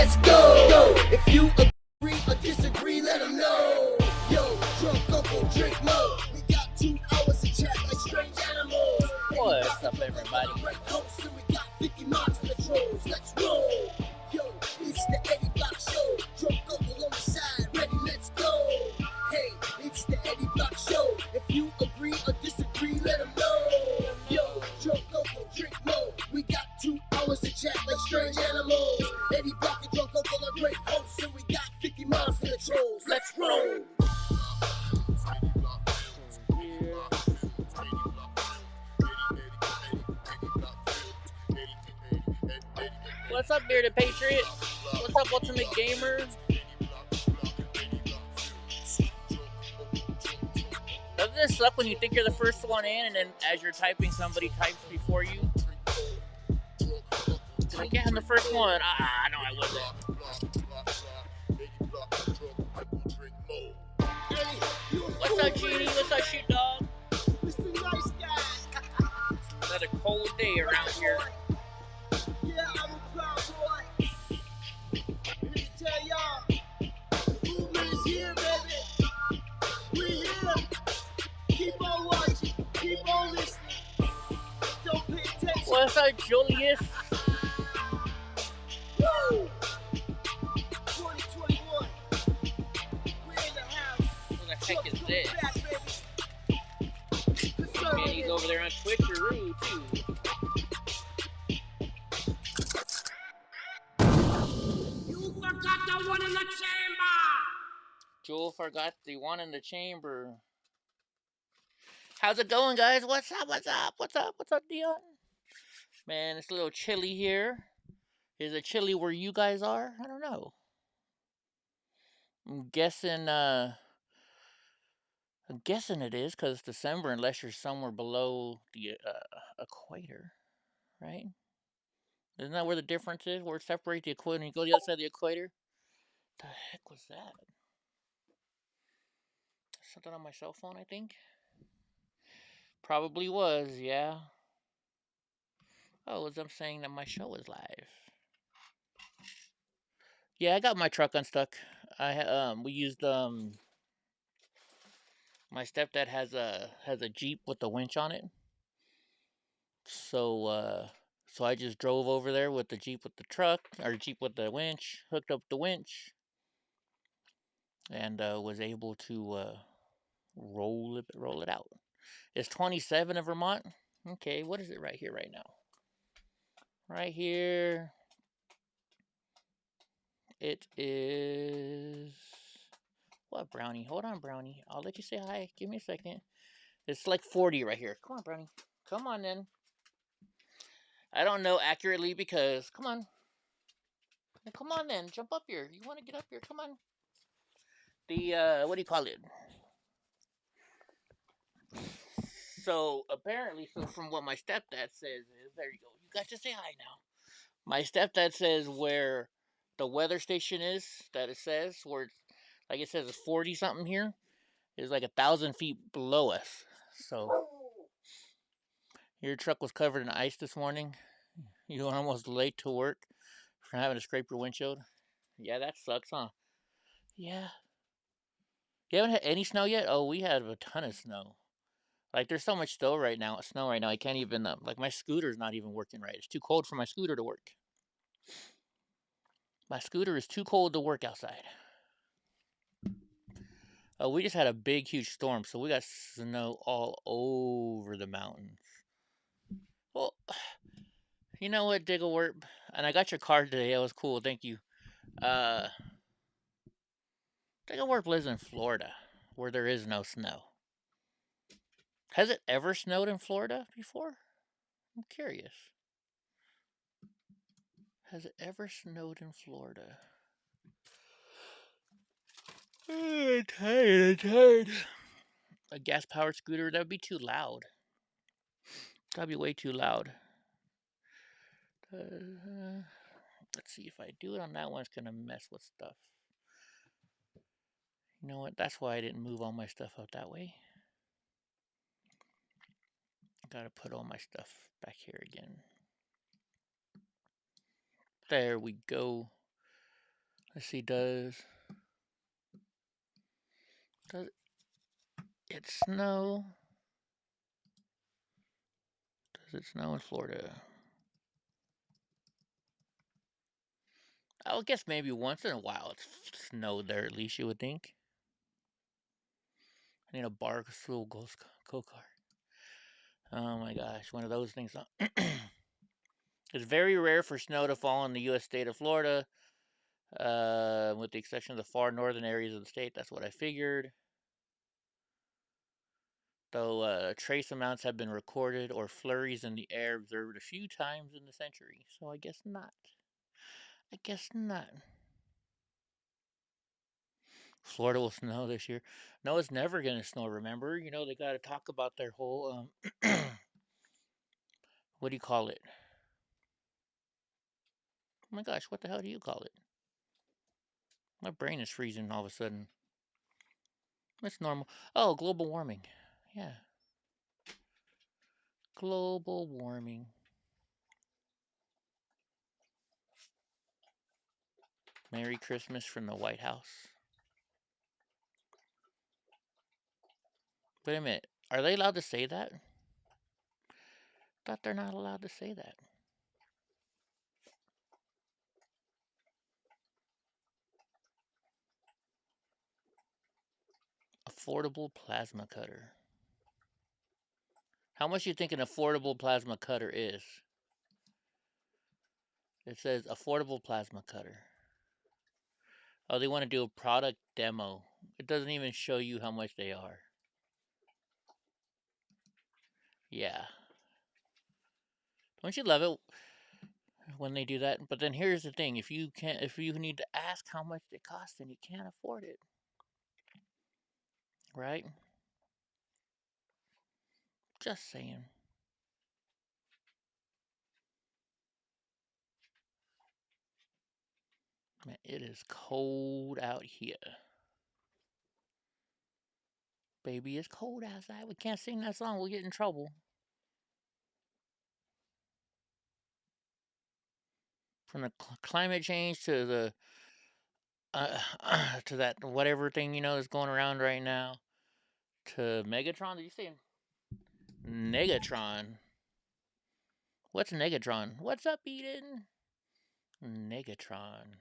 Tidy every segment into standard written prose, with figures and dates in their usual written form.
let's go. Yo, if you agree or disagree, let them know. Yo, drunk uncle, drink more. We got 2 hours to chat like strange animals. What's up, everybody? We got 50 miles for the trolls. Let's roll. Yo, it's the Eddie Block Show. Drunk uncle on the side, ready, let's go. Hey, it's the Eddie Block Show. If you agree or disagree, let them know. Yo, drunk uncle, drink more. We got 2 hours to chat like strange animals. Eddie Block and drunk uncle are great hosts, and we got 50 miles for the trolls. Let's roll. What's up, Bearded Patriot? What's up, Ultimate Gamer? Doesn't it suck when you think you're the first one in, and then as you're typing, somebody types before you? Like, yeah, I'm the first one. No, I wasn't. What's up, Genie? What's up, Sheep Dog? Mr. Nice Guy. Another cold day around here. Yeah, I'm a proud boy. Here to tell y'all, movement is here, baby. We here. Keep on watching. Keep on listening. Don't pay attention. What's up, Julius? Woo! 2021. We're in the house. What the heck is this? Back, baby. Man, he's over there on Twitcheroo, too. You forgot the one in the chamber. Joel forgot the one in the chamber. How's it going, guys? What's up? What's up? What's up? What's up, Dion? Man, it's a little chilly here. Is it chilly where you guys are? I don't know. I'm guessing it is because it's December unless you're somewhere below the equator, right? Isn't that where the difference is? Where it separates the equator and you go to the other side of the equator? The heck was that? Something on my cell phone, I think. Probably was, yeah. Oh, as I'm saying that my show is live. Yeah, I got my truck unstuck. We used my stepdad has a Jeep with a winch on it. So I just drove over there with the Jeep with the truck, or Jeep with the winch, hooked up the winch, and was able to roll it out. It's 27 in Vermont. Okay, what is it right here right now? Right here. It is... What, Brownie? Hold on, Brownie. I'll let you say hi. Give me a second. It's like 40 right here. Come on, Brownie. Come on, then. I don't know accurately because... Come on. Come on, then. Jump up here. You want to get up here? Come on. The, what do you call it? So, apparently, from what my stepdad says is... There you go. You got to say hi now. My stepdad says where the weather station is, that it says, where... Like it says, it's 40 something here. It's like 1,000 feet below us. So, your truck was covered in ice this morning. You were almost late to work for having to scrape your windshield. Yeah, that sucks, huh? Yeah. You haven't had any snow yet? Oh, we had a ton of snow. Like, there's so much snow right now. I can't even, like, my scooter's not even working right. It's too cold for my scooter to work. My scooter is too cold to work outside. We just had a big, huge storm, so we got snow all over the mountains. Well, you know what, Diggleworp? And I got your card today. That was cool. Thank you. Diggleworp lives in Florida, where there is no snow. Has it ever snowed in Florida before? I'm curious. Has it ever snowed in Florida? I'm tired. A gas-powered scooter? That would be too loud. That'd be way too loud. Let's see, if I do it on that one, it's going to mess with stuff. You know what? That's why I didn't move all my stuff out that way. Gotta put all my stuff back here again. There we go. Let's see, does it snow? Does it snow in Florida? I would guess maybe once in a while it's snowed there, at least you would think. I need a Barstool go kart. Oh my gosh, one of those things. It's very rare for snow to fall in the U.S. state of Florida, with the exception of the far northern areas of the state. That's what I figured. Though trace amounts have been recorded or flurries in the air observed a few times in the century. So I guess not. I guess not. Florida will snow this year. No, it's never going to snow, remember? You know, they got to talk about their whole, what do you call it? Oh my gosh, what the hell do you call it? My brain is freezing all of a sudden. It's normal. Oh, global warming. Yeah. Global warming. Merry Christmas from the White House. Wait a minute. Are they allowed to say that? Thought they're not allowed to say that. Affordable plasma cutter. How much do you think an affordable plasma cutter is? It says affordable plasma cutter. Oh, they want to do a product demo. It doesn't even show you how much they are. Yeah. Don't you love it when they do that? But then here's the thing: if you need to ask how much it costs, then you can't afford it, right? Just saying. Man, it is cold out here. Baby, it's cold outside. We can't sing that song. We'll get in trouble. From the climate change to the to that whatever thing that's going around right now, to Megatron. Did you say Negatron? What's Negatron? What's up, Eden? Negatron.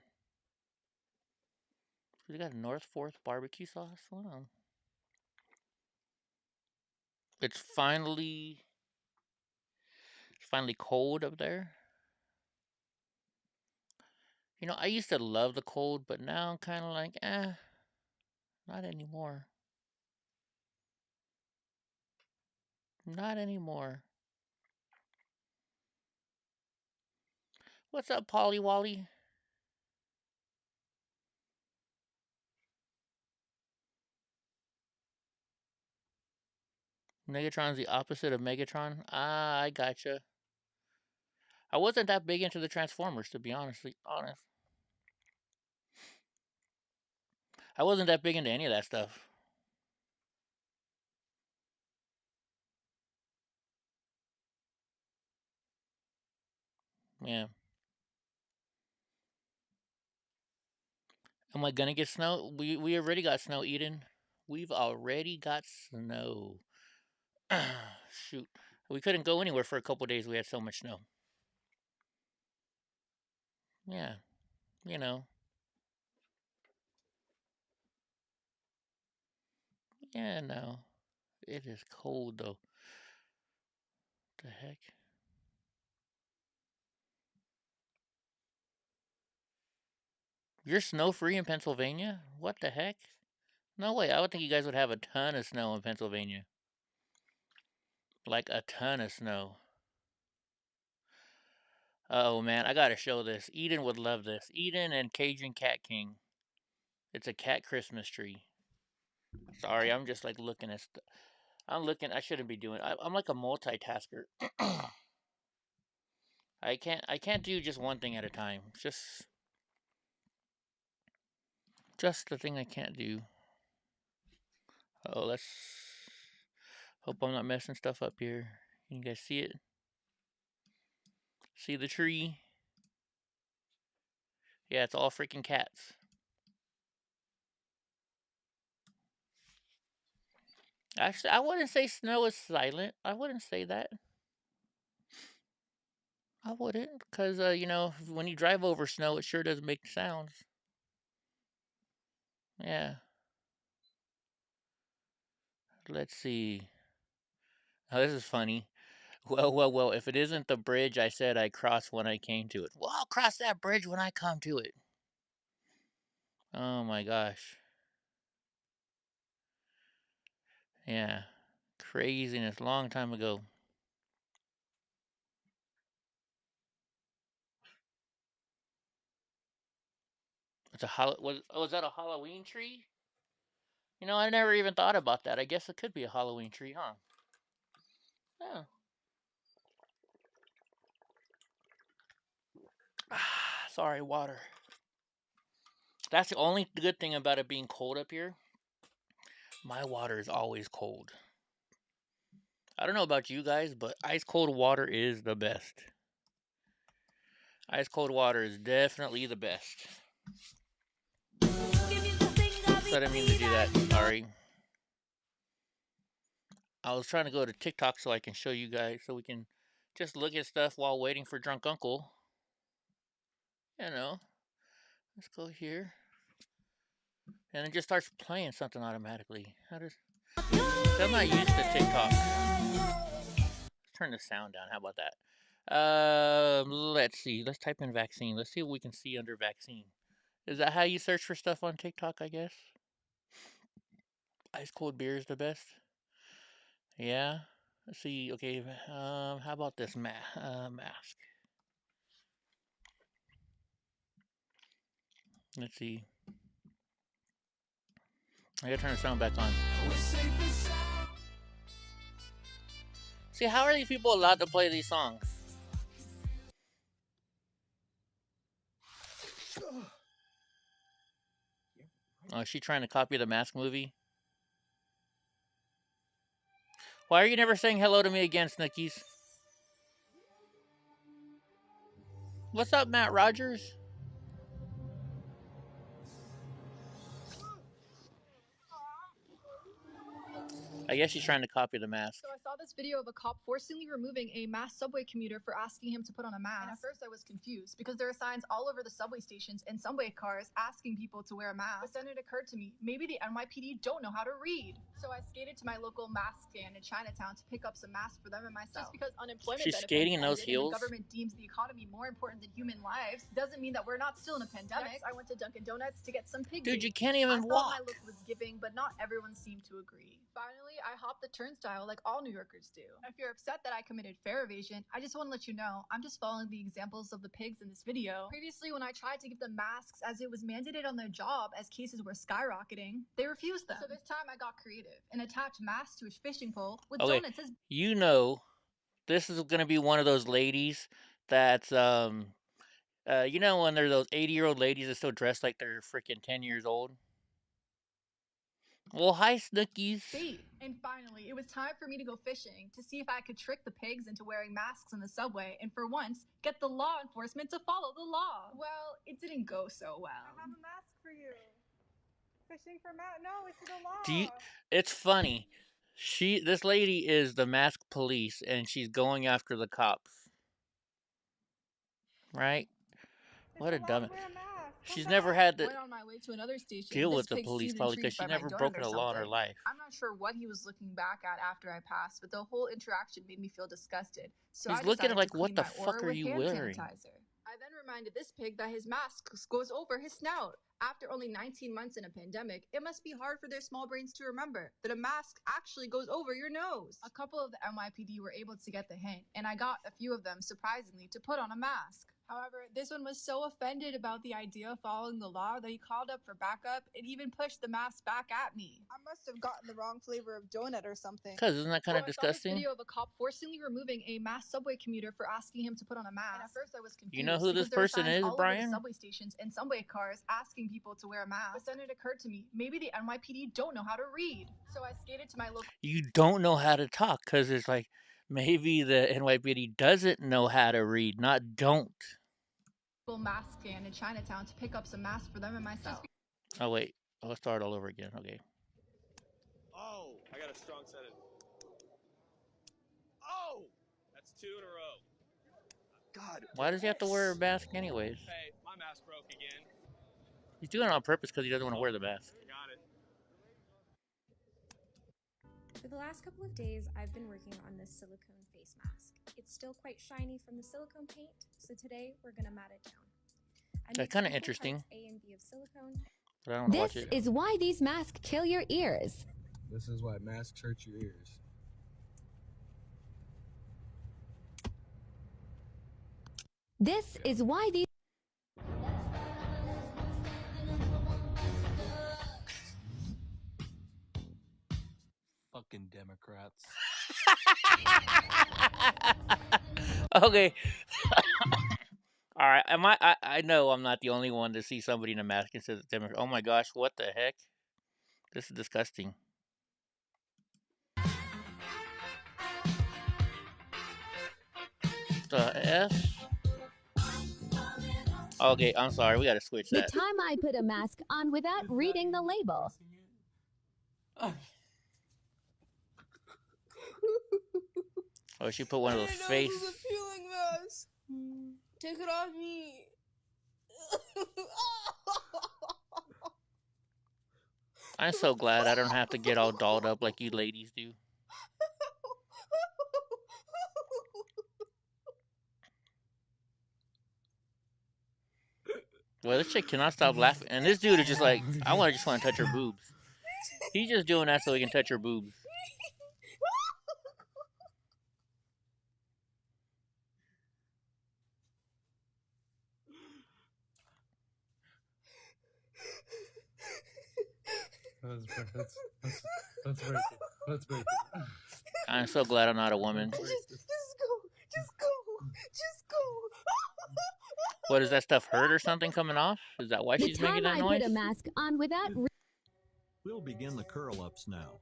We got North Fourth barbecue sauce. Wow. It's finally cold up there. I used to love the cold, but now I'm kind of like, not anymore. Not anymore. What's up, Polly Wally? Negatron's the opposite of Megatron. Ah, I gotcha. I wasn't that big into the Transformers, to be honest. I wasn't that big into any of that stuff. Yeah. Am I gonna get snow? We already got snow, Eden. We've already got snow. Shoot. We couldn't go anywhere for a couple days. We had so much snow. Yeah. You know. Yeah, no. It is cold though. The heck? You're snow free in Pennsylvania? What the heck? No way. I would think you guys would have a ton of snow in Pennsylvania. Like a ton of snow. Oh man, I gotta show this. Eden would love this. Eden and Cajun Cat King. It's a cat Christmas tree. Sorry, I'm just like looking at stuff. I'm looking. I shouldn't be doing. I'm like a multitasker. I can't do just one thing at a time. Just the thing I can't do. Oh, let's hope I'm not messing stuff up here. Can you guys see it? See the tree? Yeah, it's all freaking cats. Actually, I wouldn't say snow is silent. I wouldn't say that. I wouldn't, because you know, when you drive over snow, it sure does make sounds. Yeah. Let's see. Oh, this is funny. Well. If it isn't the bridge I said I crossed when I came to it, well, I'll cross that bridge when I come to it. Oh my gosh. Yeah. Craziness. Long time ago. It's a was that a Halloween tree? You know, I never even thought about that. I guess it could be a Halloween tree, huh? Yeah. Sorry, water. That's the only good thing about it being cold up here. My water is always cold. I don't know about you guys, but ice cold water is the best. Ice cold water is definitely the best. So I didn't mean to do that. Sorry. I was trying to go to TikTok so I can show you guys, so we can just look at stuff while waiting for Drunk Uncle. You know, let's go here. And it just starts playing something automatically. How does... So I'm not used to TikTok. Let's turn the sound down. How about that? Let's see. Let's type in vaccine. Let's see what we can see under vaccine. Is that how you search for stuff on TikTok, I guess? Ice cold beer is the best. Yeah. Let's see. Okay. How about this mask? Let's see. I gotta turn the sound back on. See, how are these people allowed to play these songs? Oh, is she trying to copy the Mask movie? Why are you never saying hello to me again, Snookies? What's up, Matt Rogers? I guess she's trying to copy the mask. So I saw this video of a cop forcibly removing a masked subway commuter for asking him to put on a mask. And at first I was confused because there are signs all over the subway stations and subway cars asking people to wear a mask. But then it occurred to me, maybe the NYPD don't know how to read. So I skated to my local mask stand in Chinatown to pick up some masks for them and myself. Just because unemployment She's skating in those heels. And the government deems the economy more important than human lives doesn't mean that we're not still in a pandemic. Next, I went to Dunkin' Donuts to get some pig Dude, bait. you can't even walk. I thought my look was giving, but not everyone seemed to agree. Finally, I hopped the turnstile like all New Yorkers do. If you're upset that I committed fare evasion, I just want to let you know I'm just following the examples of the pigs in this video. Previously, when I tried to give them masks as it was mandated on their job as cases were skyrocketing, they refused them. So this time I got creative and attached masks to a fishing pole with donuts as... You know, this is going to be one of those ladies that's, you know when they're those 80-year-old ladies that still dress like they're freaking 10 years old? Well, hi, Snookies. Bait. And finally, it was time for me to go fishing to see if I could trick the pigs into wearing masks on the subway and for once, get the law enforcement to follow the law. Well, it didn't go so well. I have a mask for you. Fishing for mask? No, it's the law. It's funny. This lady is the mask police and she's going after the cops. Right? What a dumb... She's never had to went on my way to another station. deal with the police probably because she's never broken a law in her life. I'm not sure what he was looking back at after I passed, but the whole interaction made me feel disgusted. So He's looking like, what the fuck are you wearing? I then reminded this pig that his mask goes over his snout. After only 19 months in a pandemic, it must be hard for their small brains to remember that a mask actually goes over your nose. A couple of the NYPD were able to get the hint, and I got a few of them, surprisingly, to put on a mask. However, this one was so offended about the idea of following the law that he called up for backup and even pushed the mask back at me. I must have gotten the wrong flavor of donut or something. Because isn't that kind of disgusting? I saw this video of a cop forcibly removing a masked subway commuter for asking him to put on a mask. And at first I was confused. You know who this person is, Brian? Subway stations and subway cars asking people to wear a mask. But then it occurred to me, maybe the NYPD don't know how to read. So I skated to my local... You don't know how to talk because it's like, maybe the NYPD doesn't know how to read, not don't. mask stand in Chinatown to pick up some masks for them and myself. Oh wait, I'll start all over again. Okay. Oh, are got a strong set of... Oh! That's 2 in a row. God. Why does he have to wear a mask anyways? Hey, my mask broke again. He's doing it on purpose because he doesn't want to wear the mask. Got it. For the last couple of days, I've been working on this silicone face mask. It's still quite shiny from the silicone paint, so today we're gonna mat it down. That's kind of interesting. A and B of silicone. But I don't watch This it. is why these masks kill your ears. This is why masks hurt your ears. This is why these... Fucking Democrats. Okay. All right. I know I'm not the only one to see somebody in a mask and says Democrat. Oh my gosh, what the heck? This is disgusting. The F? Okay, I'm sorry. We gotta switch The that. time I put a mask on without reading the label. Oh, she put one of those face. This is a peeling mask. Take it off me. I'm so glad I don't have to get all dolled up like you ladies do. Well, this chick cannot stop laughing, and this dude is just like, I just want to touch her boobs. He's just doing that so he can touch her boobs. That's breaking. That's breaking. I'm so glad I'm not a woman. Just go. What, does that stuff hurt or something coming off? Is that why she's making that The time noise? I put a mask on without... We'll begin the curl-ups now.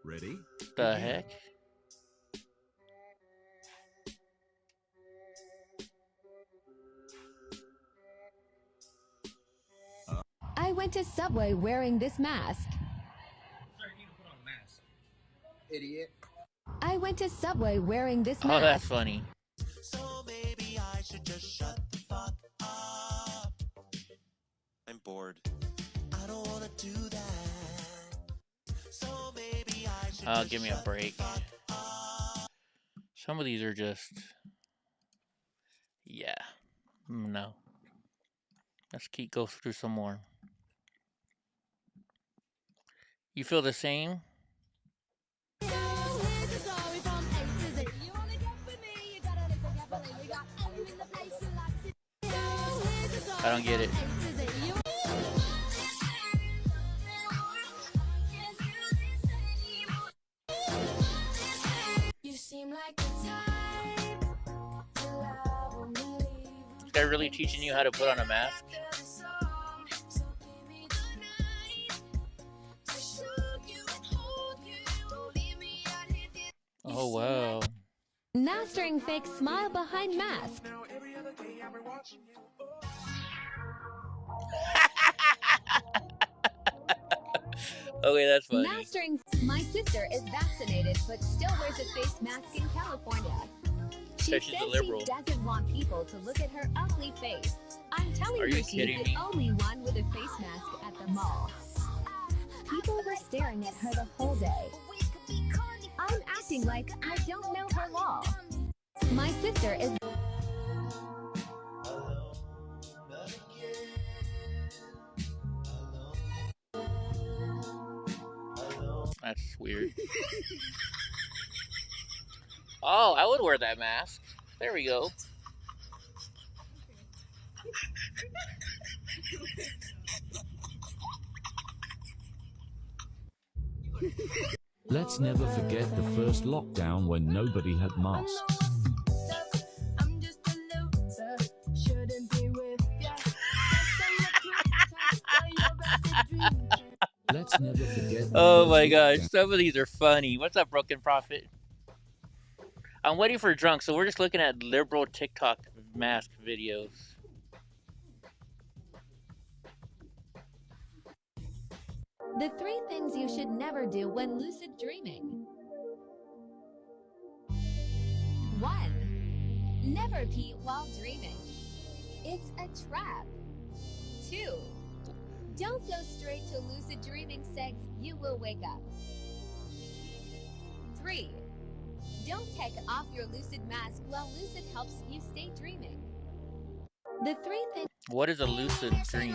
Ready? The heck? I went to Subway wearing this mask. Sir, you need to put on a mask. Idiot. I went to Subway wearing this Oh, mask. that's funny. So maybe I should just shut the fuck up. I'm bored. I don't wanna do that. So maybe I should Oh, just give me a shut the break. fuck up. Some of these are just... Yeah. No. Let's go through some more. You feel the same? I don't get it. Is guy really teaching you how to put on a mask? Oh, wow. Mastering fake smile behind mask. Okay, that's funny. Mastering. My sister is vaccinated but still wears a face mask in California. She Says she's a says liberal. she doesn't want people to look at her ugly face. I'm telling Are her you she's kidding the me? only one with a face mask at the mall. People were staring at her the whole day. I'm acting like I don't know her law. My sister is... That's weird. Oh, I would wear that mask. There we go. Let's never forget the first lockdown when nobody had masks. Let's never forget. Oh my gosh, some of these are funny. What's up, Broken Prophet? I'm waiting for drunk, so we're just looking at liberal TikTok mask videos. The 3 things you should never do when lucid dreaming. 1. Never pee while dreaming. It's a trap. 2. Don't go straight to lucid dreaming sex, you will wake up. 3. Don't take off your lucid mask while lucid helps you stay dreaming. The 3 things. What is a lucid dream?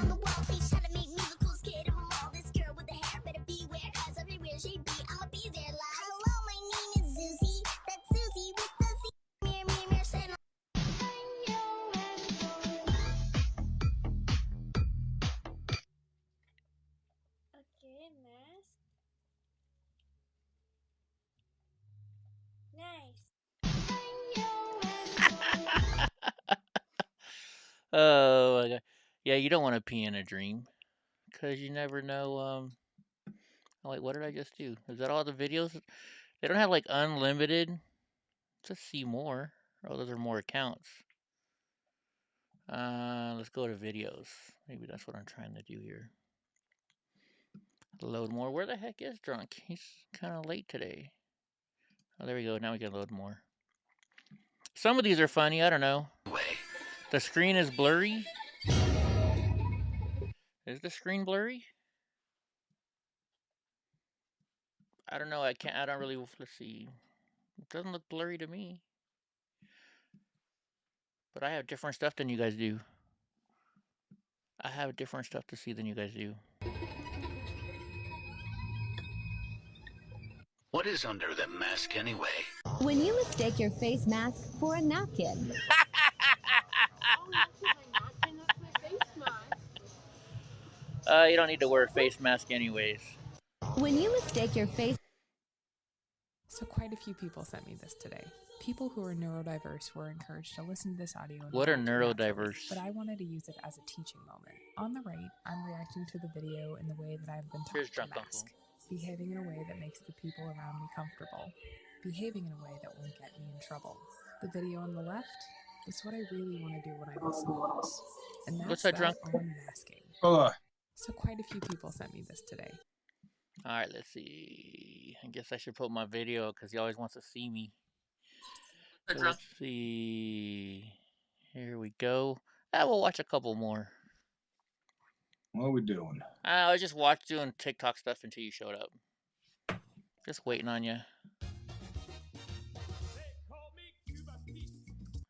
Okay, mask. Nice. Oh, my God. Yeah, you don't want to pee in a dream because you never know. Wait, what did I just do? Is that all the videos? They don't have like unlimited. Let's see more. Oh, those are more accounts. Let's go to videos. Maybe that's what I'm trying to do here. Load more. Where the heck is Drunk? He's kind of late today. Oh, there we go. Now we can load more. Some of these are funny. I don't know. The screen is blurry. Is the screen blurry? I don't know. I don't really. Let's see. It doesn't look blurry to me. But I have different stuff than you guys do. I have different stuff to see than you guys do. What is under the mask anyway? When you mistake your face mask for a napkin. You don't need to wear a face mask anyways. When you mistake your face. So quite a few people sent me this today. People who are neurodiverse were encouraged to listen to this audio. What are neurodiverse? But I wanted to use it as a teaching moment. On the right, I'm reacting to the video in the way that I've been taught to mask. Behaving in a way that makes the people around me comfortable. Behaving in a way that won't get me in trouble. The video on the left is what I really want to do when I listen to this. And that's What's that, Drunk? on masking. So quite a few people sent me this today. All right, let's see. I guess I should put my video because he always wants to see me. So let's see. Here we go. We'll watch a couple more. What are we doing? I just watched doing TikTok stuff until you showed up. Just waiting on you.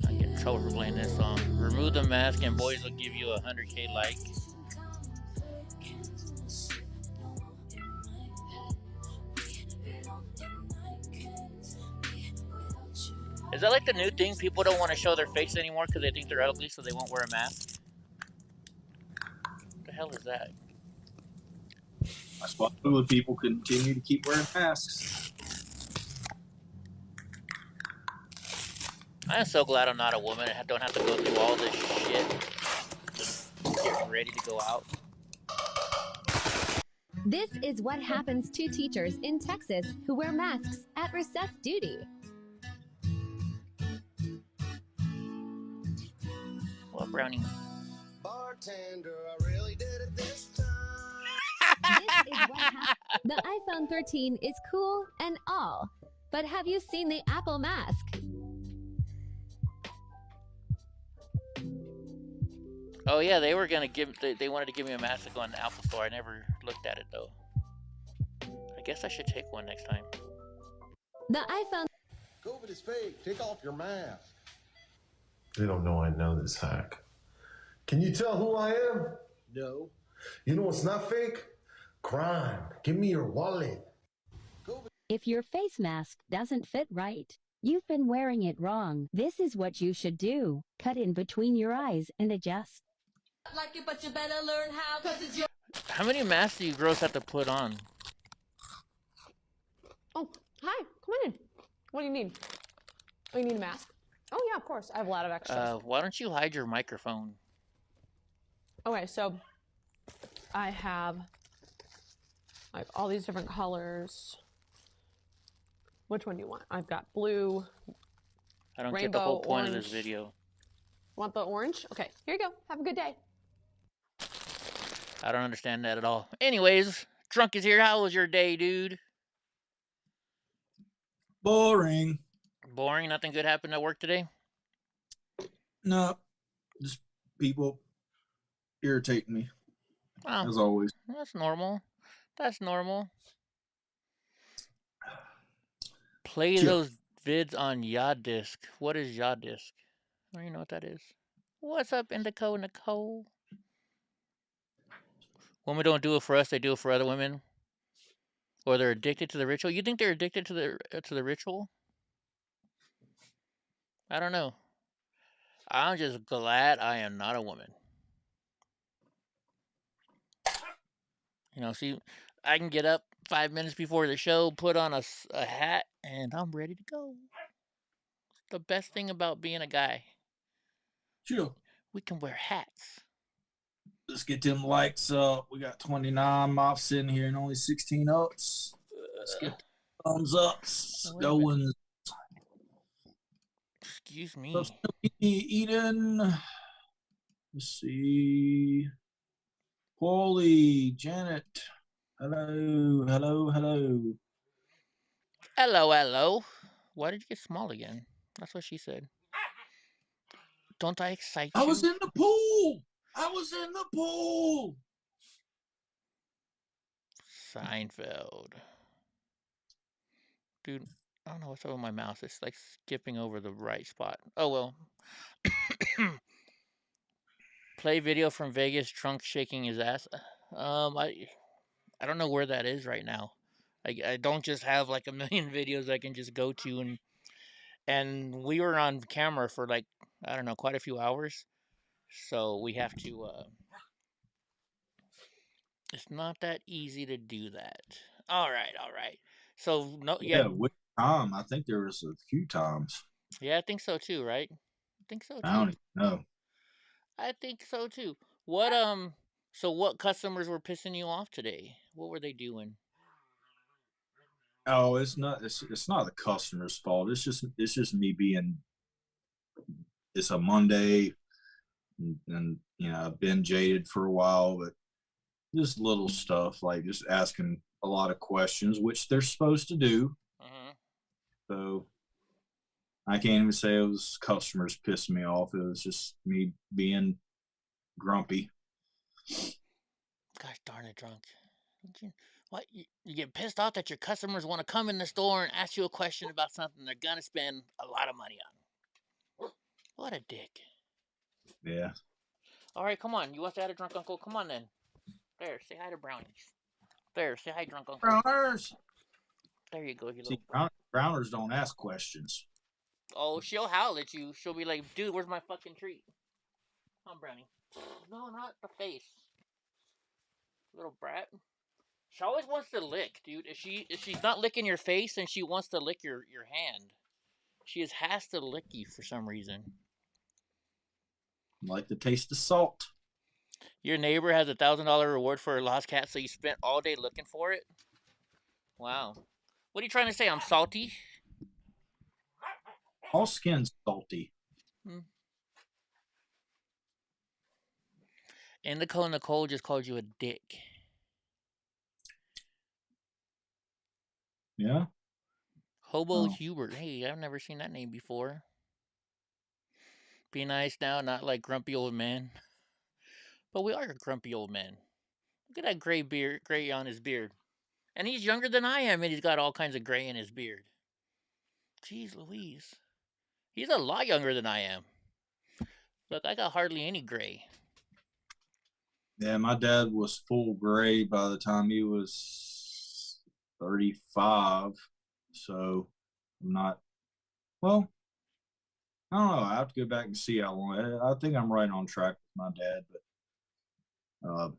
I get in trouble for playing this song. Remove the mask and boys will give you a 100K like. Is that like the new thing? People don't want to show their face anymore because they think they're ugly, so they won't wear a mask? What the hell is that? That's why the people continue to keep wearing masks. I am so glad I'm not a woman and don't have to go through all this shit. Just getting ready to go out. This is what happens to teachers in Texas who wear masks at recess duty. What, Brownie? Bartender, I really did it this time. This is what happens. The iPhone 13 is cool and all, but have you seen the Apple mask? Oh yeah, they were gonna give. They wanted to give me a mask to go in the Apple store. I never looked at it though. I guess I should take one next time. The iPhone. COVID is fake. Take off your mask. They don't know I know this hack. Can you tell who I am? No. You know what's not fake? Crime. Give me your wallet. If your face mask doesn't fit right, you've been wearing it wrong. This is what you should do. Cut in between your eyes and adjust. Like it, but you better learn how, 'cause it's your... How many masks do you girls have to put on? Oh, hi. Come on in. What do you need? Oh, you need a mask? Oh, yeah, of course. I have a lot of extras. Why don't you hide your microphone? Okay, so I have like all these different colors. Which one do you want? I've got blue, I don't rainbow, get the whole point orange. of this video. Want the orange? Okay, here you go. Have a good day. I don't understand that at all. Anyways, Drunk is here. How was your day, dude? Boring. Boring. Nothing good happened at work today? No, just people irritate me. Oh, as always. That's normal. That's normal. Play those vids on Yadisk. What is Yadisk? I don't even know what that is. What's up, Indico Nicole? Women don't do it for us; they do it for other women, or they're addicted to the ritual. You think they're addicted to the ritual? I don't know. I'm just glad I am not a woman. You know, see, I can get up 5 minutes before the show, put on a hat, and I'm ready to go. It's the best thing about being a guy. Sure. We can wear hats. Let's get them likes up. We got 29 mops in here and only 16 ups. Let's get the thumbs ups going. Excuse me. What's up, Eden? Let's see. Paulie, Janet. Hello, hello, hello. Hello, hello. Why did you get small again? That's what she said. Don't I excite you? I was in the pool. I was in the pool. Seinfeld. Dude, I don't know what's up with my mouse. It's like skipping over the right spot. Oh, well. Play video from Vegas, drunk shaking his ass. I don't know where that is right now. I don't just have like a million videos I can just go to, and we were on camera for like, I don't know, quite a few hours. So we have to it's not that easy to do that. All right. So no, Yeah, which time? I think there was a few times. Yeah, I think so too, right? I think so too. I don't even know. I think so too. What so what customers were pissing you off today? What were they doing? Oh, it's not the customer's fault. It's just me being, it's a Monday and you know, I've been jaded for a while, but just little stuff like just asking a lot of questions, which they're supposed to do. So I can't even say it was customers pissing me off. It was just me being grumpy. Gosh darn it, drunk. What, you get pissed off that your customers want to come in the store and ask you a question about something they're gonna spend a lot of money on. What a dick. Yeah. All right, come on. You want to say hi to drunk uncle? Come on then. There, say hi to brownies. There, say hi, drunk uncle. Browners. There you go. You See, little... Browners don't ask questions. Oh, she'll howl at you. She'll be like, dude, where's my fucking treat? Come on, brownie. No, not the face. Little brat. She always wants to lick, dude. If she's not licking your face, and she wants to lick your hand. She has to lick you for some reason. Like the taste of salt. Your neighbor has $1,000 reward for a lost cat, so you spent all day looking for it? Wow. What are you trying to say? I'm salty? All skin's salty. Indico Nicole just called you a dick. Yeah? Hobo Hubert. Hey, I've never seen that name before. Be nice now, not like grumpy old man. But we are a grumpy old man. Look at that gray on his beard. And he's younger than I am, and he's got all kinds of gray in his beard. Jeez Louise. He's a lot younger than I am. Look, I got hardly any gray. Yeah, my dad was full gray by the time he was 35. So I'm not, well, I don't know. I have to go back and see how long. I think I'm right on track with my dad, but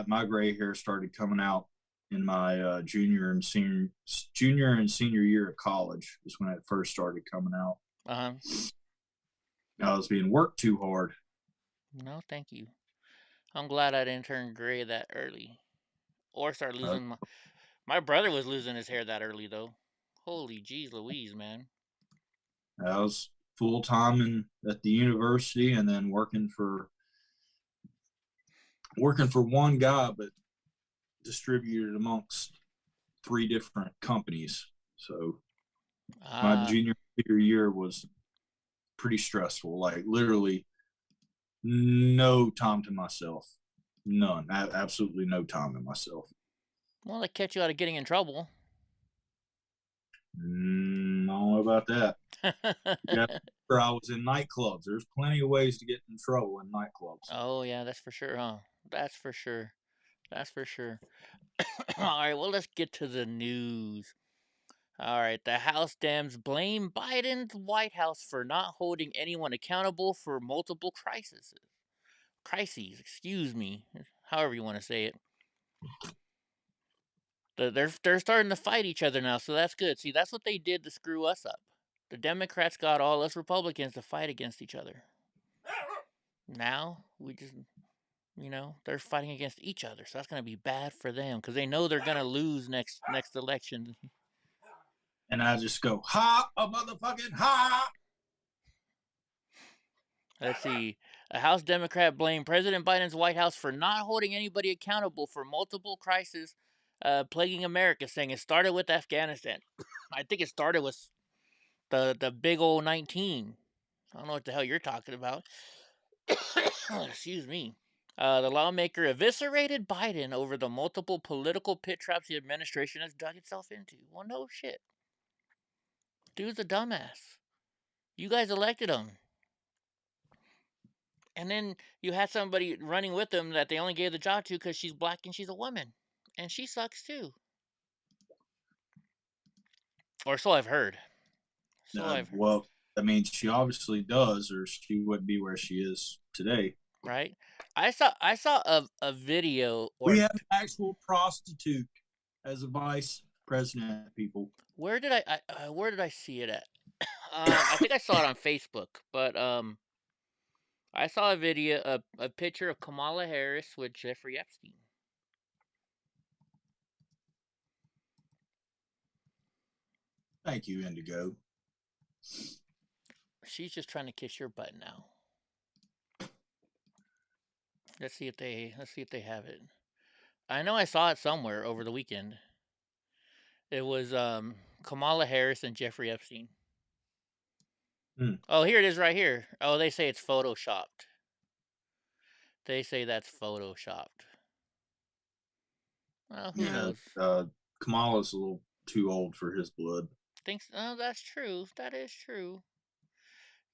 my gray hair started coming out in my junior and senior year of college is when it first started coming out. I was being worked too hard. No, thank you. I'm glad I didn't turn gray that early. Or start losing my brother was losing his hair that early, though. Holy jeez Louise, man. I was full time at the university and then working for one guy, but distributed amongst 3 different companies. So my junior year was pretty stressful. Like literally no time to myself. None. Absolutely no time to myself. Well, they catch you out of getting in trouble. I don't know about that. Yeah, I was in nightclubs. There's plenty of ways to get in trouble in nightclubs. Oh yeah, that's for sure, huh? That's for sure. That's for sure. All right, well, let's get to the news. All right, the House Dems blame Biden's White House for not holding anyone accountable for multiple crises. Excuse me, however you want to say it. They're starting to fight each other now, so that's good. See, that's what they did to screw us up. The Democrats got all us Republicans to fight against each other. Now we just, they're fighting against each other, so that's gonna be bad for them because they know they're gonna lose next election. And I just go, ha, a motherfucking ha. Let's see. A House Democrat blamed President Biden's White House for not holding anybody accountable for multiple crises plaguing America, saying it started with Afghanistan. I think it started with the big old 19. I don't know what the hell you're talking about. Excuse me. The lawmaker eviscerated Biden over the multiple political pit traps the administration has dug itself into. Well, no shit. Dude's a dumbass. You guys elected him. And then you had somebody running with him that they only gave the job to because she's black and she's a woman. And she sucks too. Or so I've heard. Well, I mean, she obviously does, or she wouldn't be where she is today. Right? I saw a video. We have an actual prostitute as a vice president, people. Where did I see it at? I think I saw it on Facebook, but I saw a video, a picture of Kamala Harris with Jeffrey Epstein. Thank you, Indigo. She's just trying to kiss your butt now. Let's see if they have it. I know I saw it somewhere over the weekend. It was Kamala Harris and Jeffrey Epstein. Oh, here it is right here. Oh, they say it's photoshopped. They say that's photoshopped. Well, who knows? Kamala's a little too old for his blood. Oh, that's true. That is true.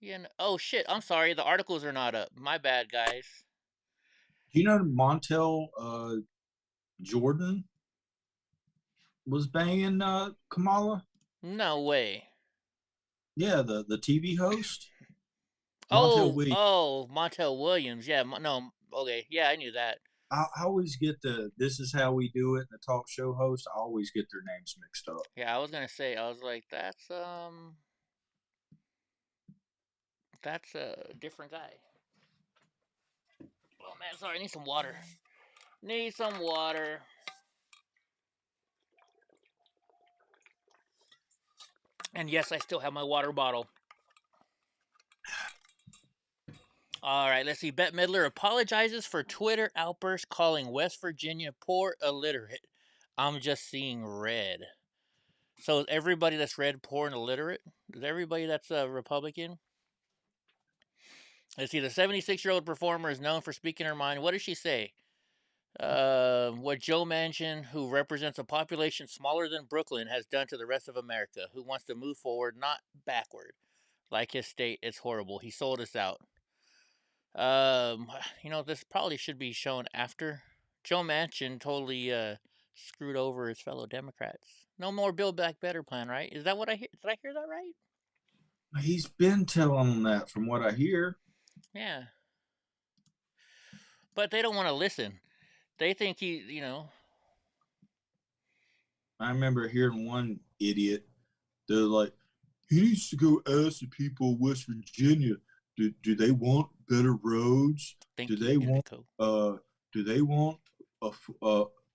Yeah. Oh shit! I'm sorry. The articles are not up. My bad, guys. Do you know Montel Jordan was banging Kamala? No way. Yeah, the TV host. Montel Williams. Yeah, no. Okay, yeah, I knew that. I always get this is how we do it, the talk show host. I always get their names mixed up. Yeah, I was gonna say. I was like, that's a different guy. Oh man, sorry. I need some water. And yes, I still have my water bottle. All right, let's see. Bette Midler apologizes for Twitter outburst calling West Virginia poor illiterate. I'm just seeing red. So is everybody that's red poor and illiterate? Is everybody that's a Republican? Let's see. The 76-year-old performer is known for speaking her mind. What does she say? What Joe Manchin, who represents a population smaller than Brooklyn, has done to the rest of America, who wants to move forward, not backward. Like his state, it's horrible. He sold us out. This probably should be shown after. Joe Manchin totally screwed over his fellow Democrats. No more Build Back Better plan, right? Is that what I hear? Did I hear that right? He's been telling them that from what I hear. Yeah. But they don't want to listen. They think I remember hearing one idiot, they're like, he needs to go ask the people of West Virginia, do they want better roads? Do they want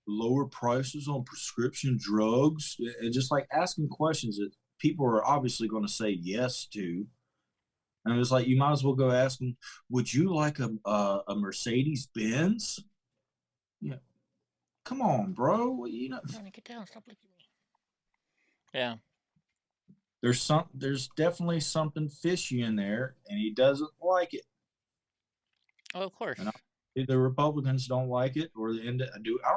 lower prices on prescription drugs? And just like asking questions that people are obviously going to say yes to. And it's like, you might as well go ask them, would you like a Mercedes Benz? Yeah. Come on, bro. You know, Brownie, get down. Stop licking me. Yeah. There's definitely something fishy in there, and he doesn't like it. Oh, of course. And the Republicans don't like it, or I don't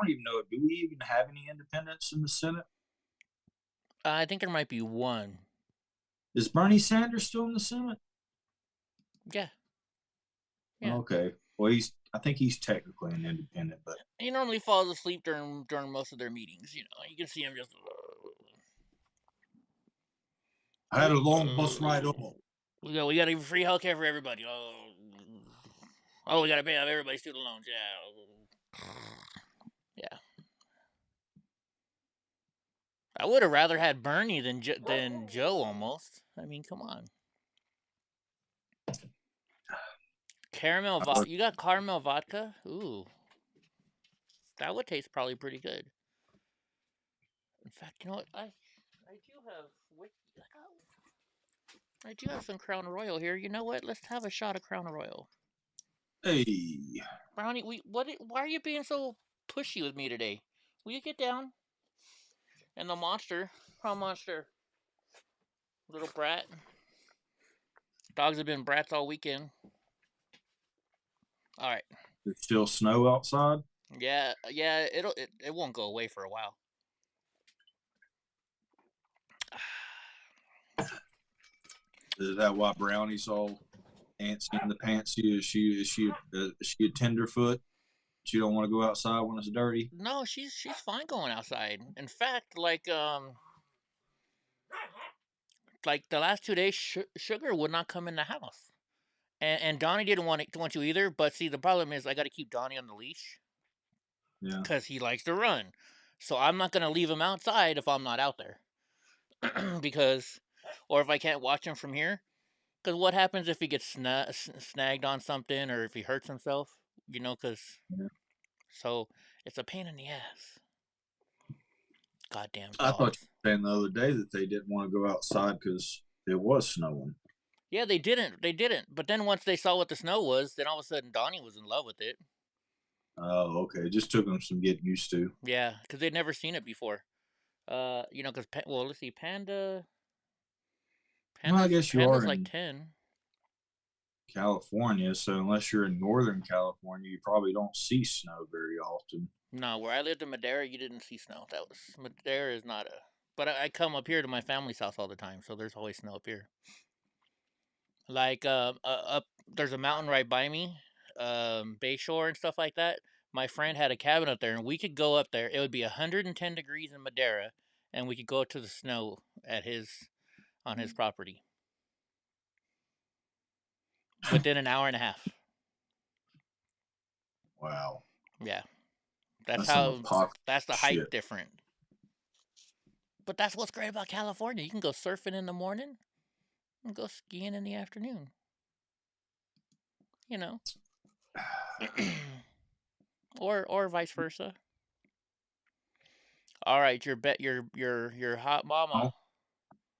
even know. Do we even have any independents in the Senate? I think there might be one. Is Bernie Sanders still in the Senate? Yeah. Okay. Well, I think he's technically an independent, but he normally falls asleep during most of their meetings. You know, you can see him just. I had a long bus ride home. We got to free healthcare for everybody. Oh, we got to pay off everybody's student loans. Yeah. I would have rather had Bernie than Joe. Almost. I mean, come on. Caramel vodka. You got caramel vodka? Ooh. That would taste probably pretty good. In fact, you know what? I do have some Crown Royal here. You know what? Let's have a shot of Crown Royal. Hey. Brownie, why are you being so pushy with me today? Will you get down? And the monster. Crown Monster. Little brat. Dogs have been brats all weekend. All right. There's still snow outside? Yeah, it won't go away for a while. Is that why Brownie's all antsy in the pantsy? Is she a tenderfoot? She don't want to go outside when it's dirty? No, she's fine going outside. In fact, like the last 2 days, Sugar would not come in the house, and Donnie didn't want to either. But see, the problem is I got to keep Donnie on the leash. Yeah. Because he likes to run, so I'm not gonna leave him outside if I'm not out there. Or if I can't watch him from here. Because what happens if he gets snagged on something, or if he hurts himself? You know, so it's a pain in the ass. Goddamn dogs. I thought you were saying the other day that they didn't want to go outside because it was snowing. Yeah, they didn't. But then once they saw what the snow was, then all of a sudden Donnie was in love with it. Oh, okay. It just took them some getting used to. Yeah, because they'd never seen it before. You know, because let's see, Panda's I guess you are like in 10. California, so unless you're in Northern California, you probably don't see snow very often. No, where I lived in Madera, you didn't see snow. Madera is not a. But I come up here to my family's house all the time, so there's always snow up here. Like up there's a mountain right by me, Bayshore and stuff like that. My friend had a cabin up there, and we could go up there. It would be 110 degrees in Madera, and we could go to the snow on his property within an hour and a half. Wow. Yeah, that's the height different. But that's what's great about California. You can go surfing in the morning and go skiing in the afternoon. You know. or vice versa. All right, your hot mama.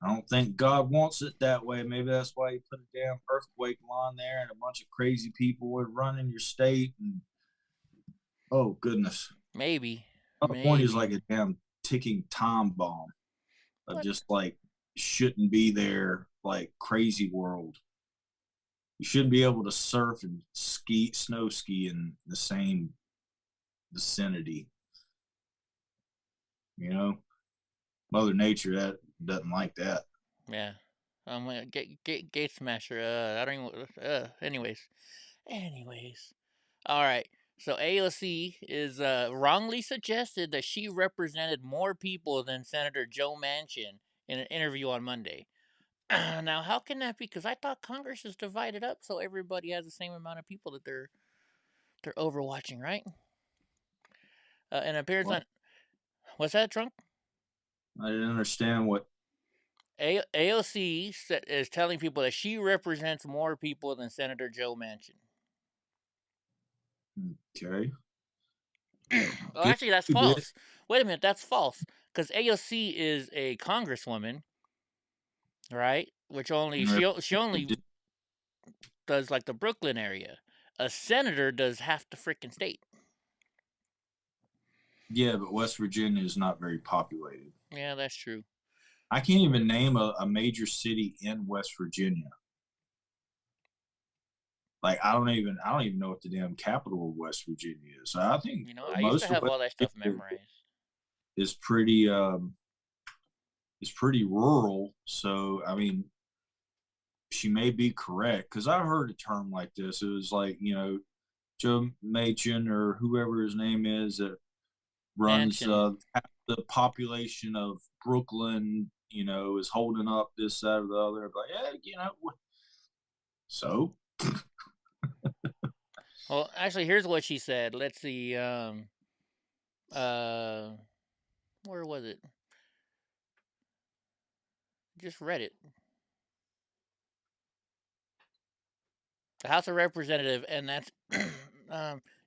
I don't think God wants it that way. Maybe that's why he put a damn earthquake line there and a bunch of crazy people would run in your state. And oh goodness, maybe California's like a damn ticking time bomb of just like shouldn't be there, like crazy world. You shouldn't be able to surf and snow ski in the same vicinity. You know, Mother Nature that doesn't like that. Yeah, I'm gonna gate smasher. I don't even. Anyways, all right. So AOC is wrongly suggested that she represented more people than Senator Joe Manchin in an interview on Monday. Now, how can that be? Because I thought Congress is divided up so everybody has the same amount of people that they're overwatching, right? And appears on. What's that, Drunk? I didn't understand what. AOC is telling people that she represents more people than Senator Joe Manchin. Okay. Oh, actually, that's false. Wait a minute, that's false. Because AOC is a congresswoman, right? Which she only does like the Brooklyn area. A senator does half the freaking state. Yeah, but West Virginia is not very populated. Yeah, that's true. I can't even name a major city in West Virginia. Like I don't even know what the damn capital of West Virginia is. So I think I used to most of have West all that stuff Virginia memorized. is pretty rural. So I mean, she may be correct because I heard a term like this. It was like Joe Manchin or whoever his name is that runs the population of Brooklyn. Is holding up this side or the other. But yeah, so. Well, actually, here's what she said. Let's see. Where was it? Just read it. The House of Representatives, and that's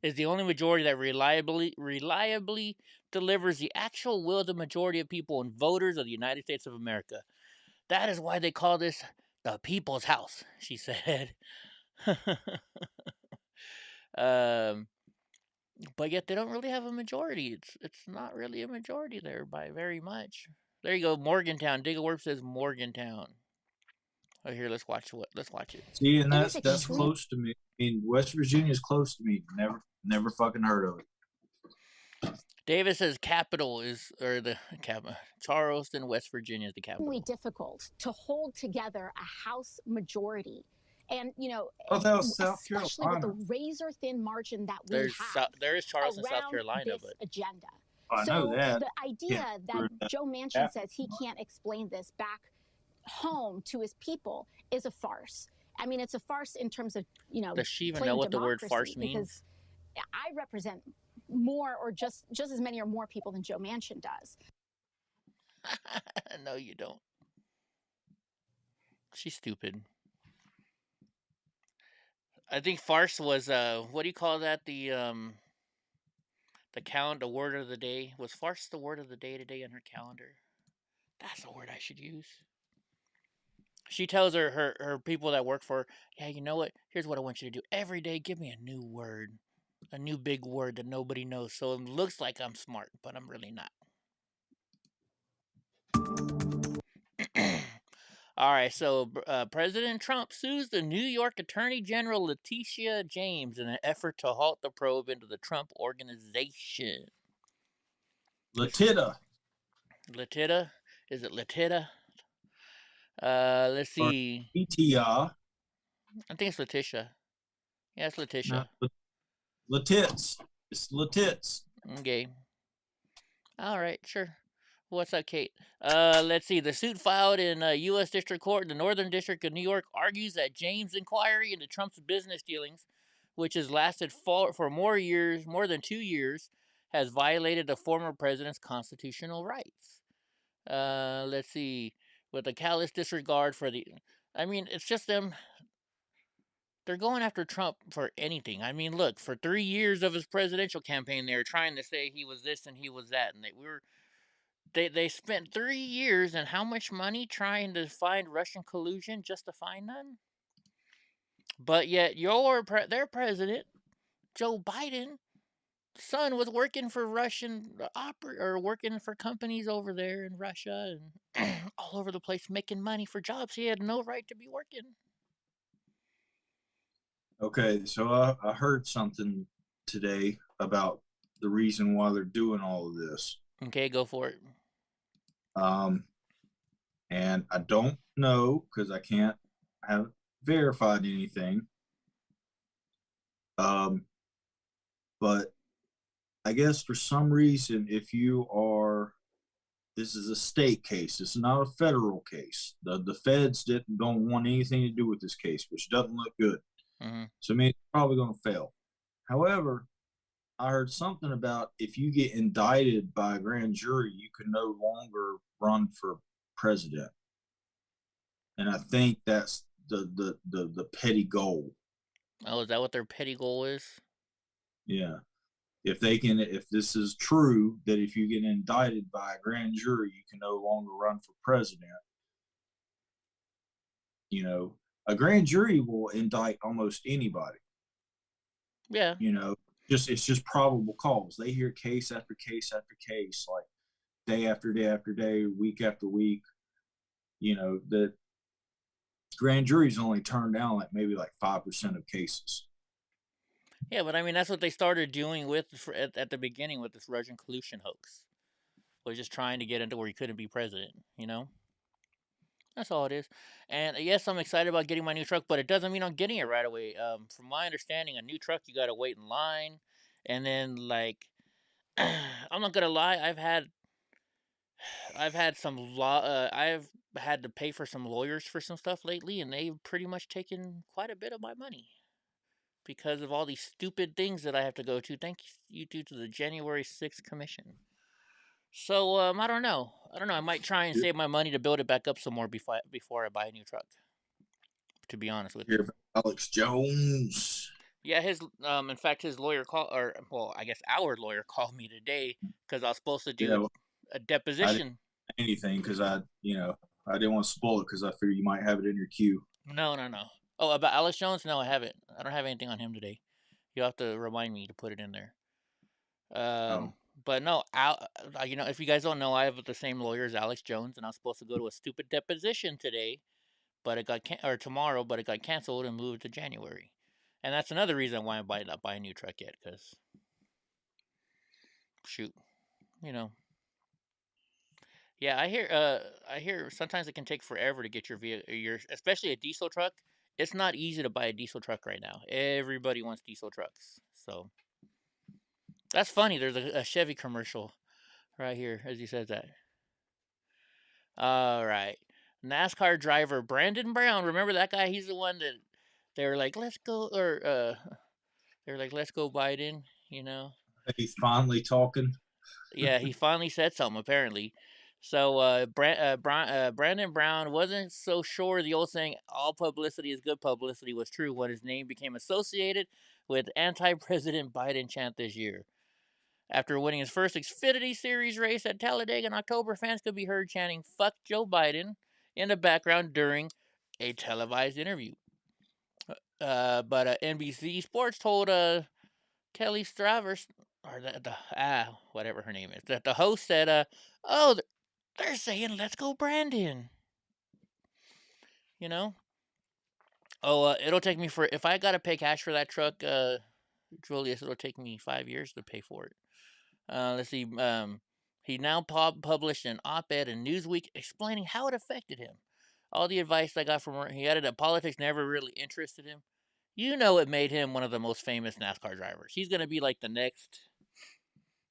is the only majority that reliably delivers the actual will of the majority of people and voters of the United States of America. That is why they call this the People's House, she said. But yet they don't really have a majority. It's not really a majority there by very much. There you go, Morgantown. Diggle says Morgantown. Oh, here, let's watch it. See, and that's close to me. I mean, West Virginia is close to me. Never fucking heard of it. David says capital is, or the capital, Charleston, West Virginia is the capital. It's difficult to hold together a House majority. And, especially with the razor thin margin that we have. There is Charleston, South Carolina, but agenda. I know that. The idea that Joe Manchin says he can't explain this back home to his people is a farce. I mean, it's a farce in terms of, does she even know what the word farce means? Because I represent more or just as many or more people than Joe Manchin does. No, you don't. She's stupid. I think farce was what do you call that? The word of the day. Was farce the word of the day today on her calendar? That's the word I should use. She tells her people that work for her, yeah, you know what? Here's what I want you to do. Every day, give me a new word. A new big word that nobody knows. So it looks like I'm smart, but I'm really not. All right, so President Trump sues the New York Attorney General Letitia James in an effort to halt the probe into the Trump Organization. Latita? Is it Latita? Let's see. Letitia. I think it's Letitia. Yeah, it's Letitia. No, Letits. It's Letits. Okay. All right, sure. What's up, Kate? Let's see. The suit filed in U.S. District Court in the Northern District of New York argues that James' inquiry into Trump's business dealings, which has lasted for more than 2 years, has violated the former president's constitutional rights. Let's see. With a callous disregard for the... I mean, it's just them... They're going after Trump for anything. I mean, look, for 3 years of his presidential campaign, they were trying to say he was this and he was that, and they spent 3 years and how much money trying to find Russian collusion just to find none? But yet their president, Joe Biden, son was working for Russian or working for companies over there in Russia and all over the place making money for jobs he had no right to be working. Okay, so I heard something today about the reason why they're doing all of this. Okay, go for it. And I don't know because I haven't verified anything. But I guess for some reason, if this is a state case, it's not a federal case. The feds don't want anything to do with this case, which doesn't look good. Mm-hmm. So I mean, it's probably going to fail. However, I heard something about if you get indicted by a grand jury, you can no longer run for president. And I think that's the petty goal. Oh, is that what their petty goal is? Yeah. If this is true, that if you get indicted by a grand jury, you can no longer run for president. A grand jury will indict almost anybody. Yeah. it's just probable cause. They hear case after case after case, like day after day after day, week after week. You know, the grand juries only turn down like maybe like 5% of cases. Yeah, but I mean that's what they started doing with at the beginning with this Russian collusion hoax. Was just trying to get into where he couldn't be president. You know, that's all it is. And yes, I'm excited about getting my new truck, but it doesn't mean I'm getting it right away. From my understanding, a new truck you gotta wait in line, and then like, I'm not gonna lie, I've had some law. I've had to pay for some lawyers for some stuff lately, and they've pretty much taken quite a bit of my money because of all these stupid things that I have to go to. Thank you to the January 6th commission. So I don't know. I might try and save my money to build it back up some more before I buy a new truck. To be honest with you, Alex Jones. Yeah, in fact, his lawyer I guess our lawyer called me today because I was supposed to do a deposition. I didn't say anything because I didn't want to spoil it because I figured you might have it in your queue. No. Oh, about Alex Jones? No, I haven't. I don't have anything on him today. You'll have to remind me to put it in there. But no, if you guys don't know, I have the same lawyer as Alex Jones, and I was supposed to go to a stupid deposition today, but it got tomorrow, but it got canceled and moved to January. And that's another reason why I'm not buying a new truck yet, because shoot, you know. Yeah, I hear sometimes it can take forever to get your vehicle, especially a diesel truck. It's not easy to buy a diesel truck right now. Everybody wants diesel trucks, so that's funny. There's a Chevy commercial right here as he says that. All right, NASCAR driver Brandon Brown. Remember that guy? He's the one that they were like, "Let's go," or they were like, "Let's go, Biden." You know. He's finally talking. Yeah, he finally said something apparently. So Brandon Brown wasn't so sure the old saying "all publicity is good publicity" was true when his name became associated with anti-President Biden chant this year. After winning his first Xfinity Series race at Talladega in October, fans could be heard chanting "Fuck Joe Biden" in the background during a televised interview. But NBC Sports told Kelly Stravers, or whatever her name is, that the host said, "Oh, they're saying let's go, Brandon." You know. Oh, it'll take me if I gotta pay cash for that truck, Julius, it'll take me 5 years to pay for it. Let's see. He now published an op-ed in Newsweek explaining how it affected him. All the advice I got from her, he added that politics never really interested him. You know, it made him one of the most famous NASCAR drivers. He's gonna be like the next.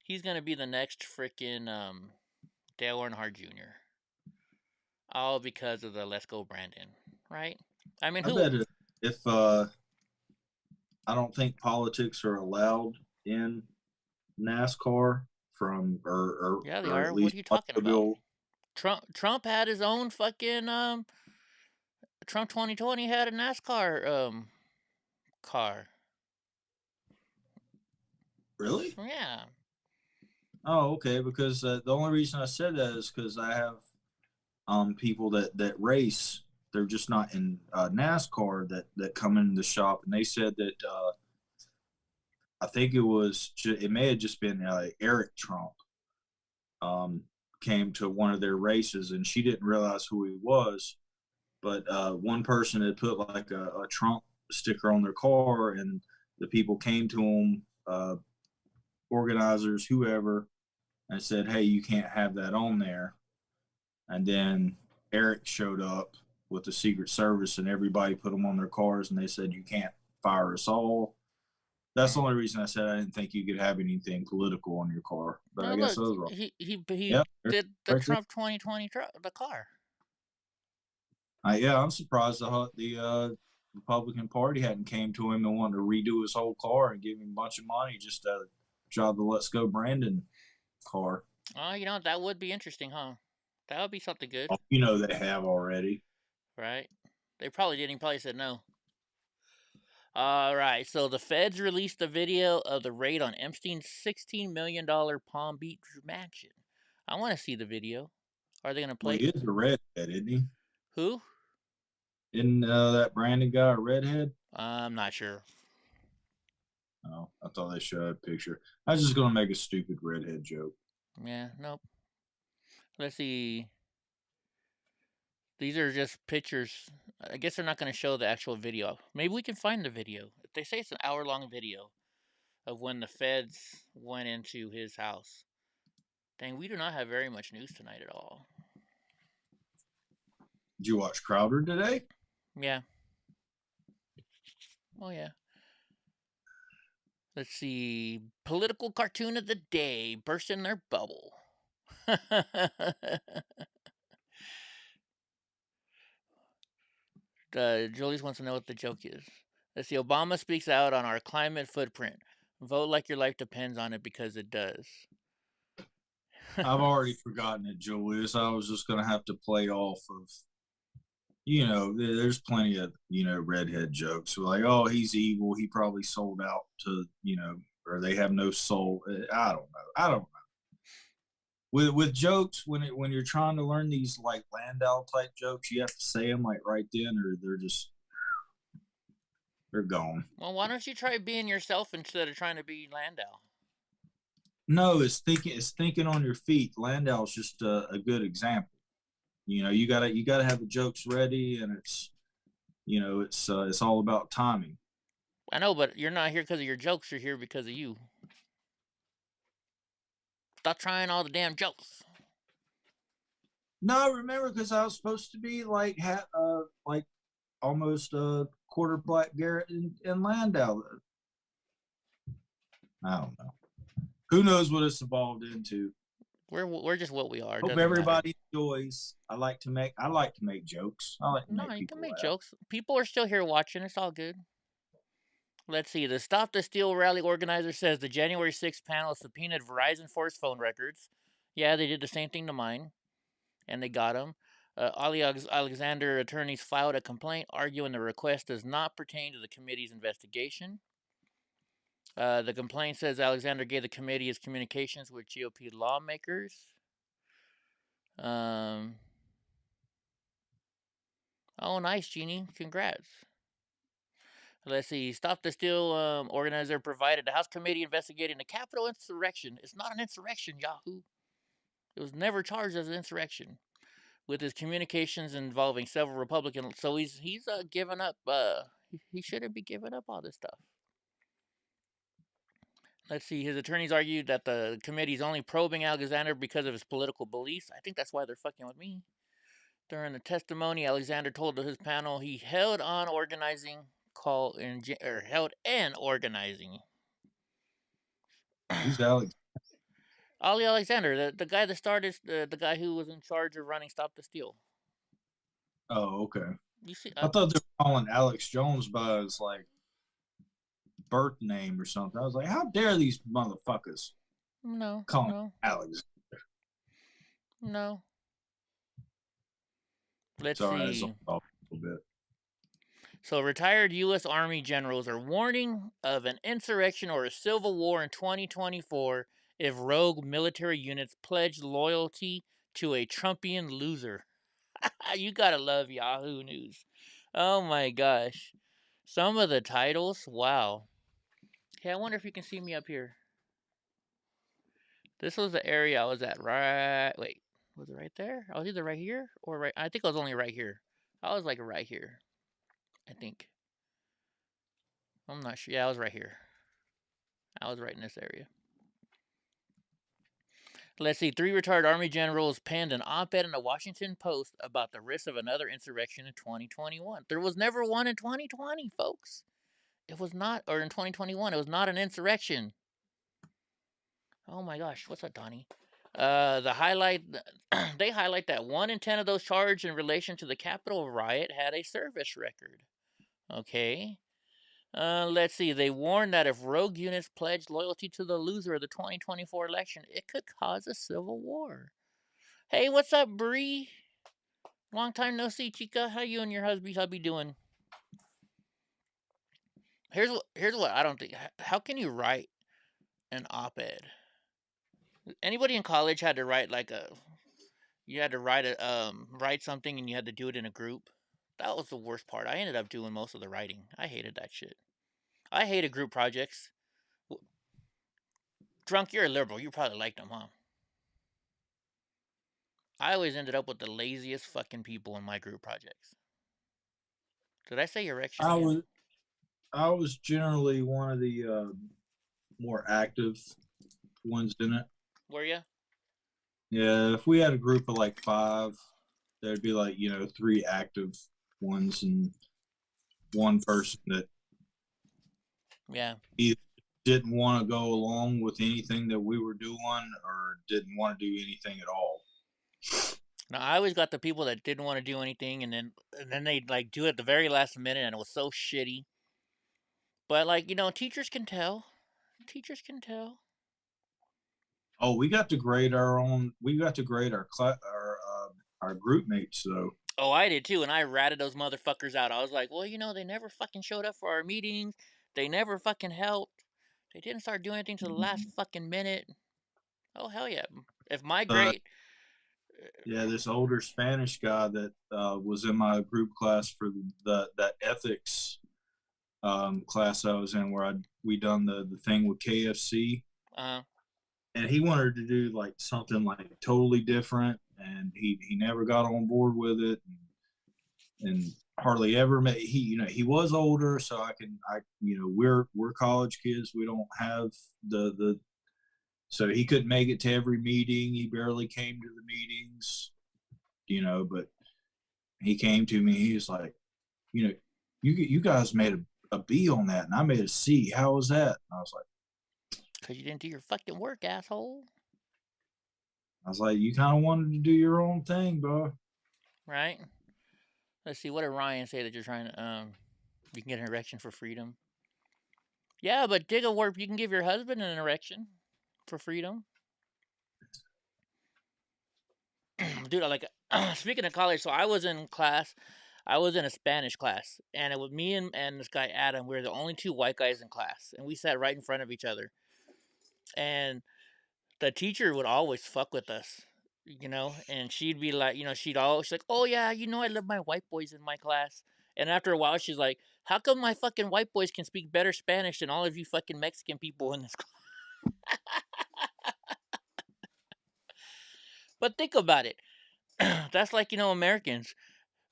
He's gonna be the next freaking Dale Earnhardt Jr. All because of the "Let's Go Brandon," right? I mean, I bet if I don't think politics are allowed in NASCAR yeah, they are. What are you talking about? Trump had his own fucking Trump 2020 had a NASCAR car. Really? Yeah. Oh, okay. Because the only reason I said that is because I have people that race. They're just not in NASCAR that come in the shop, and they said that I think it may have just been Eric Trump came to one of their races, and she didn't realize who he was, but one person had put like a Trump sticker on their car, and the people came to him, organizers, whoever, and said, "Hey, you can't have that on there." And then Eric showed up with the Secret Service, and everybody put them on their cars, and they said, "You can't fire us all." That's the only reason I said I didn't think you could have anything political on your car. But I guess I was wrong. He did the Trump 2020 the car. Yeah, I'm surprised the Republican Party hadn't came to him and wanted to redo his whole car and give him a bunch of money just to drive the "Let's Go Brandon" car. Oh, that would be interesting, huh? That would be something good. Oh, they have already. Right? They probably did. He probably said no. All right. So the feds released a video of the raid on Epstein's $16 million Palm Beach mansion. I want to see the video. Are they going to play? Well, he is a redhead, isn't he? Who? Isn't that Brandon guy a redhead? I'm not sure. Oh, I thought they showed a picture. I was just going to make a stupid redhead joke. Yeah, nope. Let's see. These are just pictures. I guess they're not going to show the actual video. Maybe we can find the video. They say it's an hour-long video of when the feds went into his house. Dang, we do not have very much news tonight at all. Did you watch Crowder today? Yeah. Oh, yeah. Let's see. Political cartoon of the day. Burst in their bubble. Julius wants to know what the joke is. Let's see. Obama speaks out on our climate footprint. Vote like your life depends on it because it does. I've already forgotten it, Julius. I was just going to have to play off of, you know, there's plenty of, you know, redhead jokes. So like, oh, he's evil. He probably sold out to, you know, or they have no soul. I don't know. With jokes, when you're trying to learn these like Landau type jokes, you have to say them like right then, or they're gone. Well, why don't you try being yourself instead of trying to be Landau? No, it's thinking on your feet. Landau's just a good example. You know, you gotta have the jokes ready, and it's all about timing. I know, but you're not here because of your jokes. You're here because of you. Stop trying all the damn jokes. No, remember, because I was supposed to be like almost a quarter Black Garrett in Landau. I don't know. Who knows what it's evolved into? We're just what we are. Hope everybody enjoys. I like to make jokes. I like to make people you can make laugh. jokes. People are still here watching. It's all good. Let's see. The Stop the Steal rally organizer says the January 6th panel subpoenaed Verizon for his phone records. Yeah, they did the same thing to mine, and they got him. Ali Alexander attorneys filed a complaint arguing the request does not pertain to the committee's investigation. The complaint says Alexander gave the committee his communications with GOP lawmakers. Oh, nice, Jeannie. Congrats. Let's see. Stop the Steal organizer provided the House committee investigating the Capitol insurrection. It's not an insurrection, Yahoo. It was never charged as an insurrection. With his communications involving several Republicans, so he's given up. He shouldn't be giving up all this stuff. Let's see. His attorneys argued that the committee's only probing Alexander because of his political beliefs. I think that's why they're fucking with me. During the testimony, Alexander told his panel he held an organizing. Who's Alex? Ali Alexander, the guy that started, the guy who was in charge of running Stop the Steal. Oh, okay. You see, I thought they were calling Alex Jones by his like birth name or something. I was like, how dare these motherfuckers? Call him Alex. No. Let's Sorry, see. a little bit. So retired U.S. Army generals are warning of an insurrection or a civil war in 2024 if rogue military units pledge loyalty to a Trumpian loser. You gotta love Yahoo News. Oh my gosh. Some of the titles, wow. Okay, I wonder if you can see me up here. This was the area I was at, right? Wait, was it right there? I was either right here or right. I think I was only right here. I was like right here, I think. I'm not sure. Yeah, I was right here. I was right in this area. Let's see. 3 retired Army generals penned an op-ed in the Washington Post about the risk of another insurrection in 2021. There was never one in 2020, folks. It was not, or in 2021, it was not an insurrection. Oh my gosh, what's up, Donnie? They highlight that 1 in 10 of those charged in relation to the Capitol riot had a service record. Okay. Let's see. They warned that if rogue units pledged loyalty to the loser of the 2024 election, it could cause a civil war. Hey, what's up, Bree? Long time no see, chica. How you and your hubby doing? Here's what I don't think. How can you write an op-ed? Anybody in college had to write write something and you had to do it in a group? That was the worst part. I ended up doing most of the writing. I hated that shit. I hated group projects. Drunk, you're a liberal. You probably liked them, huh? I always ended up with the laziest fucking people in my group projects. Did I say erection again? I was generally one of the more active ones in it. Were you? Yeah, if we had a group of like 5, there'd be like, 3 active ones and one person that either didn't want to go along with anything that we were doing or didn't want to do anything at all. Now, I always got the people that didn't want to do anything, and then they'd like do it at the very last minute, and it was so shitty. But like, teachers can tell. Teachers can tell. Oh, we got to grade our own. We got to grade our group mates though. Oh, I did too, and I ratted those motherfuckers out. I was like, well, they never fucking showed up for our meetings. They never fucking helped. They didn't start doing anything till the last fucking minute. Oh, hell yeah. If my grade... Yeah, this older Spanish guy that was in my group class for that ethics class I was in, where we done the thing with KFC. And he wanted to do like something like totally different, and he never got on board with it, and hardly ever met. He was older, so we're college kids. We don't have the so he couldn't make it to every meeting. He barely came to the meetings, but he came to me. He was like, you guys made a B on that, and I made a C. How was that? And I was like, because you didn't do your fucking work, asshole. I was like, you kind of wanted to do your own thing, bro. Right? Let's see, what did Ryan say that you're trying to, you can get an erection for freedom? Yeah, but dig a warp, you can give your husband an erection for freedom. Dude, speaking of college, so I was in class. I was in a Spanish class, and it was me and this guy, Adam. We were the only 2 white guys in class, and we sat right in front of each other. And the teacher would always fuck with us, and she'd be like, she's like, oh yeah, I love my white boys in my class. And after a while, she's like, how come my fucking white boys can speak better Spanish than all of you fucking Mexican people in this class? But think about it. That's like, Americans.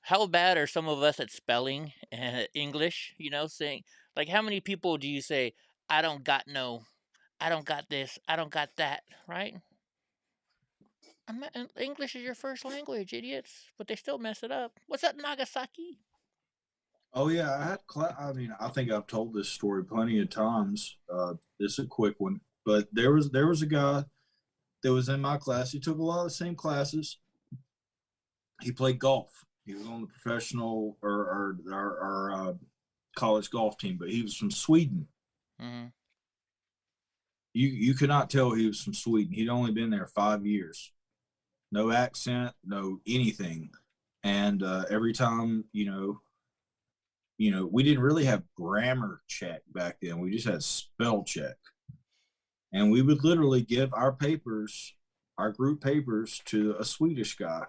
How bad are some of us at spelling and English, saying, like, how many people do you say, I don't got this, I don't got that, right? English is your first language, idiots, but they still mess it up. What's up, Nagasaki? Oh yeah, I had I think I've told this story plenty of times. This is a quick one, but there was a guy that was in my class. He took a lot of the same classes. He played golf. He was on the professional or our college golf team, but he was from Sweden. Mm-hmm. You could not tell he was from Sweden. He'd only been there 5 years. No accent, no anything. And every time, we didn't really have grammar check back then. We just had spell check. And we would literally give our group papers, to a Swedish guy.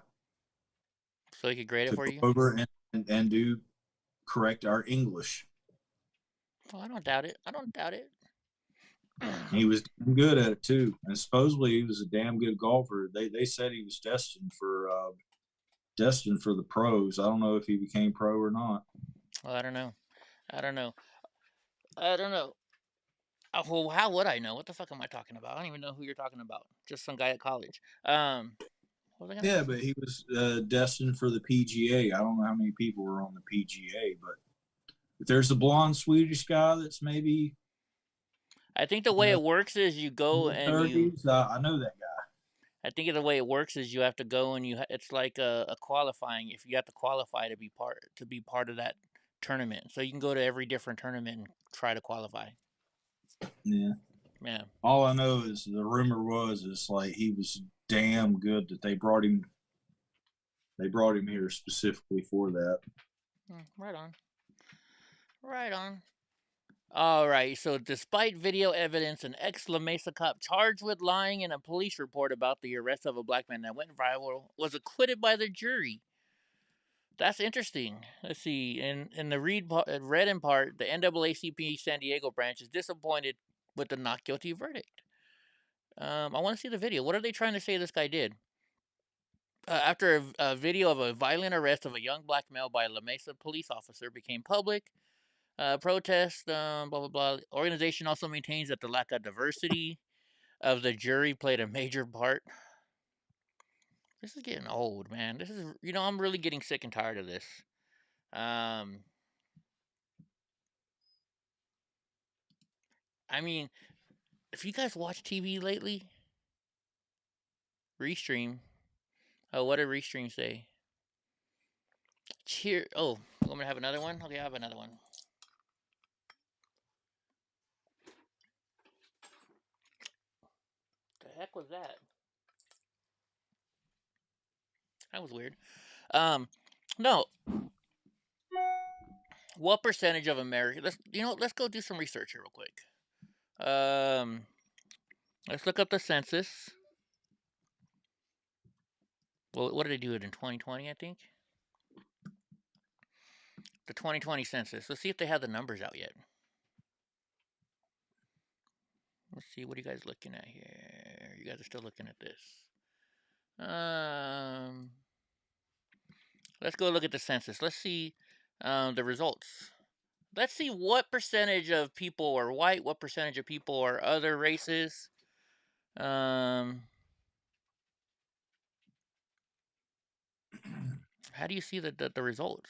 So he could grade it for you? Over and do correct our English. Well, I don't doubt it. He was good at it too, and supposedly he was a damn good golfer. They said he was destined for the pros. I don't know if he became pro or not. Well, I don't know. Well, how would I know? What the fuck am I talking about? I don't even know who you're talking about. Just some guy at college. Yeah, but he was destined for the PGA. I don't know how many people were on the PGA, but if there's a blonde Swedish guy that's maybe, I think the way it works is you go and 30s, I know that guy. I think the way it works is you have to go and it's like a qualifying. If you have to qualify to be part of that tournament, so you can go to every different tournament and try to qualify. Yeah. All I know is the rumor is like he was damn good that they brought him here specifically for that. Right on. All right, so despite video evidence, an ex-La Mesa cop charged with lying in a police report about the arrest of a black man that went viral was acquitted by the jury. That's interesting. Let's see. In the read in part, the NAACP San Diego branch is disappointed with the not guilty verdict. I want to see the video. What are they trying to say this guy did? After a video of a violent arrest of a young black male by a La Mesa police officer became public, protest, blah, blah, blah. Organization also maintains that the lack of diversity of the jury played a major part. This is getting old, man. This is, I'm really getting sick and tired of this. I mean, if you guys watch TV lately, Restream. Oh, what did Restream say? Cheer. Oh, I'm going to have another one? Okay, I have another one. The heck was that? That was weird. No. What percentage of America? Let's go do some research here real quick. Let's look up the census. Well, what did they do it in 2020? I think the 2020 census. Let's see if they have the numbers out yet. Let's see. What are you guys looking at here? You guys are still looking at this. Let's go look at the census. Let's see the results. Let's see what percentage of people are white, what percentage of people are other races. How do you see the results?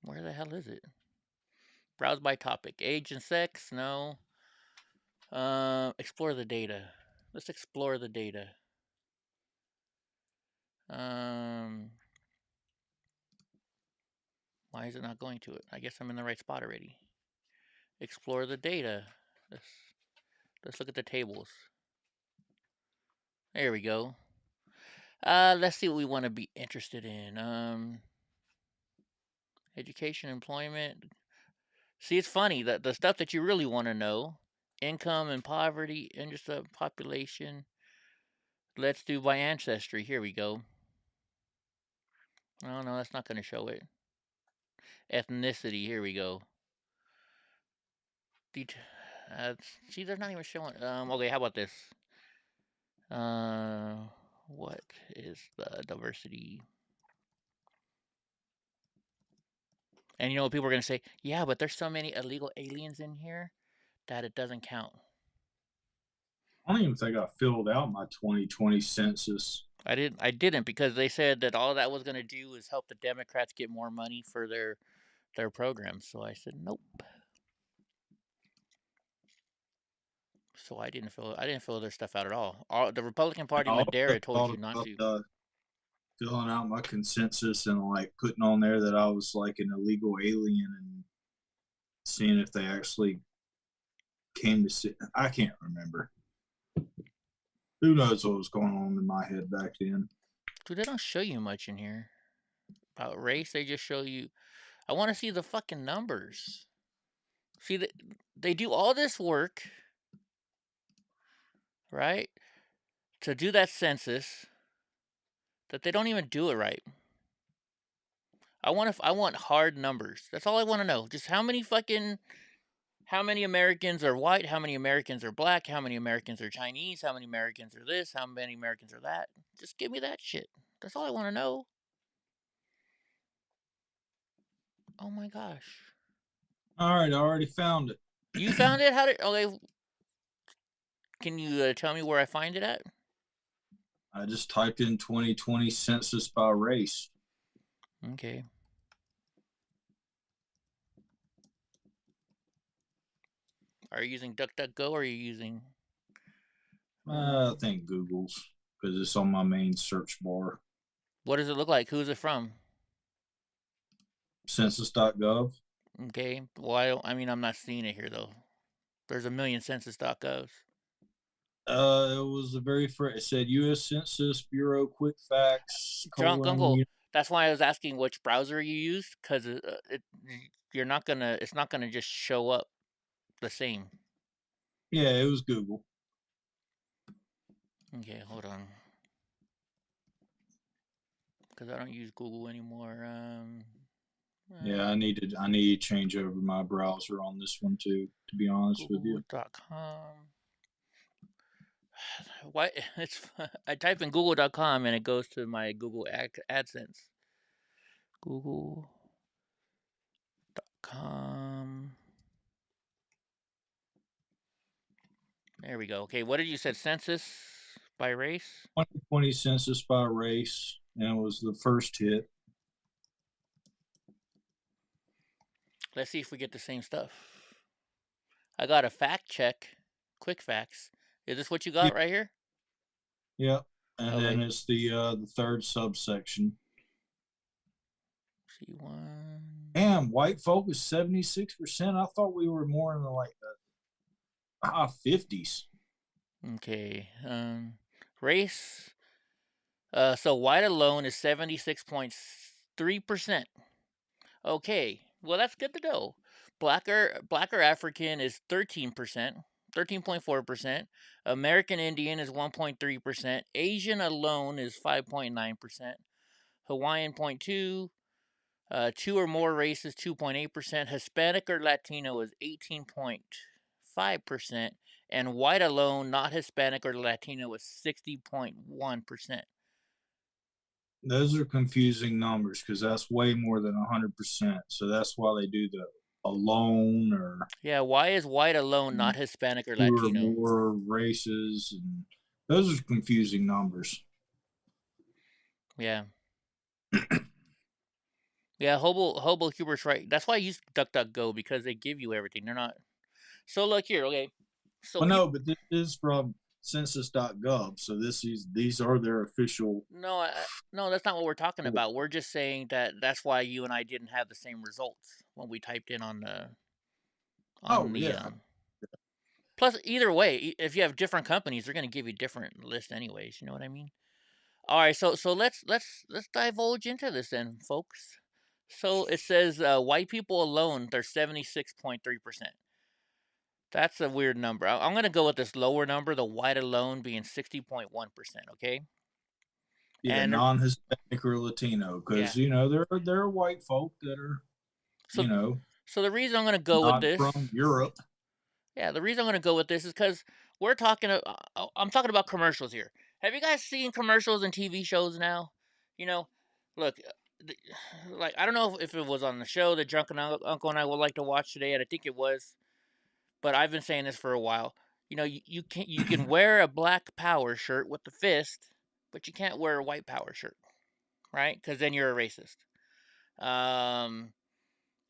Where the hell is it? Browse by topic. Age and sex? No. Explore the data. Let's explore the data. Why is it not going to it? I guess I'm in the right spot already. Explore the data. Let's look at the tables. There we go. Let's see what we want to be interested in. Education, employment. See, it's funny that the stuff that you really want to know, income and poverty, interest of population. Let's do by ancestry. Here we go. Oh no, that's not going to show it. Ethnicity. Here we go. See, they're not even showing. Okay, how about this? What is the diversity? And you know what people are going to say? Yeah, but there's so many illegal aliens in here that it doesn't count. I don't even think I filled out my 2020 census. I didn't because they said that all that was going to do is help the Democrats get more money for their programs. So I said nope. So I didn't fill their stuff out at all. The Republican Party Madera told you not to. Filling out my consensus and like putting on there that I was like an illegal alien and seeing if they actually came to see. I can't remember. Who knows what was going on in my head back then? Dude, they don't show you much in here about race. They just show you. I want to see the fucking numbers. See, they do all this work, right, to do that census, that they don't even do it right. I want hard numbers. That's all I want to know. Just how many Americans are white, how many Americans are black, how many Americans are Chinese, how many Americans are this, how many Americans are that. Just give me that shit. That's all I want to know. Oh my gosh. All right, I already found it. You found it? Okay. Can you tell me where I find it at? I just typed in 2020 census by race. Okay. Are you using DuckDuckGo or are you using? I think Google's because it's on my main search bar. What does it look like? Who's it from? Census.gov. Okay. Well, I'm not seeing it here though. There's a million census.govs. It was the very first. It said U.S. Census Bureau Quick Facts. Drunk Uncle. That's why I was asking which browser you used, because it's not gonna just show up the same. Yeah, it was Google. Okay, hold on. Because I don't use Google anymore. Yeah, I need to change over my browser on this one too, to be honest with you. Google.com. Why I type in google.com and it goes to my Google AdSense. Google.com. There we go. Okay, what did you said? Census by race? 2020 census by race, and it was the first hit. Let's see if we get the same stuff. I got a fact check. Quick facts. Is this what you got right here? Yep. And then it's the third subsection. C1. Damn, white folk is 76%. I thought we were more in the high 50s. Okay. Race. So white alone is 76.3%. Okay. Well, that's good to know. Black or African is 13%, 13.4%. American Indian is 1.3%. Asian alone is 5.9%. Hawaiian 0.2. 2 or more races 2.8%. Hispanic or Latino is 18.5%. And white alone, not Hispanic or Latino, is 60.1%. Those are confusing numbers because that's way more than 100%. So that's why they do the alone or. Yeah, why is white alone not Hispanic or 2 Latino? or more races, and those are confusing numbers. Yeah. Yeah, Hobo Hubert's right. That's why I use DuckDuckGo, because they give you everything. They're not. So look here, okay. So well, no, but this is from census.gov, so these are their official. No, no, that's not what we're talking about. We're just saying that that's why you and I didn't have the same results when we typed in on the. Plus, either way, if you have different companies, they're going to give you different lists, anyways. You know what I mean? All right, so let's divulge into this then, folks. So it says white people alone, they're 76.3%. That's a weird number. I'm going to go with this lower number, the white alone being 60.1%, okay? Yeah, and non-Hispanic or Latino, because there are white folk that are, So the reason I'm going to go with this from Europe. Yeah, the reason I'm going to go with this is because we're talking. I'm talking about commercials here. Have you guys seen commercials and TV shows now? Look, like I don't know if it was on the show that Drunken Uncle and I would like to watch today, and I think it was. But I've been saying this for a while. You can wear a black power shirt with the fist, but you can't wear a white power shirt, right? Because then you're a racist.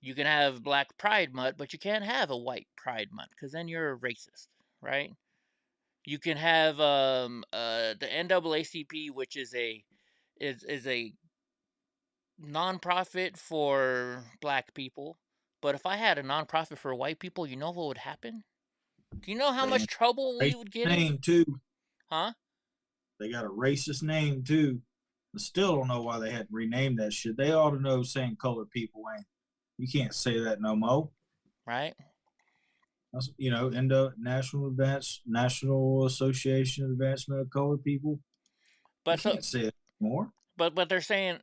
You can have black pride month, but you can't have a white pride month because then you're a racist, right? You can have the NAACP, which is a nonprofit for black people. But if I had a nonprofit for white people, you know what would happen? Do you know how much trouble we would get in? Too. Huh? They got a racist name too. I still don't know why they had to rename that shit. They ought to know saying colored people ain't. You can't say that no more. Right. National Association of Advancement of Colored People. But you can't say it anymore. But they're saying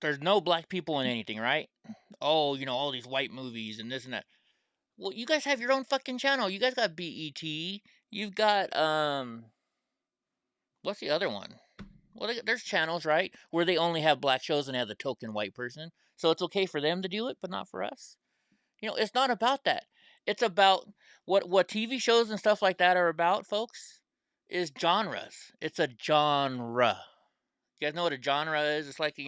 there's no black people in anything, right? Oh, all these white movies and this and that. Well, you guys have your own fucking channel. You guys got BET. You've got what's the other one? Well, there's channels, right, where they only have black shows and they have the token white person. So it's okay for them to do it, but not for us. It's not about that. It's about what TV shows and stuff like that are about, folks, is genres. It's a genre. You guys know what a genre is? It's like,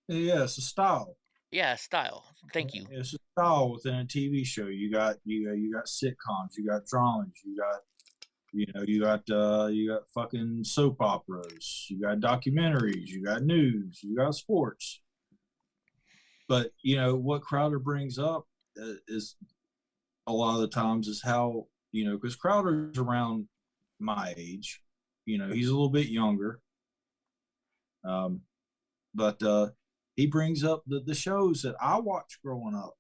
Yeah, it's a style. Yeah, style. Thank you. It's a style within a TV show. You got sitcoms, you got dramas, you got fucking soap operas, you got documentaries, you got news, you got sports. But what Crowder brings up is a lot of the times is how because Crowder's around my age, he's a little bit younger, but he brings up the shows that I watched growing up,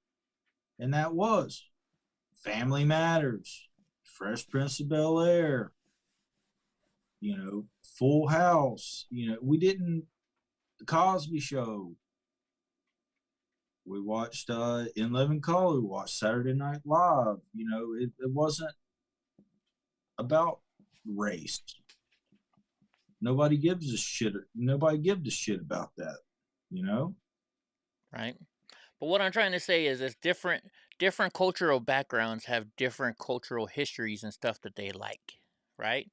and that was Family Matters, Fresh Prince of Bel-Air, Full House. We didn't The Cosby Show. We watched In Living Color. We watched Saturday Night Live. You know, it wasn't about race. Nobody gives a shit. Nobody gives a shit about that. You know, right? But what I'm trying to say is, different cultural backgrounds have different cultural histories and stuff that they like, right?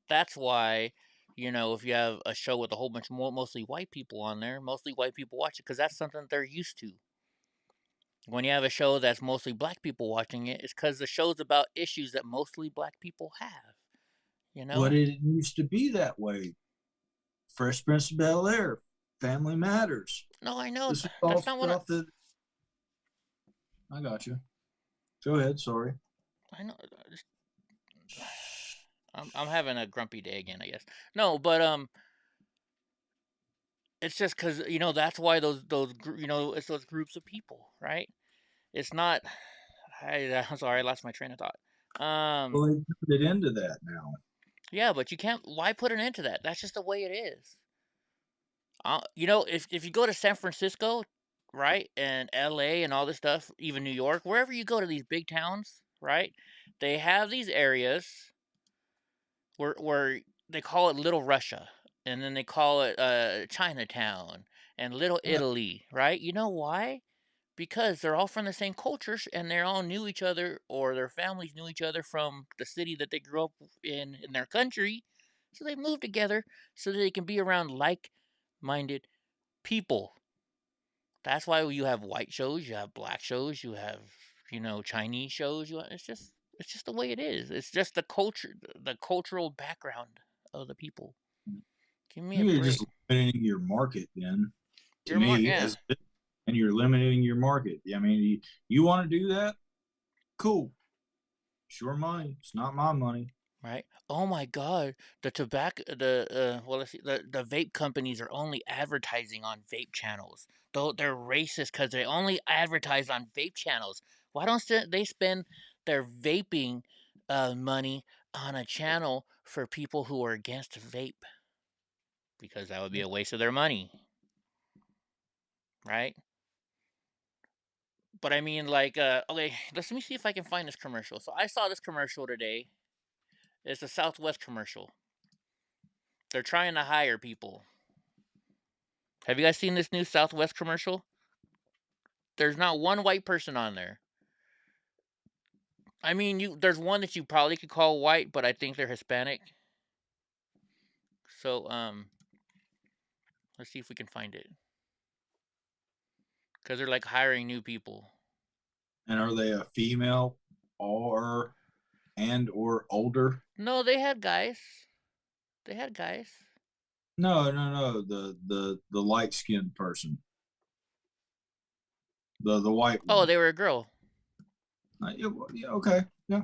That's why, you know, if you have a show with a whole bunch more mostly white people on there, mostly white people watch it because that's something they're used to. When you have a show that's mostly black people watching it, it's because the show's about issues that mostly black people have. You know, but it used to be that way. Fresh Prince of Bel-Air, Family Matters. No, I know this is all that's not stuff that. I got you. Go ahead. Sorry. I know. I'm having a grumpy day again, I guess. No, but it's just because, you know, that's why those you know, it's those groups of people, right? It's not. I'm sorry, I lost my train of thought. Well, they put it into that now. Yeah, but you can't. Why put an end to that? That's just the way it is. You know, if you go to San Francisco, right, and L.A. and all this stuff, even New York, wherever you go to these big towns, right, they have these areas where they call it Little Russia, and then they call it Chinatown and Little Italy, right? You know why? Because they're all from the same cultures and they all knew each other, or their families knew each other from the city that they grew up in their country. So they moved together so that they can be around like-minded people. That's why you have white shows, you have black shows, you have, you know, Chinese shows. It's just the way it is. It's just the culture, the cultural background of the people. Give me a You're break. just limiting your market, then. To Your me, yeah. and you're limiting your market. I mean, you want to do that? Cool. It's your money. It's not my money. Right. Oh my God. The tobacco, well, let's see, the vape companies are only advertising on vape channels. Though they're racist because they only advertise on vape channels. Why don't they spend their vaping money on a channel for people who are against vape? Because that would be a waste of their money. Right? But I mean, like, okay, let me see if I can find this commercial. So I saw this commercial today. It's a Southwest commercial. They're trying to hire people. Have you guys seen this new Southwest commercial? There's not one white person on there. I mean, there's one that you probably could call white, but I think they're Hispanic. So, let's see if we can find it. Because they're like hiring new people. And are they a female or older? No, they had guys. They had guys. No. The light skinned person. The white one. Oh, they were a girl. Yeah, okay. Yeah.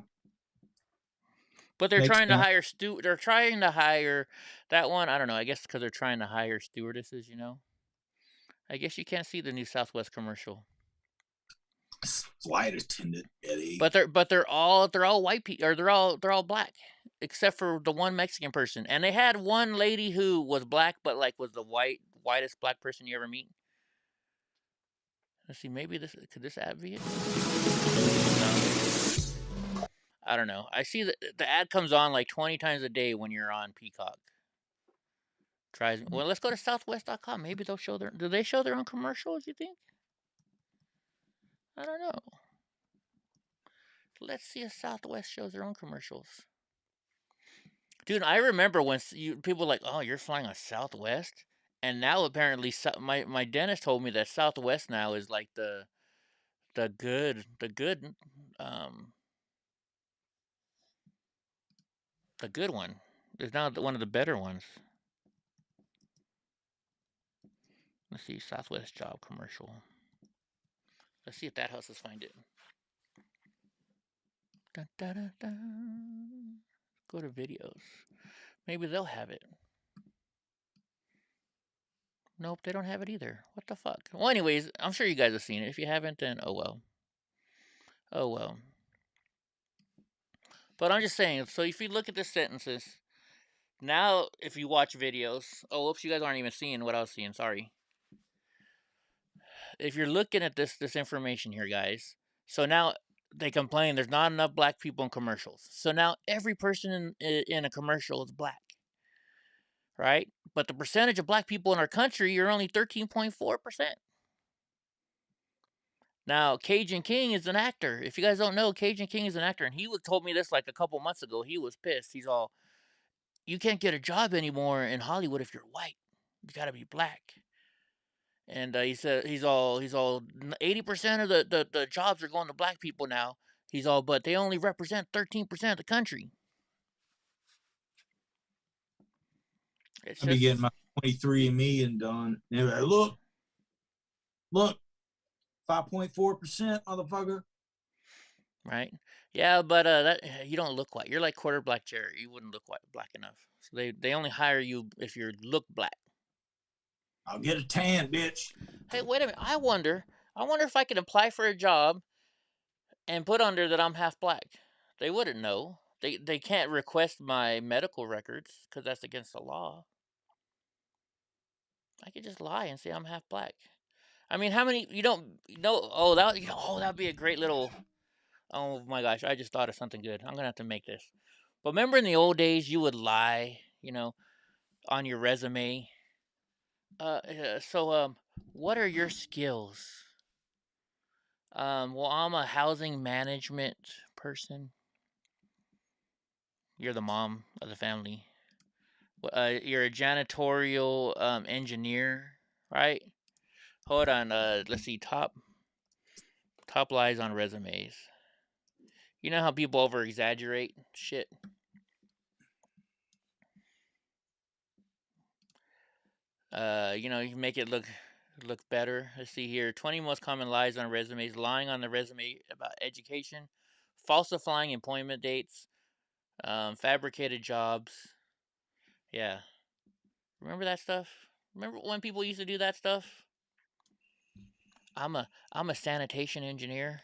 But they're trying to hire they're trying to hire that one. I don't know. I guess because they're trying to hire stewardesses, you know. I guess you can't see the new Southwest commercial. Flight attendant, Eddie. But they're all white people, or they're all black, except for the one Mexican person. And they had one lady who was black, but like was the whitest black person you ever meet. Let's see, maybe could this ad be it? No. I don't know. I see the ad comes on like 20 times a day when you're on Peacock. Well, let's go to Southwest.com. Maybe they'll show do they show their own commercials, you think? I don't know. Let's see if Southwest shows their own commercials. Dude, I remember when people were like, "Oh, you're flying on Southwest," and now apparently my dentist told me that Southwest now is like the good one. It's now one of the better ones. Let's see, Southwest job commercial. Let's see if that helps us find it. Dun, dun, dun, dun. Go to videos. Maybe they'll have it. Nope, they don't have it either. What the fuck? Well, anyways, I'm sure you guys have seen it. If you haven't, then oh well. Oh well. But I'm just saying, so if you look at the sentences, Now, if you watch videos, oh, whoops, you guys aren't even seeing what I was seeing. Sorry. If you're looking at this information here, guys, so now they complain there's not enough black people in commercials. So now every person in a commercial is black, right? But the percentage of black people in our country are only 13.4%. Now, Cajun King is an actor. If you guys don't know, Cajun King is an actor, and he told me this like a couple months ago. He was pissed. He's all, you can't get a job anymore in Hollywood if you're white. You got to be black. And he said he's all 80% of the jobs are going to black people now. He's all, but they only represent 13% of the country. I'll be getting my 23andMe and done. And they're like, look, 5.4%, motherfucker. Right? Yeah, but that you don't look white. You're like quarter black Jerry. You wouldn't look black enough. So they only hire you if you look black. I'll get a tan, bitch. Hey, wait a minute. I wonder if I could apply for a job and put under that I'm half black. They wouldn't know. They can't request my medical records because that's against the law. I could just lie and say I'm half black. I mean, how many you don't know? Oh, that'd be a great little. Oh my gosh, I just thought of something good. I'm gonna have to make this. But remember in the old days, you would lie, on your resume. So what are your skills? Well, I'm a housing management person. You're the mom of the family. You're a janitorial engineer, right? Hold on. Let's see. Top lies on resumes. You know how people over exaggerate shit. You make it look better. Let's see here. 20 most common lies on resumes. Lying on the resume about education, falsifying employment dates, fabricated jobs. Yeah. Remember that stuff? Remember when people used to do that stuff? I'm a sanitation engineer.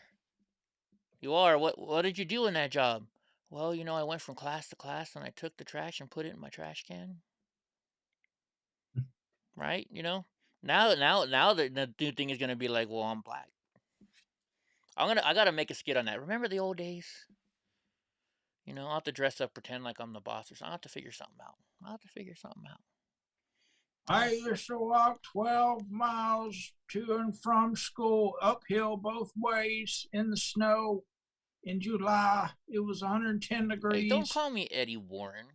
You are? What did you do in that job? Well, I went from class to class and I took the trash and put it in my trash can. Right? Now the new thing is gonna be like, well, I'm black. I gotta make a skit on that. Remember the old days? I'll have to dress up, pretend like I'm the boss or something. I'll have to figure something out. I used to walk 12 miles to and from school, uphill both ways in the snow. In July, it was 110 degrees. Hey, don't call me Eddie Warren.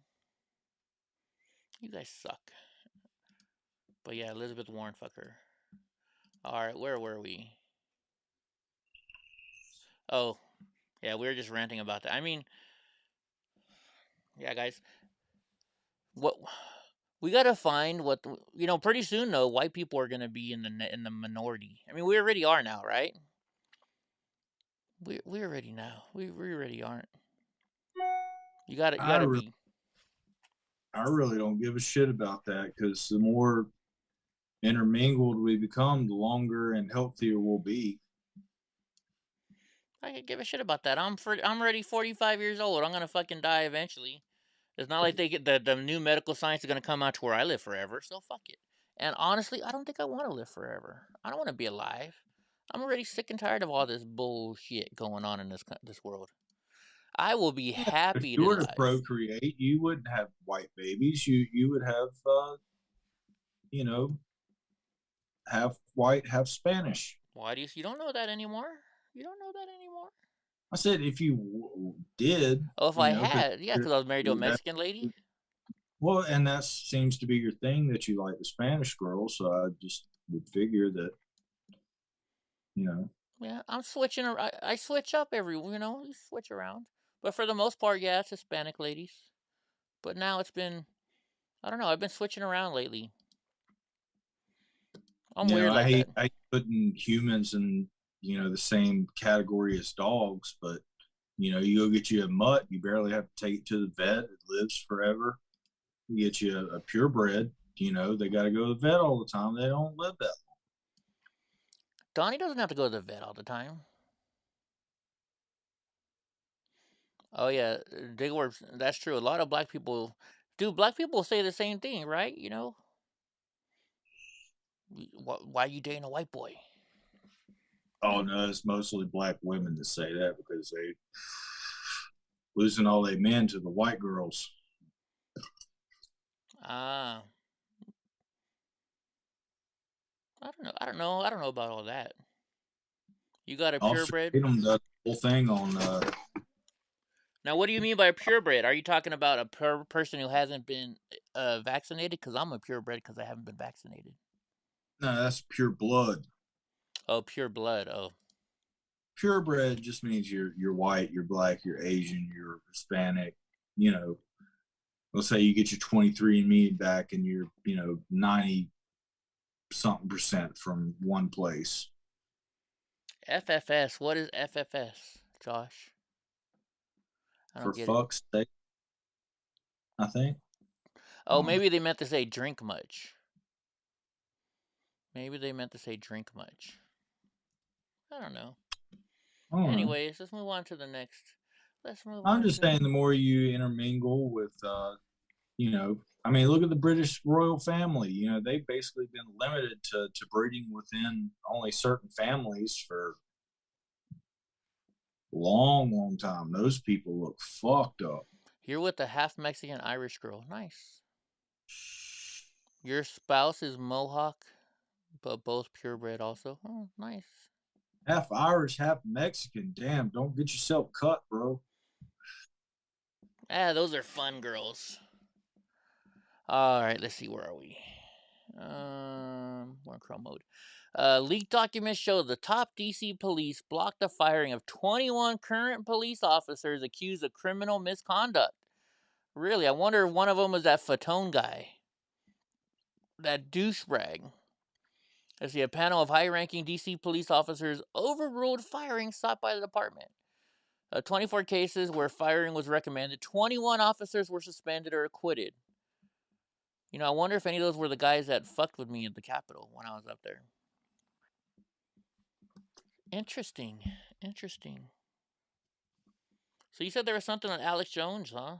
You guys suck. But yeah, Elizabeth Warren, fuck her. Alright, where were we? Oh, yeah, we were just ranting about that. I mean, yeah, guys. What we gotta find pretty soon though, white people are gonna be in the minority. I mean, we already are now, right? We already now. We already aren't. You gotta be. I really don't give a shit about that because the more intermingled we become, the longer and healthier we'll be. I could give a shit about that. I'm already 45 years old. I'm gonna fucking die eventually. It's not like they get the new medical science is gonna come out to where I live forever. So fuck it. And honestly, I don't think I want to live forever. I don't want to be alive. I'm already sick and tired of all this bullshit going on in this world. I will be happy if you were to procreate, you wouldn't have white babies. You would have, half white, half Spanish. Why do you don't know that anymore? You don't know that anymore? I said if you did. Oh, if I had, yeah, because I was married to a Mexican lady. Well, and that seems to be your thing, that you like the Spanish girl. So I just would figure that, Yeah, I'm switching. I switch up you switch around. But for the most part, yeah, it's Hispanic ladies. But now it's been, I don't know, I've been switching around lately. I'm weird like that. I hate putting humans in, the same category as dogs, but, you go get you a mutt, you barely have to take it to the vet. It lives forever. You get you a purebred, they got to go to the vet all the time. They don't live that long. Donnie doesn't have to go to the vet all the time. Oh yeah, that's true. A lot of black people Dude, black people say the same thing, right? You know, why are you dating a white boy? Oh no, it's mostly black women that say that because they losing all their men to the white girls. Ah, I don't know about all that. You got a purebred? Freedom does the whole thing on. Now, what do you mean by a purebred? Are you talking about a person who hasn't been vaccinated? Because I'm a purebred because I haven't been vaccinated. No, that's pure blood. Oh, pure blood. Oh, purebred just means you're white, you're black, you're Asian, you're Hispanic. You know, let's say you get your 23andMe back and you're 90 something percent from one place. FFS. What is FFS, Josh? I don't For get fuck's sake, I think. Oh, maybe they meant to say drink much. Maybe they meant to say drink much. I don't know. Anyways, let's move on to the next. Let's move on. I'm just saying, the more you intermingle with, I mean, look at the British royal family. You know, they've basically been limited to breeding within only certain families for a long time. Those people look fucked up. You're with a half Mexican Irish girl. Nice. Your spouse is Mohawk, but both purebred also. Oh, nice. Half Irish, half Mexican. Damn, don't get yourself cut, bro. Ah, those are fun girls. All right, let's see. Where are we? We're in Chrome mode. Leaked documents show the top DC police blocked the firing of 21 current police officers accused of criminal misconduct. Really, I wonder if one of them was that Fatone guy. That douchebag. Let's see, a panel of high-ranking DC police officers overruled firing sought by the department. 24 cases where firing was recommended. 21 officers were suspended or acquitted. You know, I wonder if any of those were the guys that fucked with me at the Capitol when I was up there. Interesting. So you said there was something on Alex Jones, huh?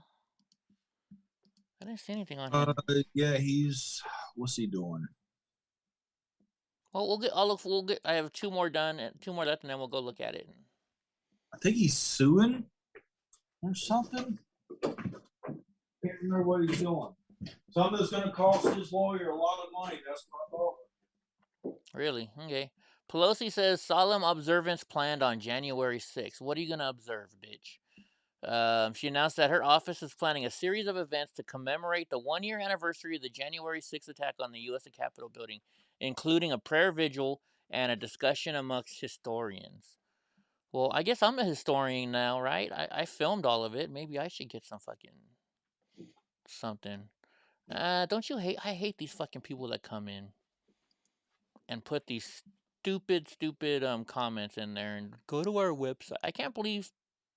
I didn't see anything on him. Yeah, what's he doing? Well, I have 2 more done, and 2 more left, and then we'll go look at it. I think he's suing or something. Can't remember what he's doing. Something that's going to cost his lawyer a lot of money. That's my thought. Really? Okay. Pelosi says solemn observance planned on January 6th. What are you going to observe, bitch? She announced that her office is planning a series of events to commemorate the 1-year anniversary of the January 6th attack on the U.S. Capitol building, including a prayer vigil and a discussion amongst historians. Well, I guess I'm a historian now, right? I filmed all of it. Maybe I should get some fucking something. Don't you hate? I hate these fucking people that come in and put these stupid comments in there and go to our website. I can't believe.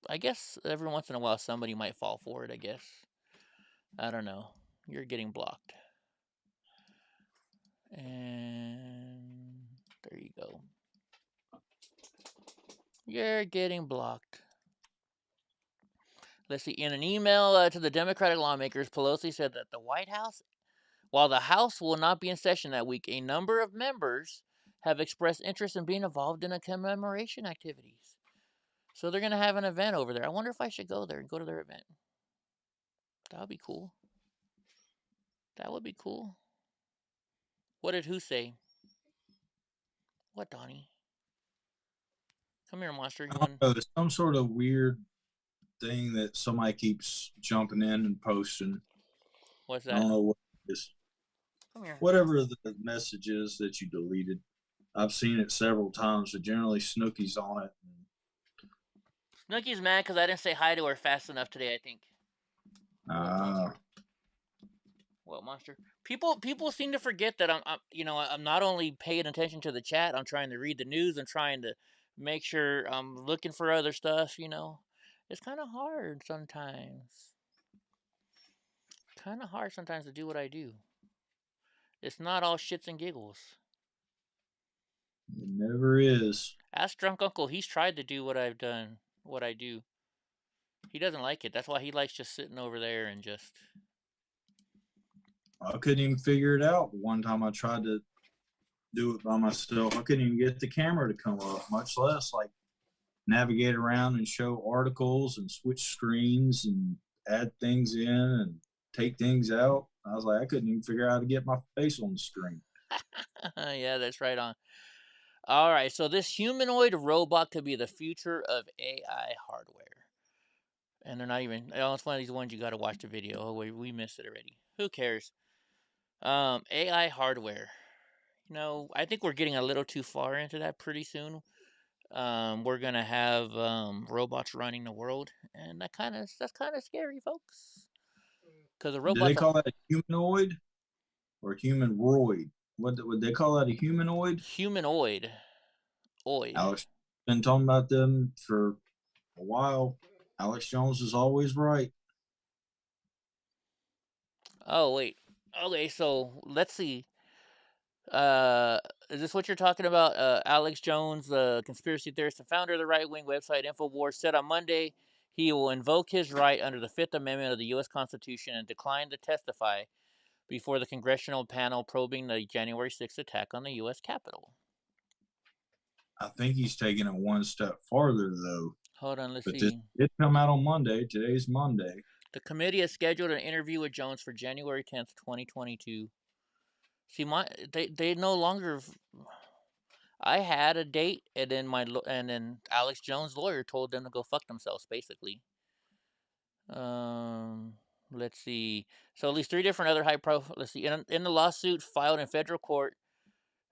I guess every once in a while somebody might fall for it. I guess. I don't know. You're getting blocked. And there you go. You're getting blocked. Let's see. In an email to the Democratic lawmakers, Pelosi said that the White House, while the House will not be in session that week, a number of members have expressed interest in being involved in a commemoration activities. So they're going to have an event over there. I wonder if I should go there and go to their event. That would be cool. That would be cool. What did who say? What, Donnie? Come here, monster. You want... There's some sort of weird thing that somebody keeps jumping in and posting. What's that? I don't know what it is. Come here. Whatever the message is that you deleted. I've seen it several times, but generally Snooki's on it. Snooki's mad because I didn't say hi to her fast enough today, I think. What, monster? People seem to forget that I'm not only paying attention to the chat, I'm trying to read the news and trying to make sure I'm looking for other stuff, It's kind of hard sometimes. To do what I do. It's not all shits and giggles. It never is. Ask Drunk Uncle. He's tried to do what I've done, what I do. He doesn't like it. That's why he likes just sitting over there and just I couldn't even figure it out. One time I tried to do it by myself. I couldn't even get the camera to come up, much less like navigate around and show articles and switch screens and add things in and take things out. I was like, I couldn't even figure out how to get my face on the screen. Yeah, that's right on. All right, so this humanoid robot could be the future of AI hardware. And they're not even, it's one of these ones you got to watch the video. Oh, we missed it already. Who cares? AI hardware. You know, I think we're getting a little too far into that pretty soon. We're gonna have robots running the world, and that's kind of scary, folks. Because the robots. Do they call that a humanoid or humanoid? What would they call that? A humanoid? Humanoid. Alex been talking about them for a while. Alex Jones is always right. Oh wait. Okay, so let's see. Is this what you're talking about? Alex Jones, the conspiracy theorist and founder of the right-wing website InfoWars, said on Monday he will invoke his right under the Fifth Amendment of the U.S. Constitution and decline to testify before the congressional panel probing the January 6th attack on the U.S. Capitol. I think he's taking it one step farther, though. Hold on, let's see. This did come out on Monday. Today's Monday. The committee has scheduled an interview with Jones for January 10th, 2022. See, they no longer. I had a date, and then Alex Jones' lawyer told them to go fuck themselves, basically. Let's see. So at least 3 different other high profile. Let's see. In the lawsuit filed in federal court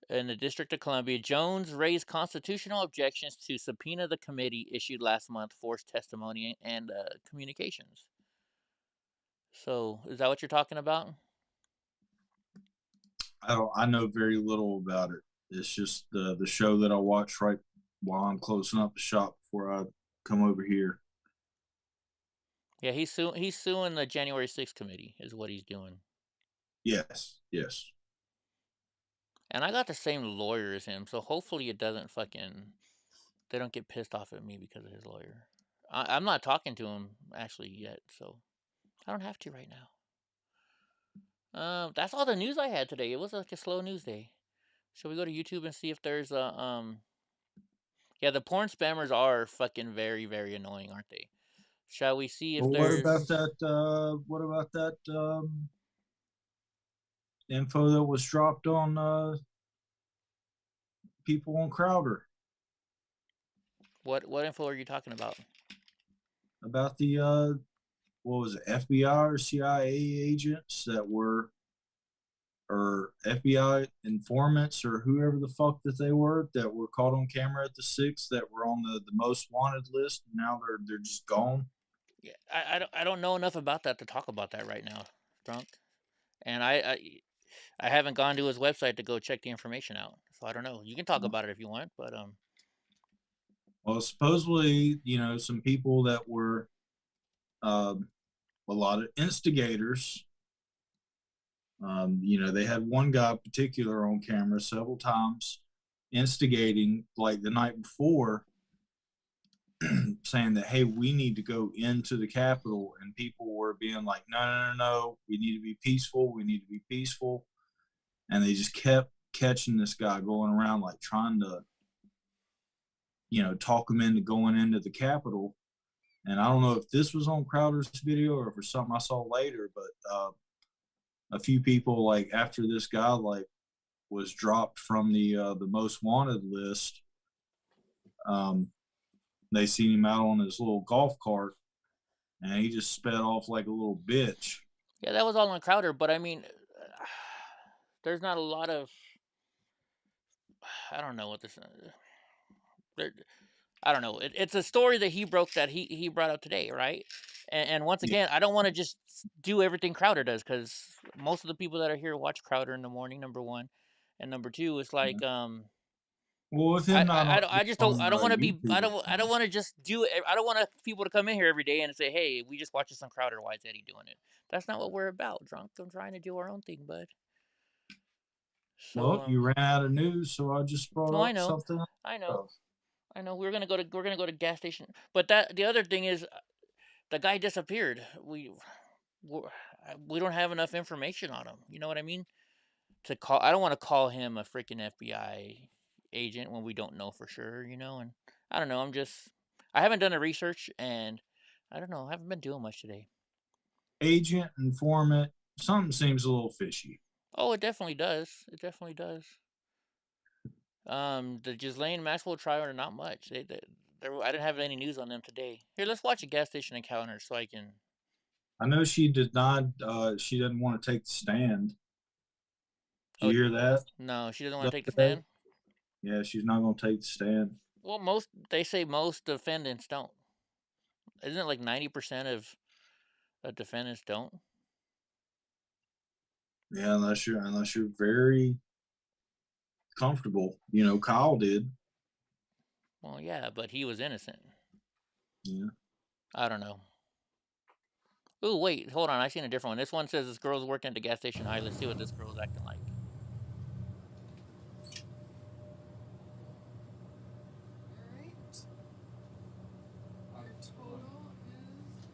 in the District of Columbia, Jones raised constitutional objections to subpoena the committee issued last month, forced testimony and communications. So is that what you're talking about? I know very little about it. It's just the show that I watch right while I'm closing up the shop before I come over here. Yeah, he's suing the January 6th committee is what he's doing. Yes. And I got the same lawyer as him, so hopefully it doesn't they don't get pissed off at me because of his lawyer. I'm not talking to him actually yet, so I don't have to right now. That's all the news I had today. It was like a slow news day. Should we go to YouTube and see if there's a Yeah, the porn spammers are fucking very, very annoying, aren't they? Shall we see if there's... What about that info that was dropped on people on Crowder? What info are you talking about? About the what was it, FBI or CIA agents that were, or FBI informants or whoever the fuck that they were, that were caught on camera at the 6th, that were on the most wanted list. Now they're just gone. Yeah, I don't know enough about that to talk about that right now, drunk. And I haven't gone to his website to go check the information out, so I don't know. You can talk about it if you want, but Well, supposedly, some people that were a lot of instigators. They had one guy in particular on camera several times instigating, like the night before, saying that, hey, we need to go into the Capitol, and people were being like, no, we need to be peaceful, and they just kept catching this guy going around, like trying to talk him into going into the Capitol. And I don't know if this was on Crowder's video or if it's something I saw later, but a few people, like after this guy was dropped from the most wanted list, they seen him out on his little golf cart, and he just sped off like a little bitch. Yeah, that was all on Crowder, but I mean, there's not a lot of, I don't know what this. I don't know. It's a story that he broke that he brought up today, right? And once again, I don't want to just do everything Crowder does, because most of the people that are here watch Crowder in the morning. Number one, and number two, it's like Well, with him I don't want to be. I don't want to just do it. I don't want people to come in here every day and say, "Hey, we just watched some Crowder. Why is Eddie doing it?" That's not what we're about, drunk. I'm trying to do our own thing, bud. So, well, you ran out of news, so I just brought up something. I know. We're gonna go to gas station, but the other thing is, the guy disappeared. we don't have enough information on him. You know what I mean? To call, I don't want to call him a freaking FBI agent when we don't know for sure. You know, and I don't know. I haven't done the research, and I don't know. I haven't been doing much today. Agent, informant, something seems a little fishy. Oh, it definitely does. It definitely does. The Ghislaine Maxwell trial, not much. I didn't have any news on them today. Here, let's watch a gas station encounter so I can. I know she did not. She didn't want to take the stand. Did you hear that? No, she doesn't want to take the stand. Yeah, she's not going to take the stand. Well, they say most defendants don't. Isn't it like 90% of defendants don't? Yeah, unless you're very comfortable. You know, Kyle did. Well, yeah, but he was innocent. Yeah. I don't know. Ooh, wait, hold on. I seen a different one. This one says this girl's working at the gas station high. Let's see what this girl's acting like.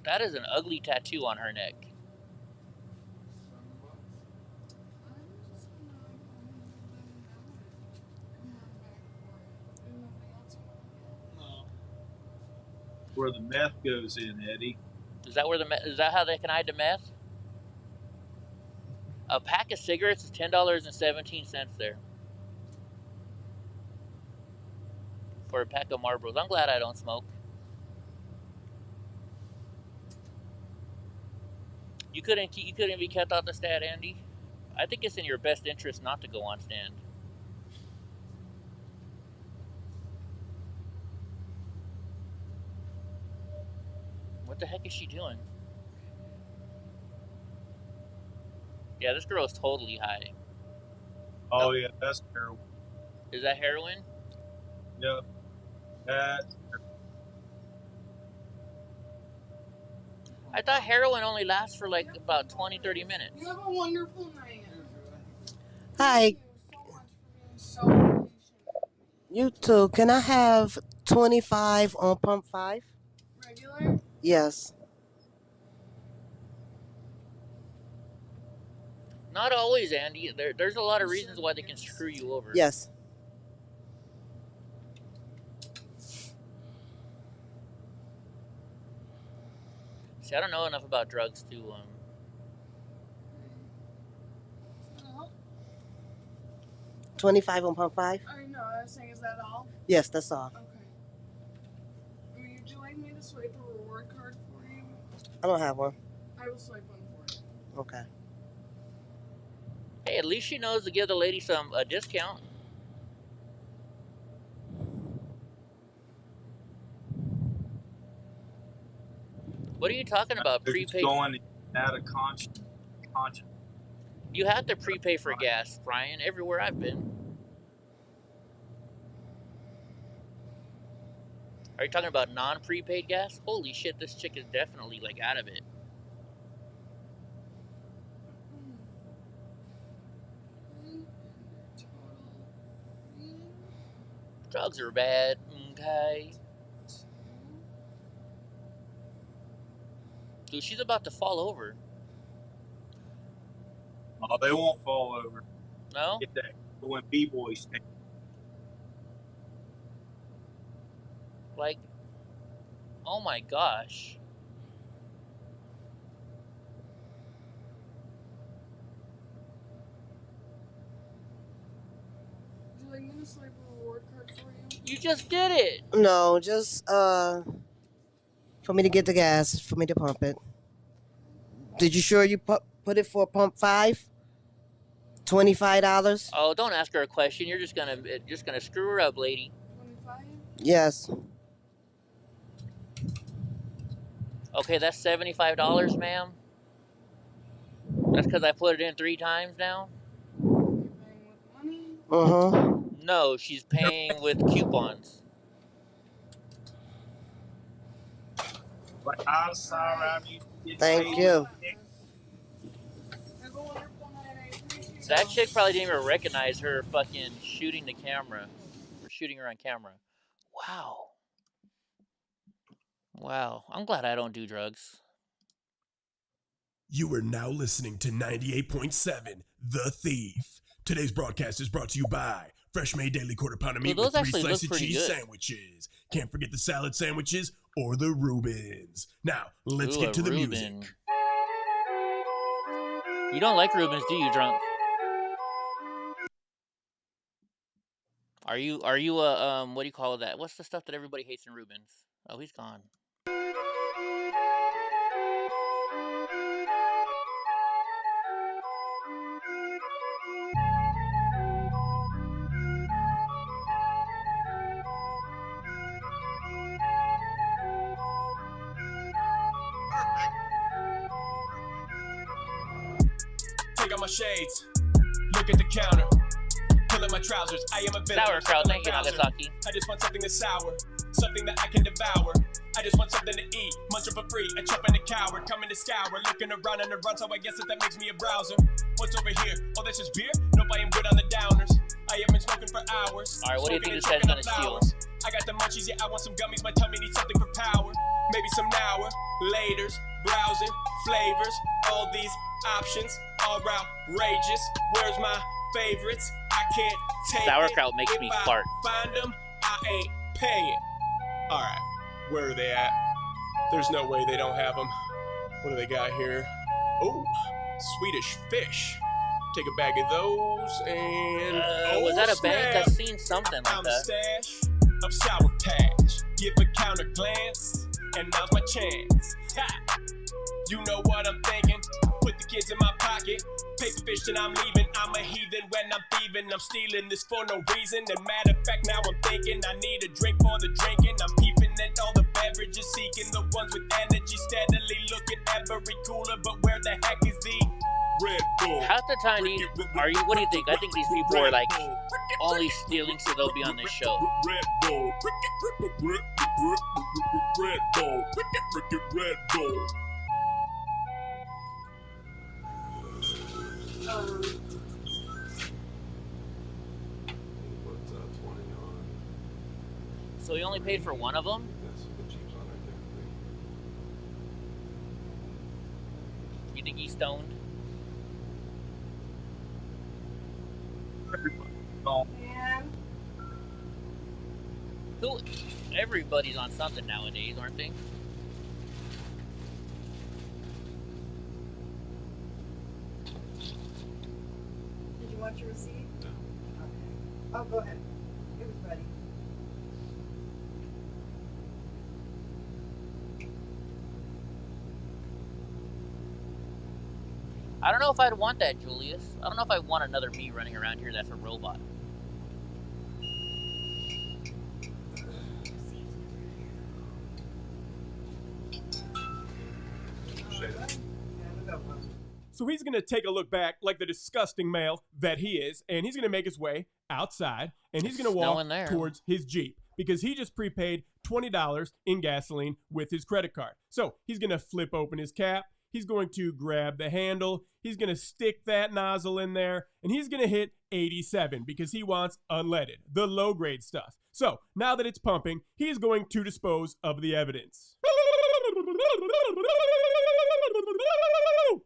That is an ugly tattoo on her neck. Where the meth goes in, Eddie. Is that how they can hide the meth? A pack of cigarettes is $10.17 there. For a pack of Marlboros. I'm glad I don't smoke. You couldn't be kept off the stand, Andy? I think it's in your best interest not to go on stand. What the heck is she doing? Yeah, this girl is totally high. Oh, yeah, that's heroin. Is that heroin? Yep. That's I thought heroin only lasts for like about 20-30 minutes. You have a wonderful night. Hi. You too. Can I have 25 on pump 5? Regular? Yes. Not always, Andy. There's a lot of reasons why they can screw you over. Yes. See, I don't know enough about drugs to 25 on pump 5? I know. I was saying, is that all? Yes, that's all. Okay. Would you like me to swipe a reward card for you? I don't have one. I will swipe one for you. Okay. Hey, at least she knows to give the lady a discount. What are you talking about? Prepaid? Going out of conscience. You have to prepay for gas, Brian, everywhere I've been. Are you talking about non-prepaid gas? Holy shit, this chick is definitely like out of it. Drugs are bad, okay? Dude, she's about to fall over. Oh, they won't fall over. No? Get that when B-boys take. Like, oh my gosh. Would you like me to swipe a reward card for you? You just did it. No, just for me to get the gas, for me to pump it. Did you sure you put it for pump 5? $25? Oh, don't ask her a question. You're just gonna screw her up, lady. 25? Yes. Okay, that's $75, ma'am. That's because I put it in 3 times now. You're paying with money? Uh-huh. No, she's paying with coupons. But I'm sorry, I'm used to getting Thank you. Have a wonderful night. I appreciate it. That chick probably didn't even recognize her fucking shooting the camera. Or shooting her on camera. Wow. Wow. I'm glad I don't do drugs. You are now listening to 98.7 The Thief. Today's broadcast is brought to you by Fresh Made Daily Quarter Pound of Meat with 3 slices of cheese sandwiches. Can't forget the salad sandwiches or the Reubens. Now, let's get to the music. You don't like Reubens, do you, drunk? Are you a what do you call that? What's the stuff that everybody hates in Reubens? Oh, he's gone. Take out my shades, look at the counter, pull up my trousers. I am a villain. Sauerkraut, thank you, Nagasaki. I just want something that's sour, something that I can devour. I just want something to eat, munch it for free. A chump and a coward, coming to scour, looking around and around, so I guess that makes me a browser. What's over here? Oh, that's just beer? Nope, I am good on the downers. I have been smoking for hours. All right, what do you think this guy's gonna steal? I got the munchies, yeah, I want some gummies. My tummy needs something for power. Maybe some now, laters, browsing, flavors, all these options are outrageous. Where's my favorites? I can't take Sauerkraut makes me fart. Find them, I ain't paying. All right, where are they at? There's no way they don't have them. What do they got here? Oh, Swedish fish. Take a bag of those and was that a bag? I've seen something like found that. A stash of Sour Patch. Give a counter glance, and now's my chance. Ha! You know what I'm thinking. Put the kids in my pocket. Paper fish and I'm leaving. I'm a heathen when I'm thieving. I'm stealing this for no reason. And matter of fact, now I'm thinking I need a drink for the drinking. I'm peeping at all the beverages, seeking the ones with energy, steadily looking every cooler. But where the heck is the Red Bull? Half the time, what do you think? I think these people are like only stealing so they'll be on this show. Red Bull. Red Bull. Red Bull. So he only paid for one of them? You think he's stoned? Who? Everybody's on something nowadays, aren't they? Did you want your receipt? No. Okay. Oh, go ahead. It was ready. I don't know if I'd want that, Julius. I don't know if I want another me running around here that's a robot. So he's going to take a look back like the disgusting male that he is, and he's going to make his way outside, and he's going to walk towards his Jeep because he just prepaid $20 in gasoline with his credit card. So he's going to flip open his cap. He's going to grab the handle. He's going to stick that nozzle in there, and he's going to hit 87 because he wants unleaded, the low-grade stuff. So now that it's pumping, he's going to dispose of the evidence.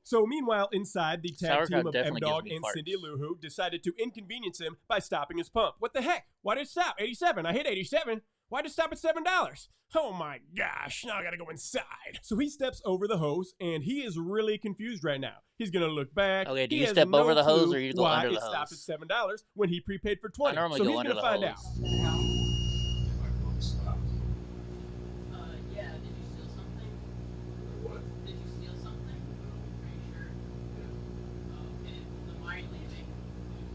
So meanwhile, inside, the tag team of M-Dog and Cindy Lou Who decided to inconvenience him by stopping his pump. What the heck? Why did it stop? 87. I hit 87. Why did it stop at $7? Oh my gosh, now I gotta go inside. So he steps over the hose, and he is really confused right now. He's gonna look back. Okay, do you step over the hose or you go under the hose? Why it stopped at $7 when he prepaid for $20. I normally so go he's under gonna find out. Yeah, did you steal something? What? Did you steal something? Are you sure? Okay, then why are you leaving?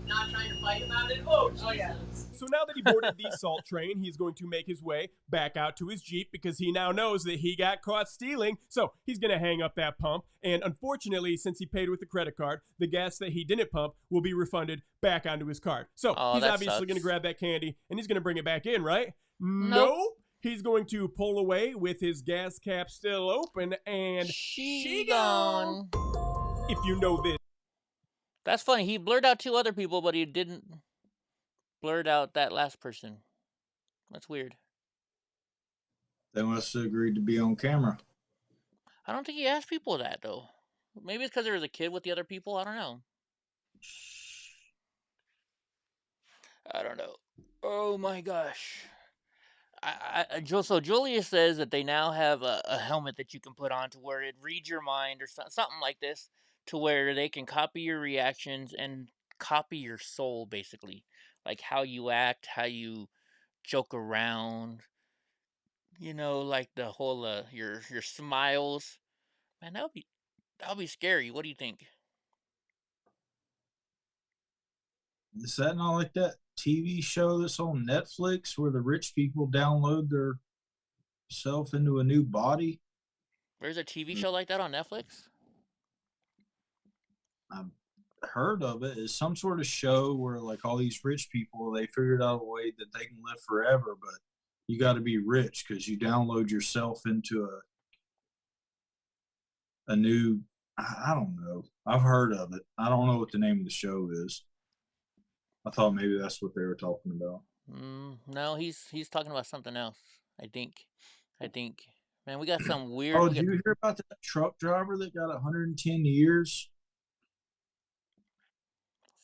Not trying to fight about it? Oh, Jesus. So now that he boarded the salt train, he's going to make his way back out to his Jeep because he now knows that he got caught stealing. So he's going to hang up that pump. And unfortunately, since he paid with the credit card, the gas that he didn't pump will be refunded back onto his card. So he's obviously going to grab that candy and he's going to bring it back in, right? Nope. He's going to pull away with his gas cap still open and she gone. If you know this. That's funny. He blurred out 2 other people, but he didn't blurred out that last person. That's weird. They must have agreed to be on camera. I don't think he asked people that, though. Maybe it's because there was a kid with the other people. I don't know. I don't know. Oh my gosh. So Julius says that they now have a helmet that you can put on to where it reads your mind or something like this, to where they can copy your reactions and copy your soul, basically, like how you act, how you joke around, like the whole your smiles. Man, that'll be scary. What do you think? Is that not like that TV show that's on Netflix where the rich people download their self into a new body? There's a TV show like that on Netflix? I've heard of it. It's some sort of show where like all these rich people, they figured out a way that they can live forever, but you got to be rich because you download yourself into a new, I don't know. I've heard of it. I don't know what the name of the show is. I thought maybe that's what they were talking about. No, he's talking about something else. I think. Man, we got some weird. Oh, did you hear about that truck driver that got 110 years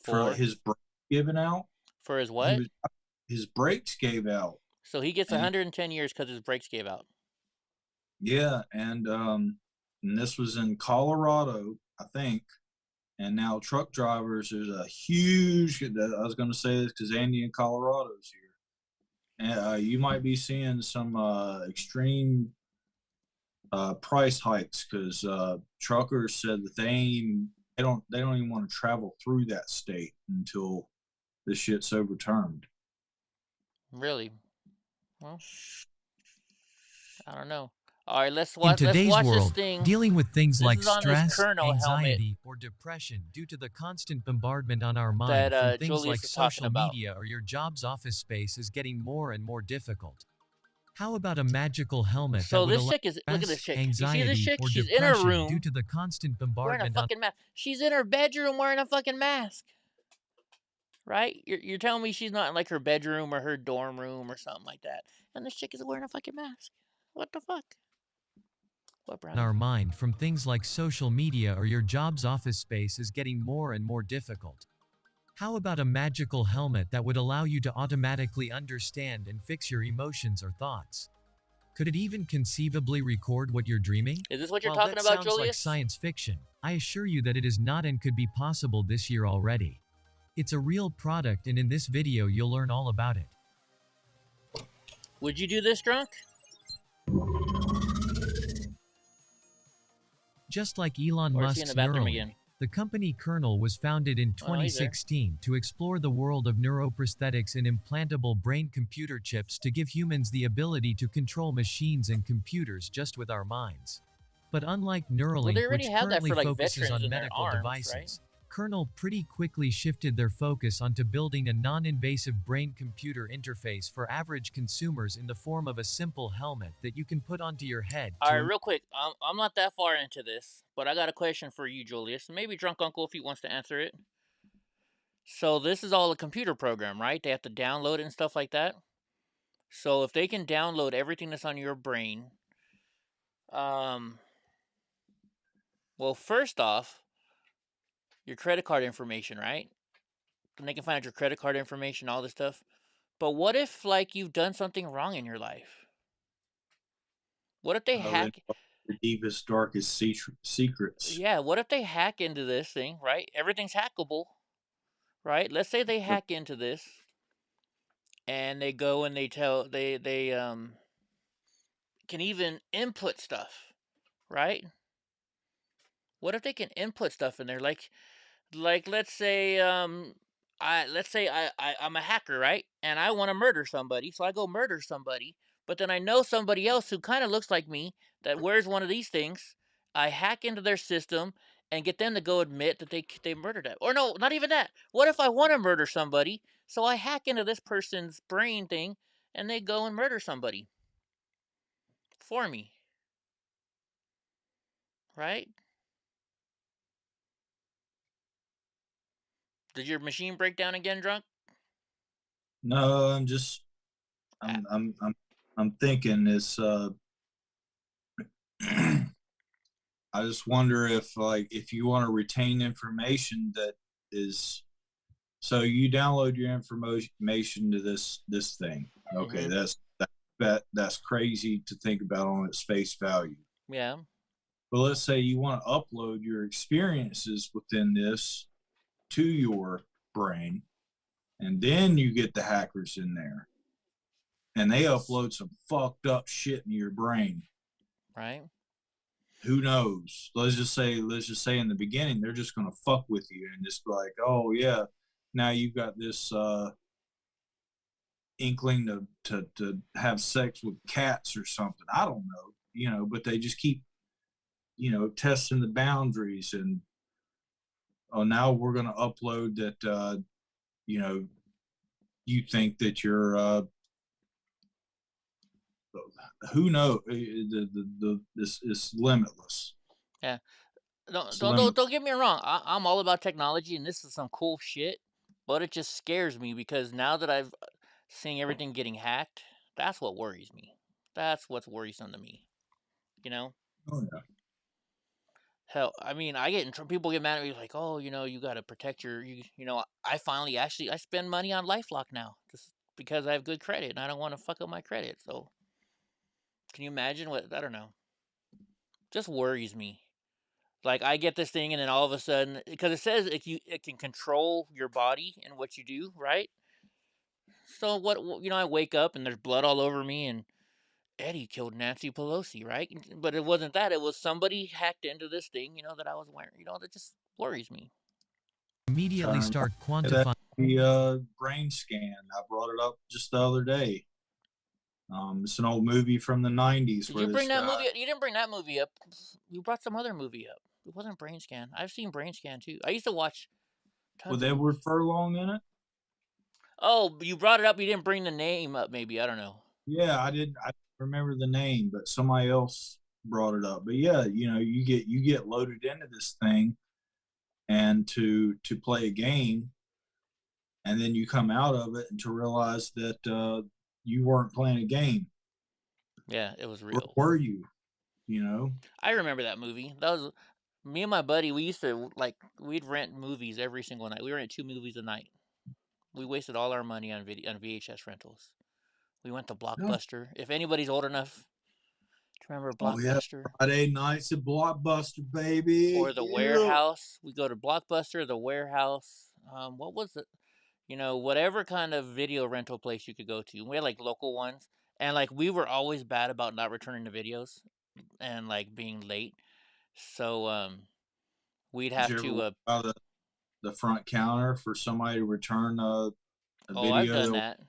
for his brakes giving out? For his what? His brakes gave out. So he gets 110 years because his brakes gave out. Yeah, and this was in Colorado, I think. And now truck drivers, there's a huge, I was going to say this because Andy in Colorado's here. And you might be seeing some extreme price hikes because truckers said that they don't even want to travel through that state until this shit's overturned. Really? Well, I don't know. All right, let's watch. In today's world, this thing. Dealing with things like stress, anxiety, or depression due to the constant bombardment on our mind from things Julius like social media or your job's office space is getting more and more difficult. How about a magical helmet that would allow look at this chick. anxiety you see this chick? or She's depression in her room due to the constant wearing a bombardment fucking mask. She's in her bedroom wearing a fucking mask. Right? You're telling me she's not in like her bedroom or her dorm room or something like that, and this chick is wearing a fucking mask. What the fuck? on our mind from things like social media or your job's office space is getting more and more difficult. How about a magical helmet that would allow you to automatically understand and fix your emotions or thoughts? Could it even conceivably record what you're dreaming? Is this what you're While talking that about, sounds Julius? like science fiction, I assure you that it is not and could be possible this year already. It's a real product, and in this video you'll learn all about it. Would you do this, drunk? Just like Elon Musk's Neuralink, the company Kernel was founded in 2016 to explore the world of neuroprosthetics and implantable brain-computer chips to give humans the ability to control machines and computers just with our minds. But unlike Neuralink, which currently focuses on medical devices, Kernel pretty quickly shifted their focus onto building a non-invasive brain-computer interface for average consumers in the form of a simple helmet that you can put onto your head. All right, real quick. I'm not that far into this, but I got a question for you, Julius. Maybe Drunk Uncle, if he wants to answer it. So this is all a computer program, right? They have to download it and stuff like that. So if they can download everything that's on your brain, well, first off, your credit card information, right? And they can find out your credit card information, all this stuff. But what if, like, you've done something wrong in your life? What if they hack the deepest, darkest secrets? Yeah, what if they hack into this thing, right? Everything's hackable, right? Let's say they hack into this, and they go and they can even input stuff, right? What if they can input stuff in there, like let's say I'm a hacker, right? And I want to murder somebody, so I go murder somebody. But then I know somebody else who kind of looks like me that wears one of these things. I hack into their system and get them to go admit that they murdered it. Or no, not even that. What if I want to murder somebody? So I hack into this person's brain thing and they go and murder somebody for me. Right? Did your machine break down again, drunk? No, I'm thinking it's I just wonder if if you want to retain information that is, so you download your information to this thing. Okay, that's crazy to think about on its face value. Yeah. But let's say you want to upload your experiences within this to your brain, and then you get the hackers in there, and they upload some fucked up shit in your brain. Right. Who knows? Let's just say in the beginning they're just gonna fuck with you and just be like, oh yeah, now you've got this inkling to have sex with cats or something. I don't know, but they just keep, testing the boundaries, and now we're gonna upload that you think that you're who knows, this is limitless. Yeah. Don't get me wrong. I'm all about technology, and this is some cool shit. But it just scares me because now that I've seen everything getting hacked, that's what worries me. That's what's worrisome to me. Oh yeah. Hell, I mean, people get mad at me like, oh, you got to protect I finally I spend money on LifeLock now just because I have good credit and I don't want to fuck up my credit. So, can you imagine I don't know. Just worries me. Like I get this thing and then all of a sudden, because it says it can control your body and what you do, right? So I wake up and there's blood all over me and Eddie killed Nancy Pelosi, right? But it wasn't that. It was somebody hacked into this thing, that I was wearing. That just worries me. Immediately start quantifying. The brain scan. I brought it up just the other day. It's an old movie from the 90s. Did you bring that movie up? You didn't bring that movie up. You brought some other movie up. It wasn't Brain Scan. I've seen Brain Scan too. I used to watch. With Edward Furlong in it? Oh, you brought it up. You didn't bring the name up. Maybe I don't know. Yeah, I didn't. I remember the name, but somebody else brought it up. But yeah, you get loaded into this thing, and to play a game, and then you come out of it and to realize that you weren't playing a game. Yeah, it was real. Where were you? I remember that movie. That was me and my buddy. We used to we'd rent movies every single night. We rented 2 movies a night. We wasted all our money on VHS rentals. We went to Blockbuster. If anybody's old enough to remember Blockbuster. Oh, yeah. Friday nights at Blockbuster, baby. Or the Warehouse. We go to Blockbuster, the Warehouse. What was it? Whatever kind of video rental place you could go to. We had local ones. And we were always bad about not returning the videos and being late. So we'd have to the front counter for somebody to return a video. I've done that.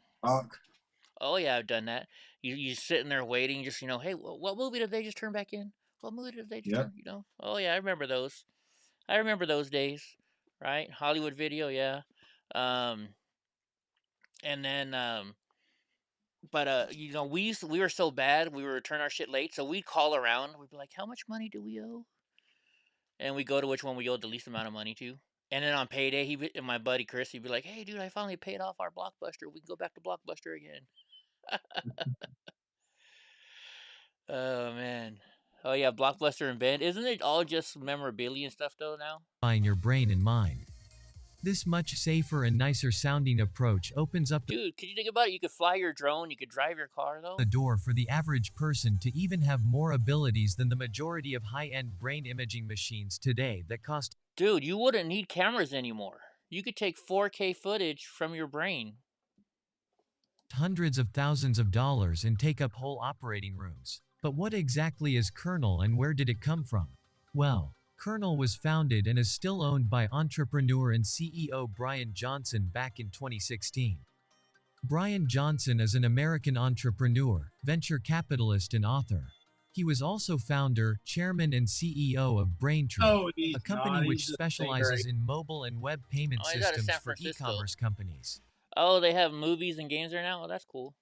Oh yeah, I've done that. You sitting there waiting, just hey, what movie did they just turn back in? What movie did they just turn? Oh yeah, I remember those. I remember those days, right? Hollywood Video, yeah. And then but we were so bad, we would return our shit late, so we'd call around. We'd be like, how much money do we owe? And we go to which one we owed the least amount of money to. And then on payday, and my buddy Chris, he'd be like, hey, dude, I finally paid off our Blockbuster. We can go back to Blockbuster again. Oh, man. Oh, yeah, Blockbuster and Ben. Isn't it all just memorabilia and stuff, though, now? Your brain and mind. This much safer and nicer sounding approach opens up Dude, could you think about it? You could fly your drone, you could drive your car, though. The door for the average person to even have more abilities than the majority of high-end brain imaging machines today that cost... Dude, you wouldn't need cameras anymore. You could take 4K footage from your brain. Hundreds of thousands of dollars and take up whole operating rooms. But what exactly is Kernel and where did it come from? Well, Kernel was founded and is still owned by entrepreneur and CEO Brian Johnson back in 2016. Brian Johnson is an American entrepreneur, venture capitalist and author. He was also founder, chairman and CEO of Braintree, a company which specializes in mobile and web payment systems for e-commerce companies. Oh, they have movies and games there now? Oh, that's cool.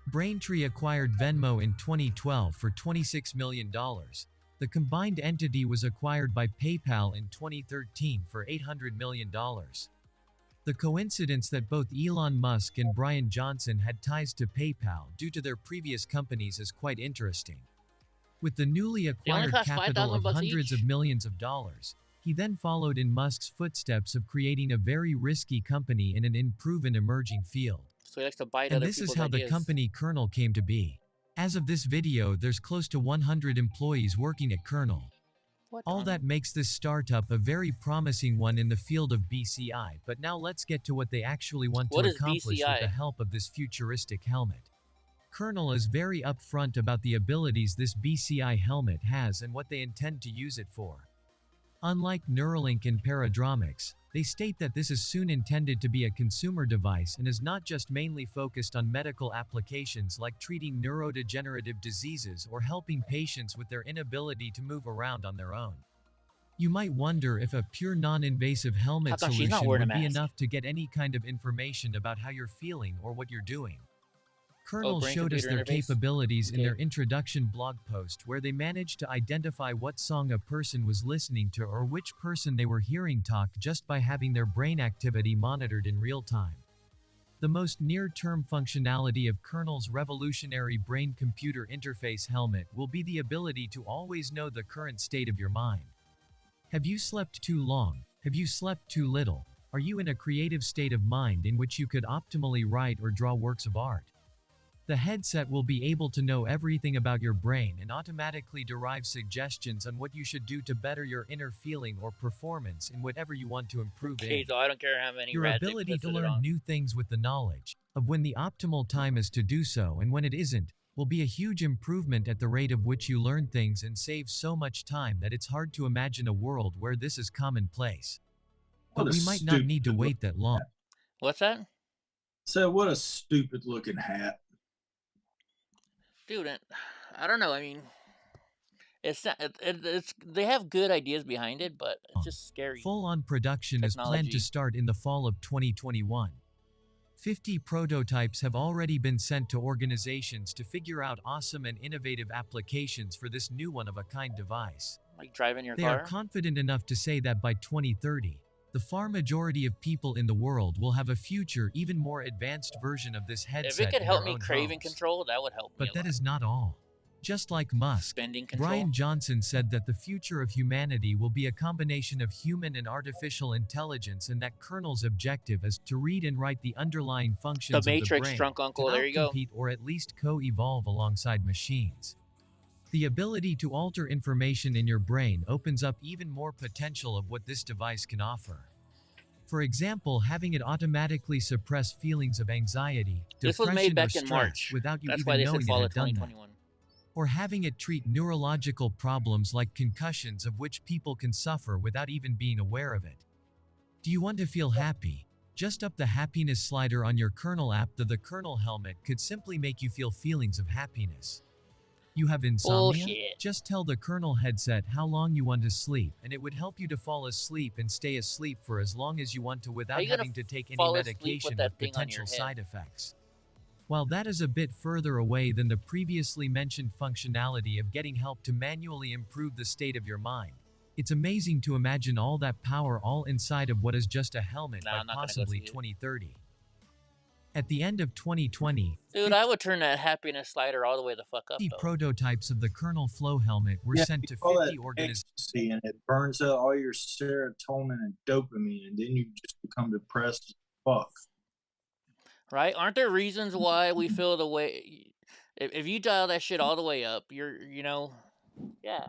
Braintree acquired Venmo in 2012 for $26 million. The combined entity was acquired by PayPal in 2013 for $800 million. The coincidence that both Elon Musk and Brian Johnson had ties to PayPal due to their previous companies is quite interesting. With the newly acquired capital of hundreds of millions of dollars, he then followed in Musk's footsteps of creating a very risky company in an unproven emerging field. So he likes to bite and other this people's is how ideas. the company Kernel came to be. As of this video, there's close to 100 employees working at Kernel. All that makes this startup a very promising one in the field of BCI, but now let's get to what they actually want to accomplish with the help of this futuristic helmet. Kernel is very upfront about the abilities this BCI helmet has and what they intend to use it for. Unlike Neuralink and Paradromics, they state that this is soon intended to be a consumer device and is not just mainly focused on medical applications like treating neurodegenerative diseases or helping patients with their inability to move around on their own. You might wonder if a pure non-invasive helmet solution would be enough to get any kind of information about how you're feeling or what you're doing. Kernel showed us their capabilities in their introduction blog post where they managed to identify what song a person was listening to or which person they were hearing talk just by having their brain activity monitored in real time. The most near-term functionality of Kernel's revolutionary brain-computer interface helmet will be the ability to always know the current state of your mind. Have you slept too long? Have you slept too little? Are you in a creative state of mind in which you could optimally write or draw works of art? The headset will be able to know everything about your brain and automatically derive suggestions on what you should do to better your inner feeling or performance in whatever you want to improve in. So I don't care how many Your ability to learn new things with the knowledge of when the optimal time is to do so and when it isn't will be a huge improvement at the rate of which you learn things and save so much time that it's hard to imagine a world where this is commonplace. But we might not need to wait that long. What's that? So what a stupid looking hat. Dude, I don't know. I mean, it's not, it's they have good ideas behind it, but it's just scary. Full-on production is planned to start in the fall of 2021. 50 prototypes have already been sent to organizations to figure out awesome and innovative applications for this new one-of-a-kind device. Like driving your car? They are confident enough to say that by 2030, the far majority of people in the world will have a future, even more advanced version of this headset. If it could help me craving control, that would help me. But that is not all. Just like Musk, Brian Johnson said that the future of humanity will be a combination of human and artificial intelligence, and that Kernel's objective is to read and write the underlying functions of the brain, drunk uncle, there you go, or at least co-evolve alongside machines. The ability to alter information in your brain opens up even more potential of what this device can offer. For example, having it automatically suppress feelings of anxiety, depression, or stress without you even knowing it had done that. Or having it treat neurological problems like concussions of which people can suffer without even being aware of it. Do you want to feel happy? Just up the happiness slider on your Kernel app. The Kernel helmet could simply make you feel feelings of happiness. You have insomnia? Bullshit. Just tell the Kernel headset how long you want to sleep, and it would help you to fall asleep and stay asleep for as long as you want to without having to take any medication with potential side effects. While that is a bit further away than the previously mentioned functionality of getting help to manually improve the state of your mind, it's amazing to imagine all that power all inside of what is just a helmet by possibly 2030. At the end of 2020, dude, I would turn that happiness slider all the way the fuck up. 50 prototypes of the Kernel Flow helmet were sent to 50 organizations. And it burns out all your serotonin and dopamine, and then you just become depressed as fuck. Right? Aren't there reasons why we feel the way? If you dial that shit all the way up, yeah.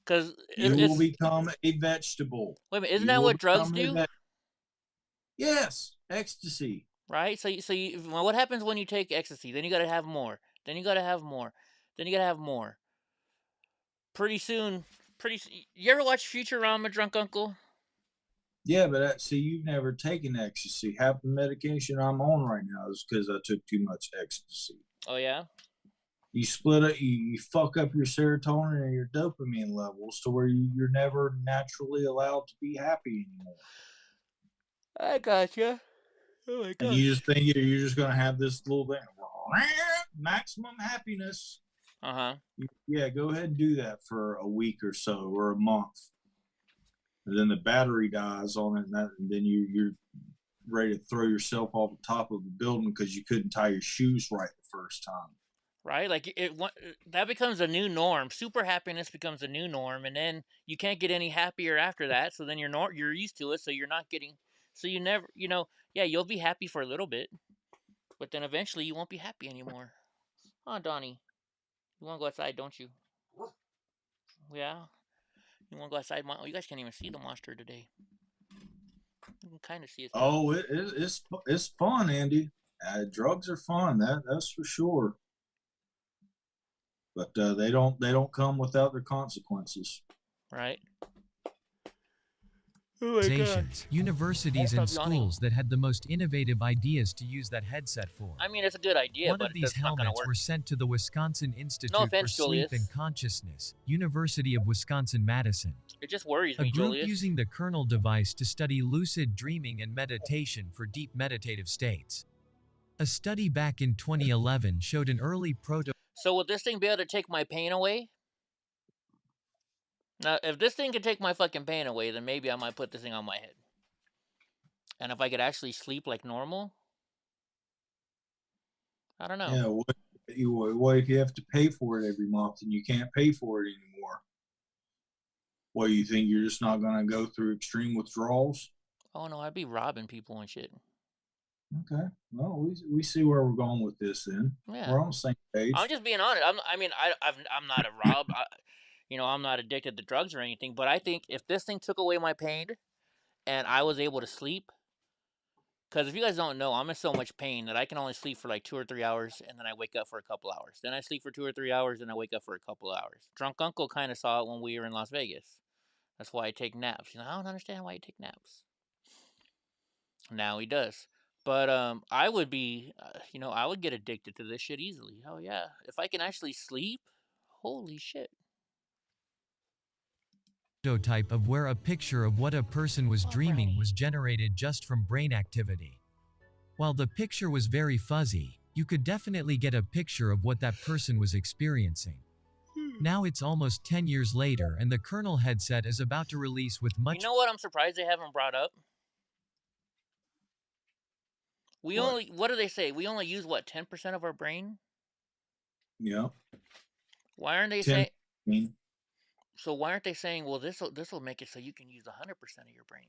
Because you will become a vegetable. Wait a minute, isn't that what drugs do? Yes, ecstasy. Right? So well, what happens when you take ecstasy? Then you gotta have more. Then you gotta have more. Then you gotta have more. Pretty soon, you ever watch Futurama, Drunk Uncle? Yeah, but see, you've never taken ecstasy. Half the medication I'm on right now is because I took too much ecstasy. Oh, yeah? You split it, you fuck up your serotonin and your dopamine levels to where you're never naturally allowed to be happy anymore. I gotcha. Oh my God. And you just think you're just going to have this little thing, maximum happiness. Uh-huh. Yeah, go ahead and do that for a week or so or a month. And then the battery dies on it, and then you're ready to throw yourself off the top of the building because you couldn't tie your shoes right the first time. right? Like that becomes a new norm. Super happiness becomes a new norm, and then you can't get any happier after that. So then you're used to it, so you're not getting. So you never, yeah, you'll be happy for a little bit, but then eventually you won't be happy anymore. Oh, Donnie, you want to go outside, don't you? Yeah, you want to go outside? Oh, you guys can't even see the monster today. You can kind of see it. Oh, it's fun, Andy. Drugs are fun. That's for sure. But they don't come without their consequences. Right. Organizations, universities, and schools that had the most innovative ideas to use that headset for. I mean, it's a good idea, One of these helmets were sent to the Wisconsin Institute for Sleep and Consciousness, University of Wisconsin-Madison. It just worries me, A group Julius. using the kernel device to study lucid dreaming and meditation for deep meditative states. A study back in 2011 showed an early prototype. So would this thing be able to take my pain away? Now, if this thing could take my fucking pain away, then maybe I might put this thing on my head. And if I could actually sleep like normal, I don't know. Yeah, what if you have to pay for it every month and you can't pay for it anymore? What, you think you're just not going to go through extreme withdrawals? Oh no, I'd be robbing people and shit. Okay, well, we see where we're going with this then. Yeah. We're on the same page. I'm just being honest. I'm not a rob. I'm not addicted to drugs or anything, but I think if this thing took away my pain and I was able to sleep, because if you guys don't know, I'm in so much pain that I can only sleep for like 2 or 3 hours, and then I wake up for a couple hours. Then I sleep for 2 or 3 hours, and I wake up for a couple hours. Drunk Uncle kind of saw it when we were in Las Vegas. That's why I take naps. I don't understand why you take naps. Now he does. But I would be, I would get addicted to this shit easily. Oh yeah, if I can actually sleep, holy shit. Prototype of where a picture of what a person was dreaming was generated just from brain activity. While the picture was very fuzzy, you could definitely get a picture of what that person was experiencing. Now it's almost 10 years later and the kernel headset is about to release with much... You know what I'm surprised they haven't brought up? What do they say? We only use, 10% of our brain? Yeah. Why aren't they saying... So why aren't they saying, well, this will make it so you can use 100% of your brain?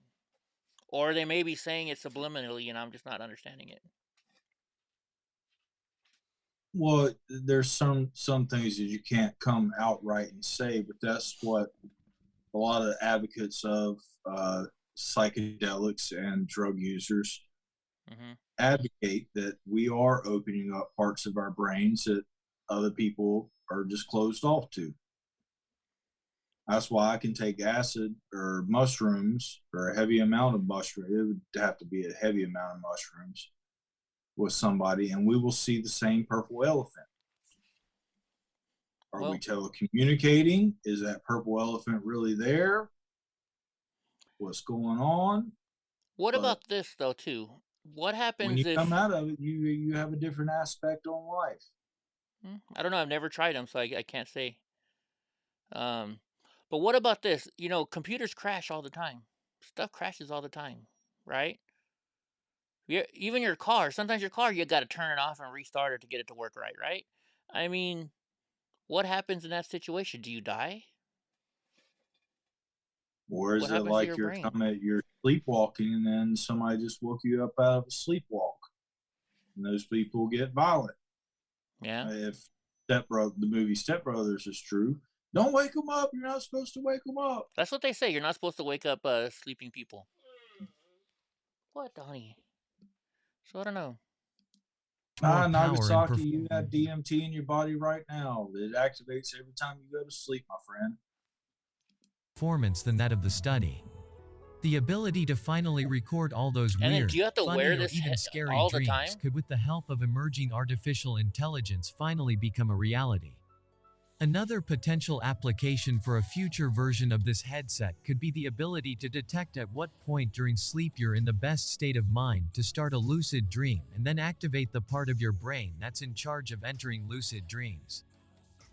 Or they may be saying it subliminally and I'm just not understanding it. Well, there's some things that you can't come outright and say, but that's what a lot of advocates of psychedelics and drug users advocate, that we are opening up parts of our brains that other people are just closed off to. That's why I can take acid or mushrooms, or a heavy amount of mushrooms. It would have to be a heavy amount of mushrooms with somebody, and we will see the same purple elephant. Are we telecommunicating? Is that purple elephant really there? What's going on? What about this, though, too? What happens when you come out of it? You have a different aspect on life. I don't know. I've never tried them, so I can't say. But what about this? Computers crash all the time. Stuff crashes all the time, right? Even your car. Sometimes your car, you got to turn it off and restart it to get it to work right? I mean, what happens in that situation? Do you die? Or is it like you're sleepwalking and then somebody just woke you up out of a sleepwalk? And those people get violent. Yeah. If the movie Step Brothers is true, don't wake them up. You're not supposed to wake them up. That's what they say. You're not supposed to wake up sleeping people. What, Donnie? So I don't know. Nagasaki, you have DMT in your body right now. It activates every time you go to sleep, my friend. Performance than that of the study. The ability to finally record all those weird, do you have to funny, wear or this even scary all the dreams time? Could, with the help of emerging artificial intelligence, finally become a reality. Another potential application for a future version of this headset could be the ability to detect at what point during sleep you're in the best state of mind to start a lucid dream and then activate the part of your brain that's in charge of entering lucid dreams.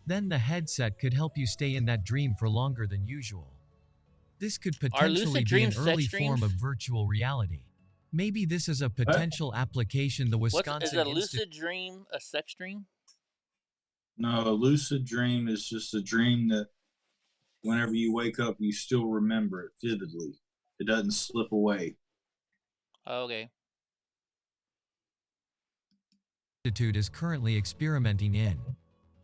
Then the headset could help you stay in that dream for longer than usual. This could potentially be an early form of virtual reality. Maybe this is a potential application the Wisconsin Is a lucid dream a sex dream? No, a lucid dream is just a dream that whenever you wake up, you still remember it vividly. It doesn't slip away. Okay. Institute is currently experimenting in.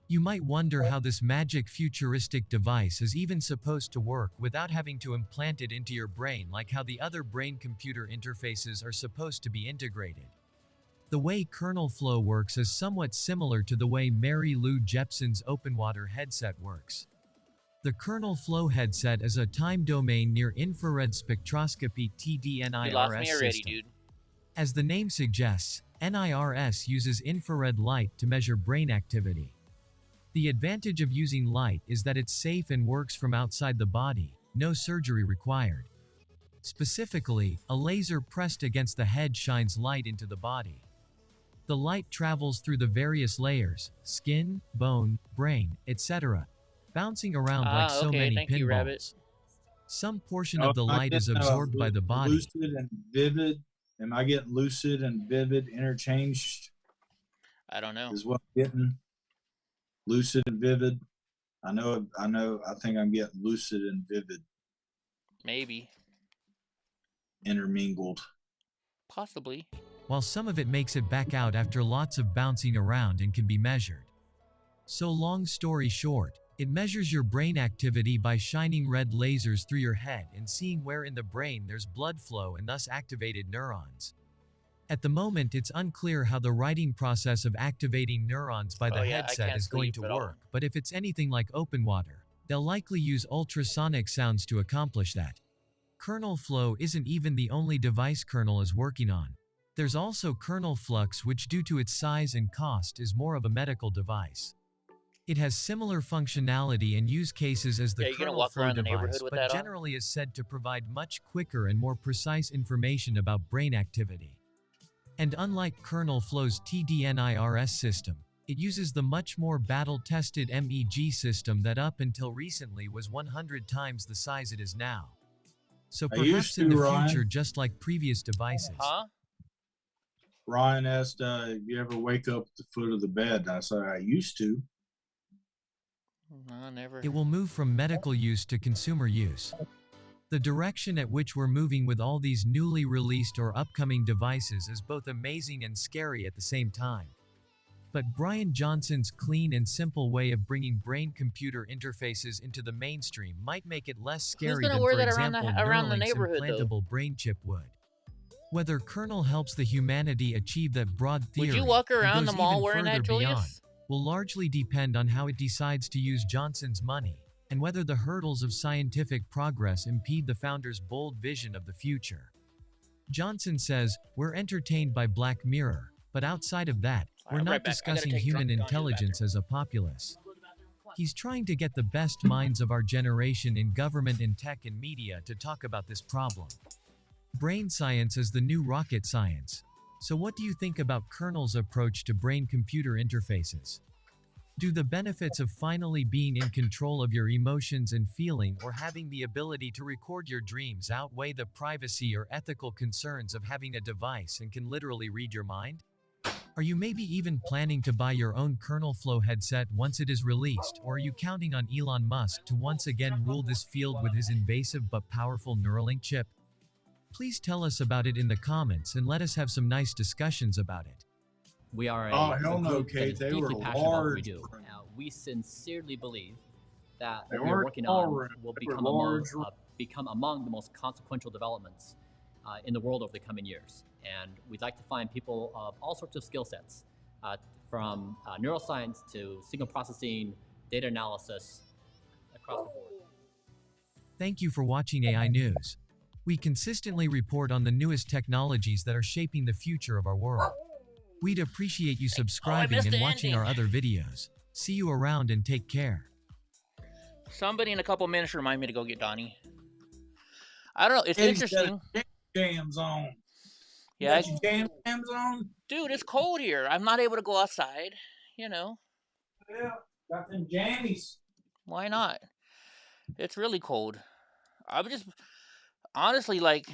You might wonder how this magic futuristic device is even supposed to work without having to implant it into your brain like how the other brain-computer interfaces are supposed to be integrated. The way kernel flow works is somewhat similar to the way Mary Lou Jepson's OpenWater headset works. The kernel flow headset is a time domain near infrared spectroscopy TDNIRS You lost me already, system. dude. As the name suggests, NIRS uses infrared light to measure brain activity. The advantage of using light is that it's safe and works from outside the body, no surgery required. Specifically, a laser pressed against the head shines light into the body. The light travels through the various layers, skin, bone, brain, etc., bouncing around like so many pinballs. Some portion of the light is absorbed by the body. Lucid and vivid. Am I getting lucid and vivid interchanged? I don't know. Is what I'm getting? Lucid and vivid. I think I'm getting lucid and vivid. Maybe. Intermingled. Possibly. While some of it makes it back out after lots of bouncing around and can be measured. So long story short, it measures your brain activity by shining red lasers through your head and seeing where in the brain there's blood flow and thus activated neurons. At the moment, it's unclear how the writing process of activating neurons by the headset is going to work, but if it's anything like OpenWater, they'll likely use ultrasonic sounds to accomplish that. Kernel flow isn't even the only device Kernel is working on. There's also Kernel Flux, which due to its size and cost is more of a medical device. It has similar functionality and use cases as the Kernel Flow device, but generally is said to provide much quicker and more precise information about brain activity. And unlike Kernel Flow's TDNIRS system, it uses the much more battle-tested MEG system that up until recently was 100 times the size it is now. So perhaps in the future, just like previous devices. Huh? Ryan asked, if you ever wake up at the foot of the bed? And I said, I used to. No, never. It will move from medical use to consumer use. The direction at which we're moving with all these newly released or upcoming devices is both amazing and scary at the same time. But Brian Johnson's clean and simple way of bringing brain-computer interfaces into the mainstream might make it less scary than, for example, Neuralink's implantable brain chip would. Whether Kernel helps the humanity achieve that broad theory, would you walk around the mall wearing that, Julius? Will largely depend on how it decides to use Johnson's money, and whether the hurdles of scientific progress impede the founder's bold vision of the future. Johnson says, "We're entertained by Black Mirror, but outside of that, we're not discussing human intelligence as a populace." He's trying to get the best minds of our generation in government and tech and media to talk about this problem. Brain science is the new rocket science. So what do you think about Kernel's approach to brain-computer interfaces? Do the benefits of finally being in control of your emotions and feeling or having the ability to record your dreams outweigh the privacy or ethical concerns of having a device and can literally read your mind? Are you maybe even planning to buy your own Kernel Flow headset once it is released, or are you counting on Elon Musk to once again rule this field with his invasive but powerful Neuralink chip? Please tell us about it in the comments and let us have some nice discussions about it. We are a group that is deeply passionate about what we do. We sincerely believe that what we are working on will become among the most consequential developments in the world over the coming years. And we'd like to find people of all sorts of skill sets, from neuroscience to signal processing, data analysis, across the board. Thank you for watching AI News. We consistently report on the newest technologies that are shaping the future of our world. We'd appreciate you subscribing and watching our other videos. See you around and take care. Somebody in a couple minutes remind me to go get Donnie. I don't know. It's interesting. Jams on. Yeah. Jams on. Dude, it's cold here. I'm not able to go outside. You know. Yeah, got them jammies. Why not? It's really cold. I'm just honestly like.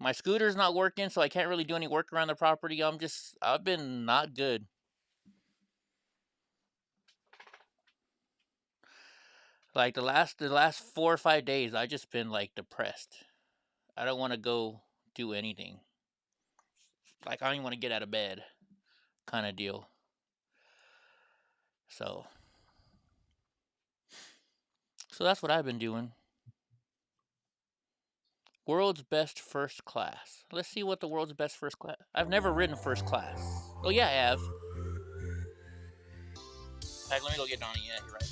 My scooter's not working, so I can't really do any work around the property. I've been not good. Like the last 4 or 5 days, I just been like depressed. I don't want to go do anything. Like I don't even want to get out of bed, kind of deal. So that's what I've been doing. World's best first class. Let's see what the world's best first class. I've never ridden first class. Oh yeah, I have. Let me go get Donnie. Yeah, you're right.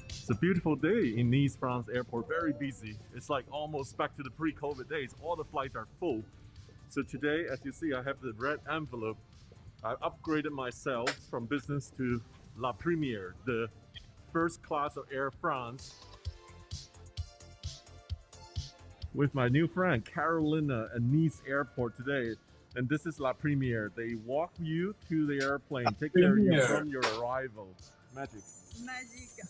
It's a beautiful day in Nice, France airport. Very busy. It's like almost back to the pre-COVID days. All the flights are full. So today, as you see, I have the red envelope. I upgraded myself from business to La Première, the first class of Air France, with my new friend Carolina at Nice airport today. And this is La Première. They walk you to the airplane, take care of you from your arrival. Magic.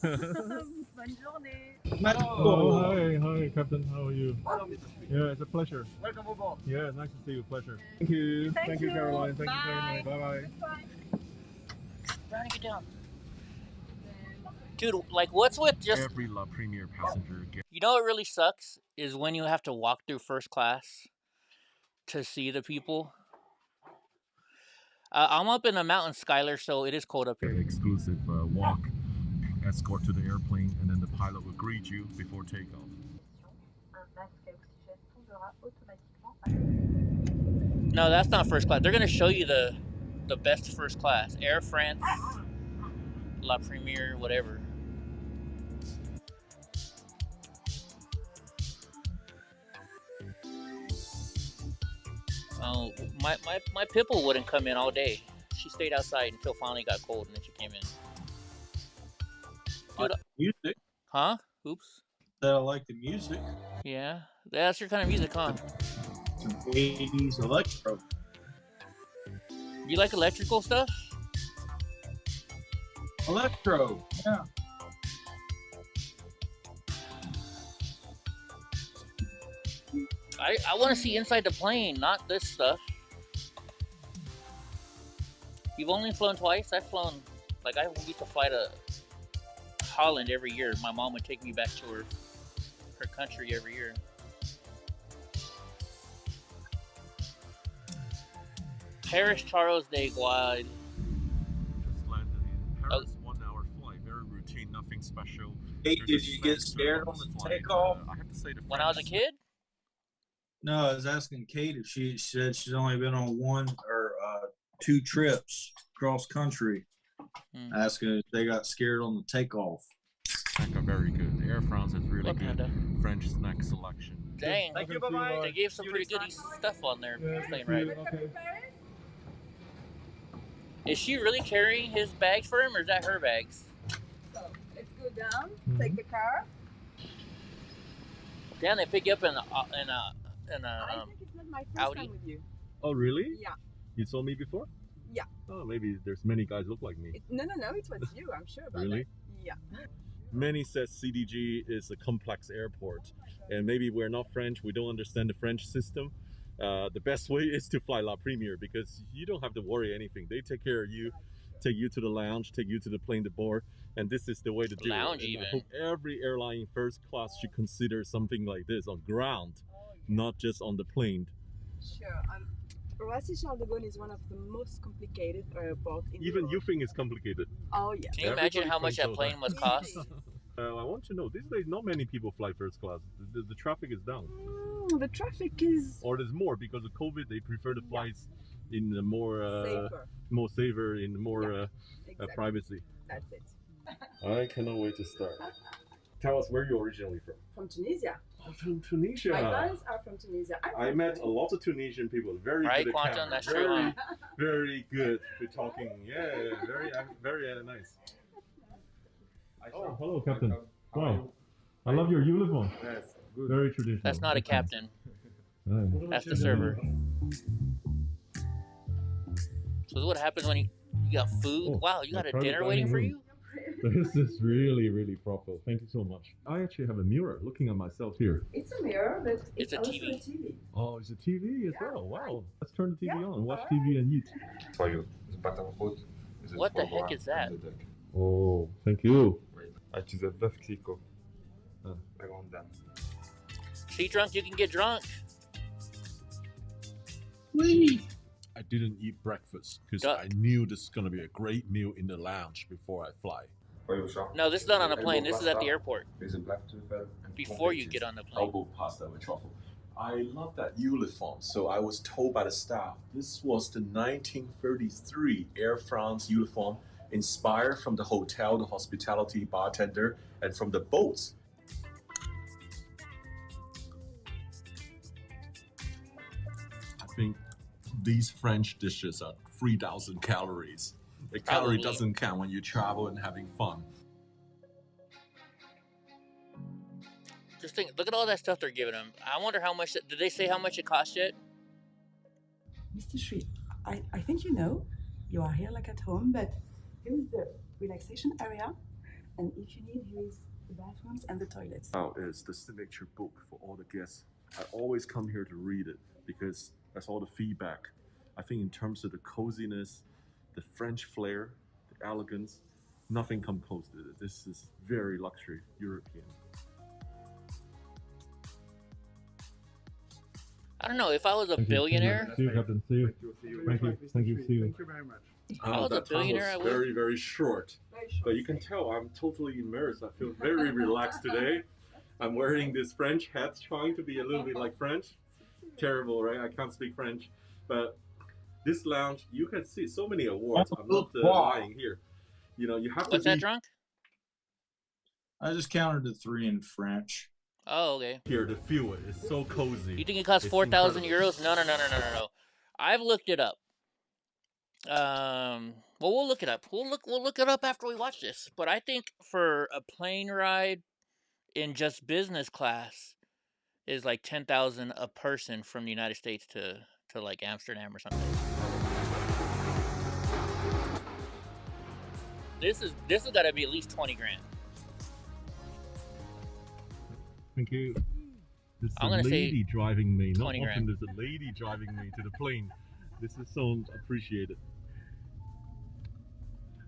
Bonne journée. Oh, hi, Captain. How are you? Yeah, it's a pleasure. Welcome aboard. Yeah, nice to see you. Pleasure. Thank you. Thank you, Caroline. Thank you very much. Bye-bye. Brownie, get down. Dude, like, what's with just... Every La Première passenger gets... You know what really sucks? Is when you have to walk through first class to see the people. I'm up in the mountain, Skylar, so it is cold up here. Exclusive walk, escort to the airplane, and then the pilot will greet you before takeoff. No, that's not first class. They're going to show you the best first class. Air France, La Première, whatever. Oh, my Pipple wouldn't come in all day. She stayed outside until finally got cold, and then she came in. Dude, music. Huh? Oops. That I like the music. Yeah, that's your kind of music, huh? Some 80s electro. You like electrical stuff? Electro, yeah. I want to see inside the plane, not this stuff. You've only flown twice? I've flown, like, I used to fly to Holland every year. My mom would take me back to her country every year. Paris Charles de Gaulle. Just landed in Paris, 1 hour flight, very routine, nothing special. Hey, did you get scared on the takeoff? I have to say the when I was a kid? No, I was asking Kate if she said she's only been on 1 or 2 trips cross country. Asking if they got scared on the takeoff. Snack are very good. Air France has really good French snack selection. Dang, thank you, bye-bye. They gave some pretty good stuff on their plane, right? Okay. Is she really carrying his bags for him, or is that her bags? So let's go down, take the car. Damn, they pick you up in a I think it's not my first Audi. time with you. Oh, really? Yeah. You saw me before? Yeah. Oh, maybe there's many guys look like me. No, it was you. I'm sure about Really? that. Yeah. Many says CDG is a complex airport, and maybe we're not French, we don't understand the French system. The best way is to fly La Première because you don't have to worry anything. They take care of you, take you to the lounge, take you to the plane to board, and this is the way to do lounge it. Even. I hope every airline in first class should consider something like this on ground, not just on the plane. Sure. Roissy Charles de Gaulle is one of the most complicated airports in Even the world. you think it's complicated. Oh, yeah. Can you imagine how much that plane must cost? I want to know, these days not many people fly first class. The traffic is down. The traffic is... Or there's more because of COVID, they prefer the flights in the more safer, in more exactly. privacy. That's it. I cannot wait to start. Tell us where you're originally from. From Tunisia. Oh, from Tunisia. My parents are from Tunisia. I met a lot of Tunisian people. Very good at Quantum, camera. that's very, true. Very good with talking. Yeah, very nice. Oh, hello, Captain. Wow, I love your uniform. Yes, good. Very traditional. That's not a captain. Nice. That's the server. So what happens when you got food? Oh, Wow, you got a private dinner waiting dining for room. you? This is really proper. Thank you so much. I actually have a mirror looking at myself here. It's a mirror, but It's a also TV. a TV. Oh, it's a TV as well. Wow. Let's turn the TV on, watch TV and eat. What the heck is that? Oh, thank you. A ci zadawki I want that. See, drunk, you can get drunk. Wait. I didn't eat breakfast because I knew this is going to be a great meal in the lounge before I fly. No, this is not on a plane. This is at the airport. Before you get on the plane. Elbow pasta with truffle. I love that uniform. So I was told by the staff, this was the 1933 Air France uniform, inspired from the hotel, the hospitality, bartender, and from the boats. I think these French dishes are 3,000 calories. A calorie doesn't count when you travel and having fun. Just think, look at all that stuff they're giving them. I wonder how much, did they say how much it cost yet? Mr. Sri, I think you know, you are here like at home, but here is the relaxation area, and if you need, here is the bathrooms and the toilets. Now is the signature book for all the guests. I always come here to read it because that's all the feedback. I think in terms of the coziness, the French flair, the elegance, nothing comes close to it. This is very luxury European. I don't know, if I was a billionaire. See you, Captain. See you. Thank you. Thank you very much. If I was a billionaire, I would. Very, very short. But you can tell I'm totally immersed. I feel very relaxed today. I'm wearing this French hat, trying to be a little bit like French. Terrible, right? I can't speak French. But this lounge, you can see so many awards. I'm not lying here. You know, you have to. What's that, drunk? I just counted to 3 in French. Oh, okay. Here to feel it. It's so cozy. You think it costs 4,000 euros? No. I've looked it up. Well, we'll look it up. We'll look it up after we watch this. But I think for a plane ride in just business class is like 10,000 a person from the United States to like Amsterdam or something. This has got to be at least 20 grand. Thank you. There's I'm a gonna lady say driving me. Not 20 often grand. there's a lady driving me to the plane. This is so appreciated.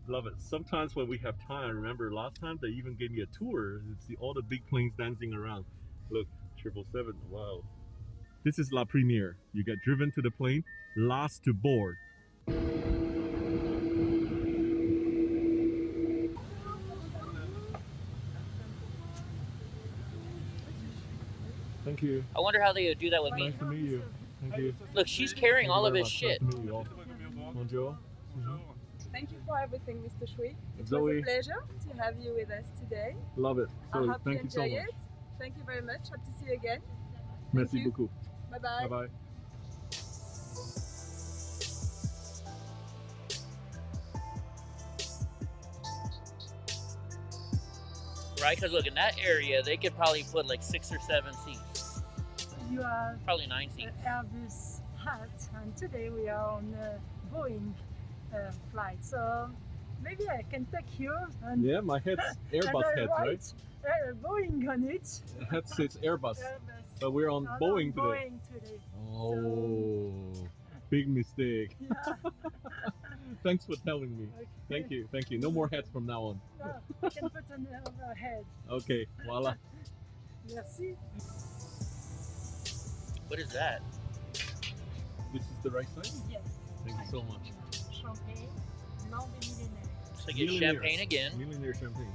Love it. Sometimes when we have time, I remember last time they even gave me a tour and see all the big planes dancing around. Look, 777. Wow. This is La Première. You get driven to the plane, last to board. Thank you. I wonder how they would do that with me. Nice to meet you. Thank you. Look, she's carrying all of his Nice shit. to meet you all. Bonjour. Thank you for everything, Mr. Shui. It Zoe. was a pleasure to have you with us today. Love it. I So hope you thank you so enjoy much. it. Thank you very much. Hope to see you again. Merci you. beaucoup. Bye-bye. Bye-bye. Right? Because look, in that area, they could probably put like 6 or 7 seats. You are Probably 9 seats. Airbus hat, and today we are on a Boeing flight. So maybe I can take you. And, Yeah, my head's Airbus and head, right? Boeing on it. The head says Airbus, but we're on No, Boeing today. Boeing today. Oh, big mistake. Yeah. Thanks for telling me. Okay. Thank you, thank you. No more hats from now on. No, you can put an overhead. Okay, voila. Merci. What is that? This is the right side? Yes. Thank you so much. Champagne, Blanc de Millénaire. So get champagne again. Millionaire champagne.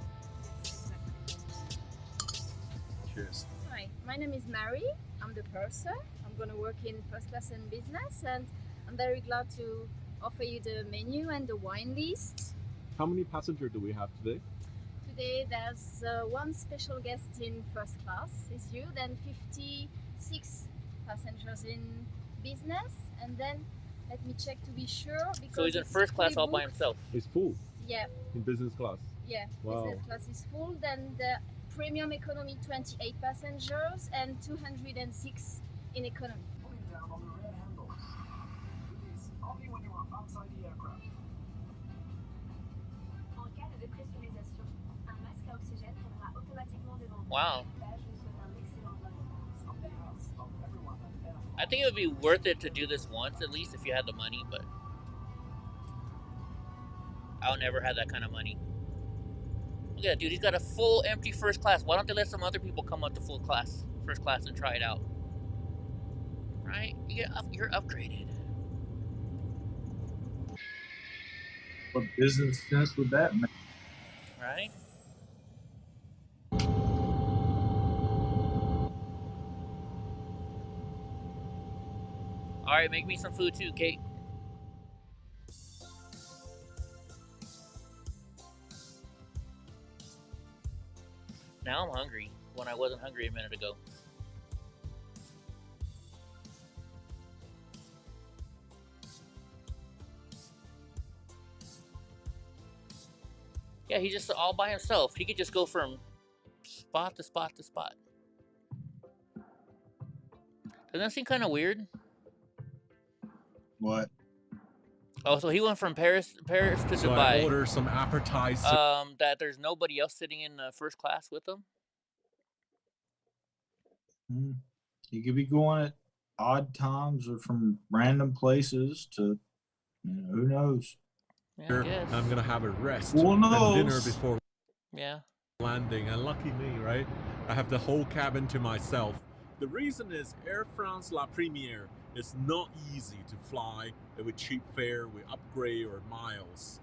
Cheers. Hi, my name is Mary. I'm the purser. I'm going to work in first class and business, and I'm very glad to offer you the menu and the wine list. How many passengers do we have today? Today there's one special guest in first class, is you, then 56 passengers in business, and then let me check to be sure. Because So he's in it's first class fully all by booked. himself. It's full. Yeah, In business class. yeah, Wow. business class is full. Then the premium economy 28 passengers and 206 in economy. Wow. I think it would be worth it to do this once at least if you had the money, but I'll never have that kind of money. Yeah, dude, he's got a full empty first class. Why don't they let some other people come up to full class, first class, and try it out? Right? You're upgraded. What business sense would that make? Right? All right, make me some food too, Kate. Now I'm hungry when I wasn't hungry a minute ago. Yeah, he's just all by himself. He could just go from spot to spot to spot. Doesn't that seem kind of weird? What? Oh, so he went from Paris to So Dubai. I order some appetizers. That there's nobody else sitting in first class with him. He could be going at odd times or from random places to, who knows? Yeah, I guess. I'm gonna have a rest Who knows? and dinner before landing. And lucky me, right? I have the whole cabin to myself. The reason is Air France La Première is not easy to fly with cheap fare, with upgrade or miles.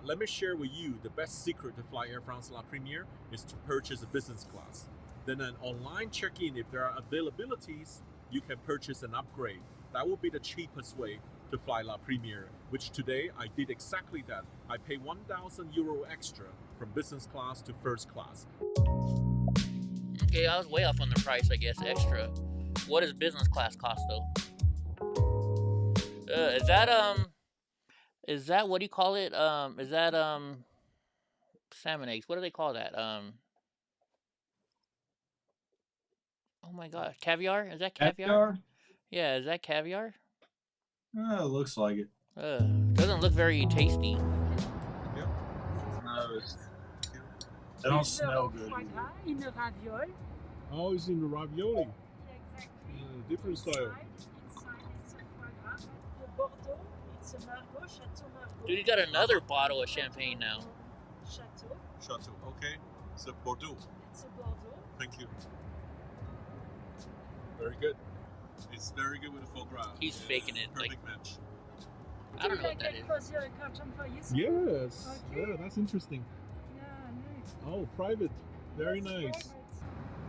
Let me share with you the best secret to fly Air France La Première is to purchase a business class. Then an online check-in, if there are availabilities, you can purchase an upgrade. That will be the cheapest way to fly La Première, which today I did exactly that. I pay €1,000 extra from business class to first class. Okay, I was way off on the price, I guess. Extra. What does business class cost though? Is that what do you call it? Is that salmon eggs? What do they call that? Oh my god, caviar? Is that caviar? Caviar? Yeah, is that caviar? It looks like it. Doesn't look very tasty. Yep. No, they don't smell good. In a ravioli. Oh, it's in the ravioli. Exactly. Different style. Inside it's a foie gras. The Bordeaux, it's a Margaux, Chateau Margaux. Dude, you got another bottle of champagne now. Chateau, okay. It's a Bordeaux. It's a Bordeaux. Thank you. Very good. It's very good with the foie gras. He's faking it. Perfect match. I don't know what that is. Yes. Okay. Yeah, that's interesting. Yeah, nice. Oh, private. Very nice.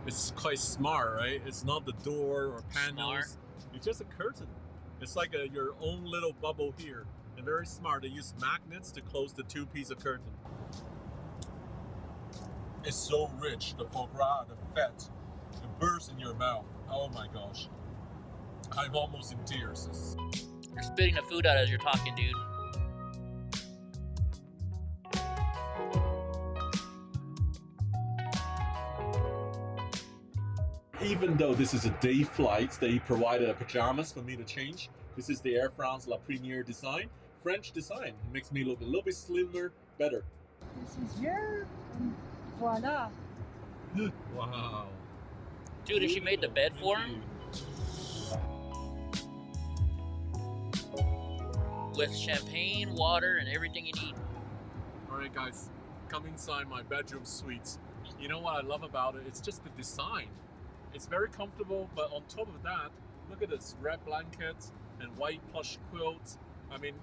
It's quite smart, right? It's not the door or panels. It's just a curtain. It's like your own little bubble here. And very smart. They use magnets to close the two pieces of curtain. It's so rich. The foie gras, the fat, it bursts in your mouth. Oh my gosh. I'm almost in tears. You're spitting the food out as you're talking, dude. Even though this is a day flight, they provided pajamas for me to change. This is the Air France La Première design. French design. It makes me look a little bit slimmer, better. This is here. Voila. Wow. Dude, and she made the bed for him? With champagne, water, and everything you need. Alright guys, come inside my bedroom suite. You know what I love about it? It's just the design. It's very comfortable, but on top of that, look at this red blanket and white plush quilt. I mean,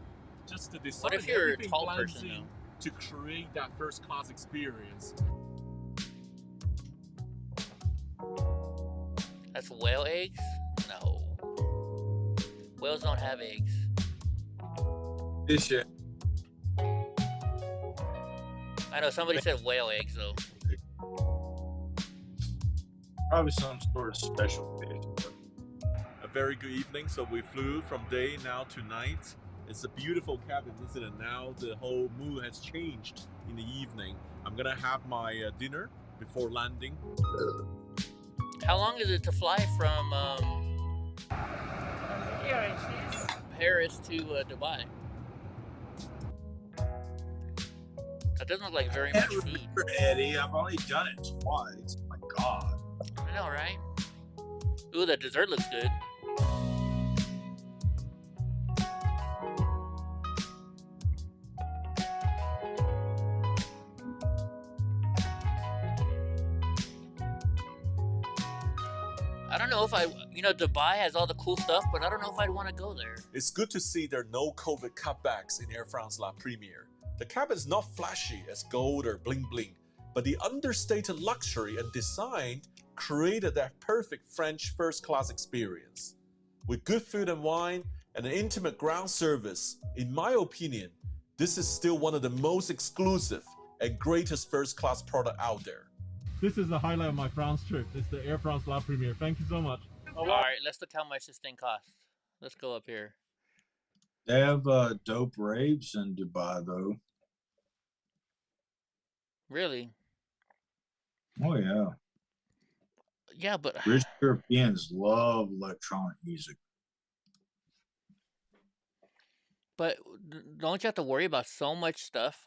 just the design. What if you're a tall person though? To create that first class experience. That's whale eggs? No. Whales don't have eggs. This shit. I know somebody said whale eggs though. Probably some sort of special fish. A very good evening. So we flew from day now to night. It's a beautiful cabin, isn't it? Now the whole mood has changed in the evening. I'm gonna have my dinner before landing. How long is it to fly from Paris to Dubai? That doesn't look like very much food. Eddie, I've only done it twice. Oh my god. I know, right? Ooh, that dessert looks good. I don't know if Dubai has all the cool stuff, but I don't know if I'd want to go there. It's good to see there are no COVID cutbacks in Air France La Première. The cabin is not flashy as gold or bling bling, but the understated luxury and design created that perfect French first-class experience. With good food and wine and an intimate ground service, in my opinion, this is still one of the most exclusive and greatest first-class product out there. This is the highlight of my France trip. It's the Air France La Première. Thank you so much. All right, let's look how much this thing costs. Let's go up here. They have dope raves in Dubai, though. Really? Oh, yeah. Yeah, but rich Europeans love electronic music. But don't you have to worry about so much stuff?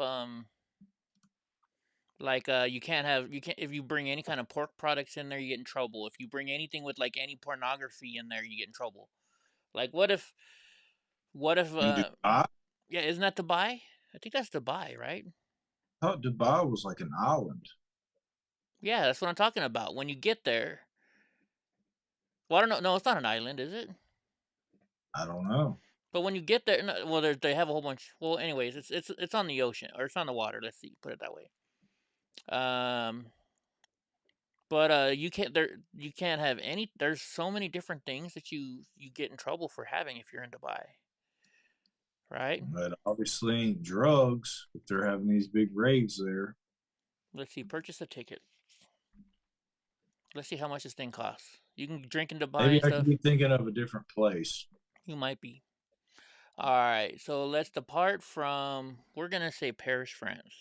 Like you can't if you bring any kind of pork products in there, you get in trouble. If you bring anything with like any pornography in there, you get in trouble. Like what if Dubai? Yeah, isn't that Dubai? I think that's Dubai, right? I thought Dubai was like an island. Yeah, that's what I'm talking about. When you get there, well, I don't know. No, it's not an island, is it? I don't know. But when you get there, well, they have a whole bunch. Well, anyways, it's on the ocean or it's on the water. Let's see, put it that way. But you can't have any. There's so many different things that you get in trouble for having if you're in Dubai, right? But obviously ain't drugs if they're having these big raves there. Let's see. Purchase a ticket. Let's see how much this thing costs. You can drink in Dubai. Maybe and I stuff. could be thinking of a different place. You might be. All right. So let's depart from. We're gonna say Paris, France.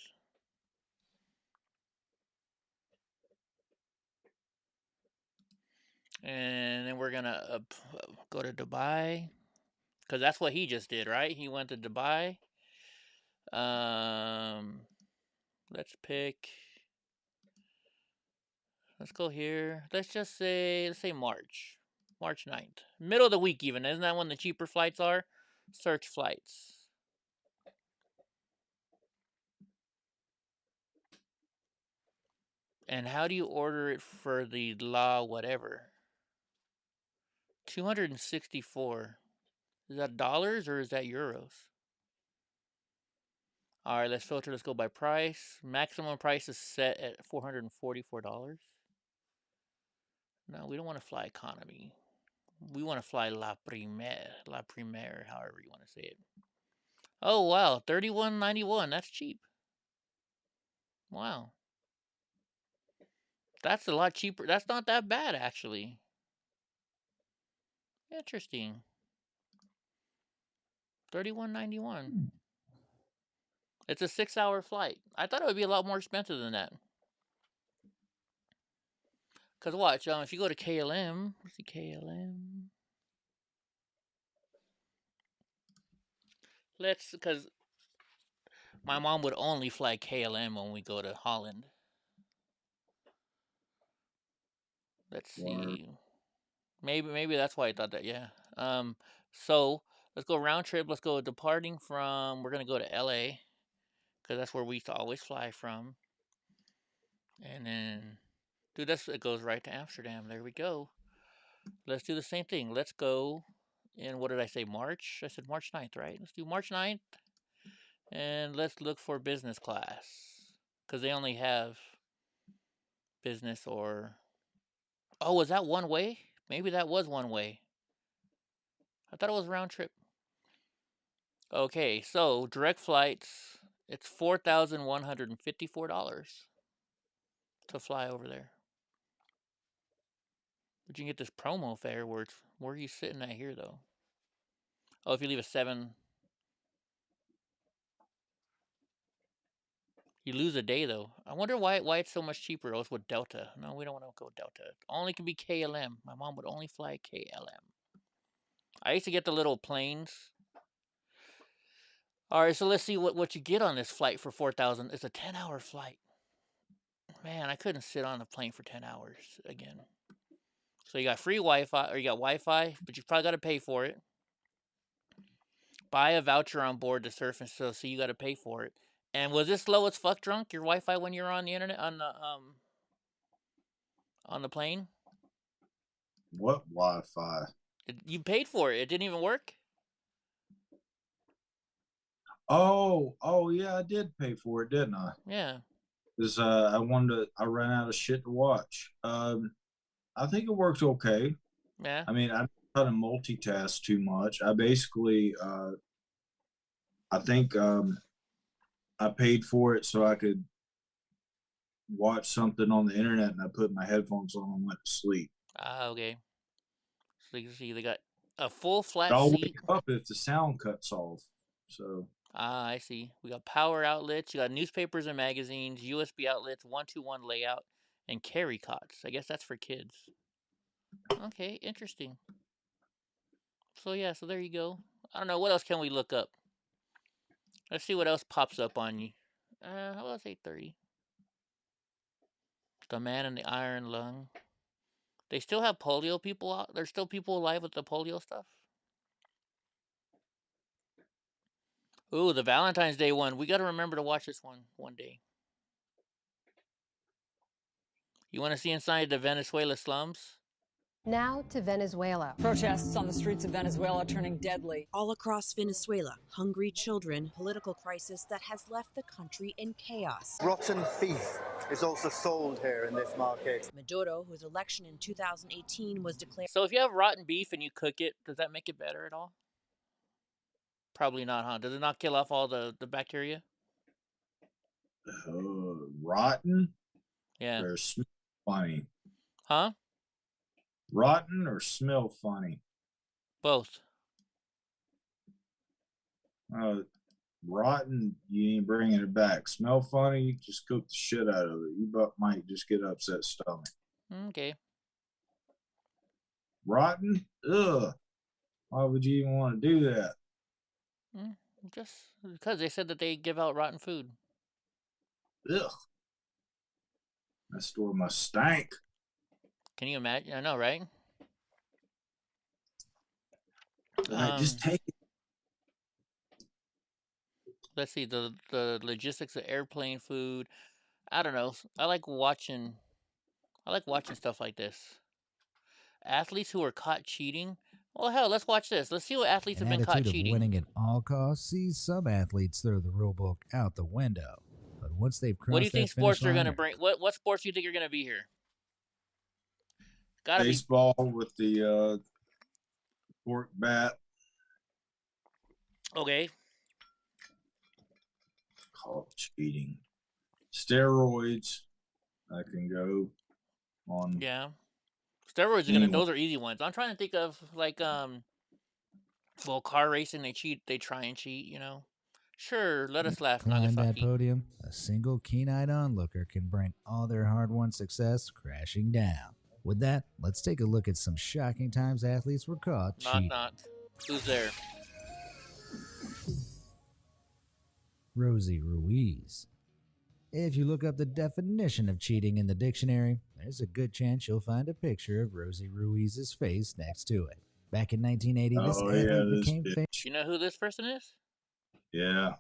And then we're gonna go to Dubai, because that's what he just did, right? He went to Dubai. Let's pick. Let's go here. Let's say March 9th, middle of the week even. Isn't that when the cheaper flights are? Search flights. And how do you order it for the law whatever? 264. Is that dollars or is that euros? All right, let's filter. Let's go by price. Maximum price is set at $444. No, we don't want to fly economy. We want to fly La Première, however you want to say it. Oh wow, $31.91. That's cheap. Wow, that's a lot cheaper. That's not that bad actually. Interesting. $31.91. It's a 6-hour flight. I thought it would be a lot more expensive than that. Cause watch, if you go to KLM, let's see KLM. Cause my mom would only fly KLM when we go to Holland. Let's see. Maybe that's why I thought that. Yeah. So let's go round trip. Let's go departing from. We're gonna go to LA, because that's where we used to always fly from. And then, dude, it goes right to Amsterdam. There we go. Let's do the same thing. Let's go in, what did I say, March? I said March 9th, right? Let's do March 9th. And let's look for business class, because they only have business or. Oh, was that one way? Maybe that was one way. I thought it was round trip. Okay, so direct flights, it's $4,154 to fly over there. But you can get this promo fare where are you sitting at here though? Oh, if you leave a 7, you lose a day though. I wonder why it's so much cheaper. Oh, it's with Delta. No, we don't want to go Delta. It only can be KLM. My mom would only fly KLM. I used to get the little planes. All right, so let's see what you get on this flight for $4,000. It's a 10-hour flight. Man, I couldn't sit on the plane for 10 hours again. So you got free Wi-Fi, or you got Wi-Fi, but you probably got to pay for it. Buy a voucher on board to surf and so you got to pay for it. And was it slow as fuck drunk, your Wi-Fi, when you were on the internet on the plane? What Wi-Fi? You paid for it. It didn't even work? Oh yeah, I did pay for it, didn't I? Yeah. Because I ran out of shit to watch. I think it works okay. Yeah. I mean, I don't try to multitask too much. I basically, I think I paid for it so I could watch something on the internet, and I put my headphones on and went to sleep. Ah, okay. So you see, they got a full flat I'll seat. wake up if the sound cuts off. So. Ah, I see. We got power outlets. You got newspapers and magazines, USB outlets, 1-to-1 layout, and carry cots. I guess that's for kids. Okay, interesting. So yeah, so there you go. I don't know, what else can we look up? Let's see what else pops up on you. How about 8:30? The Man in the Iron Lung. They still have polio people out. There's still people alive with the polio stuff. Ooh, the Valentine's Day one. We got to remember to watch this one day. You want to see inside the Venezuela slums? Now to Venezuela. Protests on the streets of Venezuela turning deadly. All across Venezuela, hungry children, political crisis that has left the country in chaos. Rotten beef is also sold here in this market. Maduro, whose election in 2018 was declared... So if you have rotten beef and you cook it, does that make it better at all? Probably not, huh? Does it not kill off all the bacteria? Rotten? Yeah. Or smell funny? Huh? Rotten or smell funny? Both. Rotten, you ain't bringing it back. Smell funny, you just cook the shit out of it. You might just get upset stomach. Okay. Rotten? Ugh. Why would you even want to do that? Just because they said that they give out rotten food. Ugh. That store must stank. Can you imagine? I know, right? Just take it. Let's see, the logistics of airplane food. I don't know. I like watching stuff like this. Athletes who are caught cheating. Well, hell, let's watch this. Let's see what athletes have been caught cheating. An attitude of winning at all costs sees some athletes throw the rule book out the window. But once they've crossed, what do you think sports are going to bring? What sports do you think are going to be here? Gotta baseball with the fork bat. Okay. Caught cheating. Steroids. I can go on. Yeah. Steroids are gonna. Those are easy ones. I'm trying to think of like well, car racing. They try and cheat. You know. Sure. Let us laugh. Climb that podium. A single keen-eyed onlooker can bring all their hard-won success crashing down. With that, let's take a look at some shocking times athletes were caught cheating. Knock. Who's there? Rosie Ruiz. If you look up the definition of cheating in the dictionary, there's a good chance you'll find a picture of Rosie Ruiz's face next to it. Back in 1980, this athlete became famous. You know who this person is? Yeah.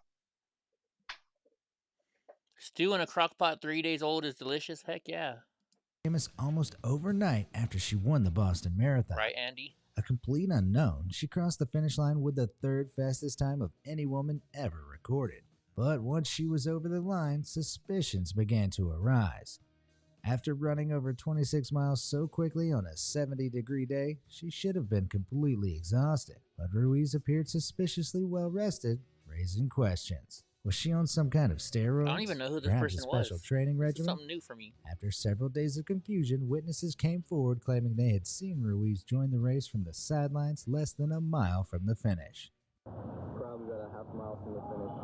Stew in a crock pot 3 days old is delicious. Heck yeah. Famous almost overnight after she won the Boston Marathon. Right, Andy? A complete unknown, she crossed the finish line with the third fastest time of any woman ever recorded. But once she was over the line, suspicions began to arise. After running over 26 miles so quickly on a 70-degree day, she should have been completely exhausted. But Ruiz appeared suspiciously well rested, raising questions. Was she on some kind of steroids? I don't even know who this Perhaps person a special was. training regimen? Something new for me. After several days of confusion, witnesses came forward claiming they had seen Ruiz join the race from the sidelines less than a mile from the finish. Probably about a half mile from the finish.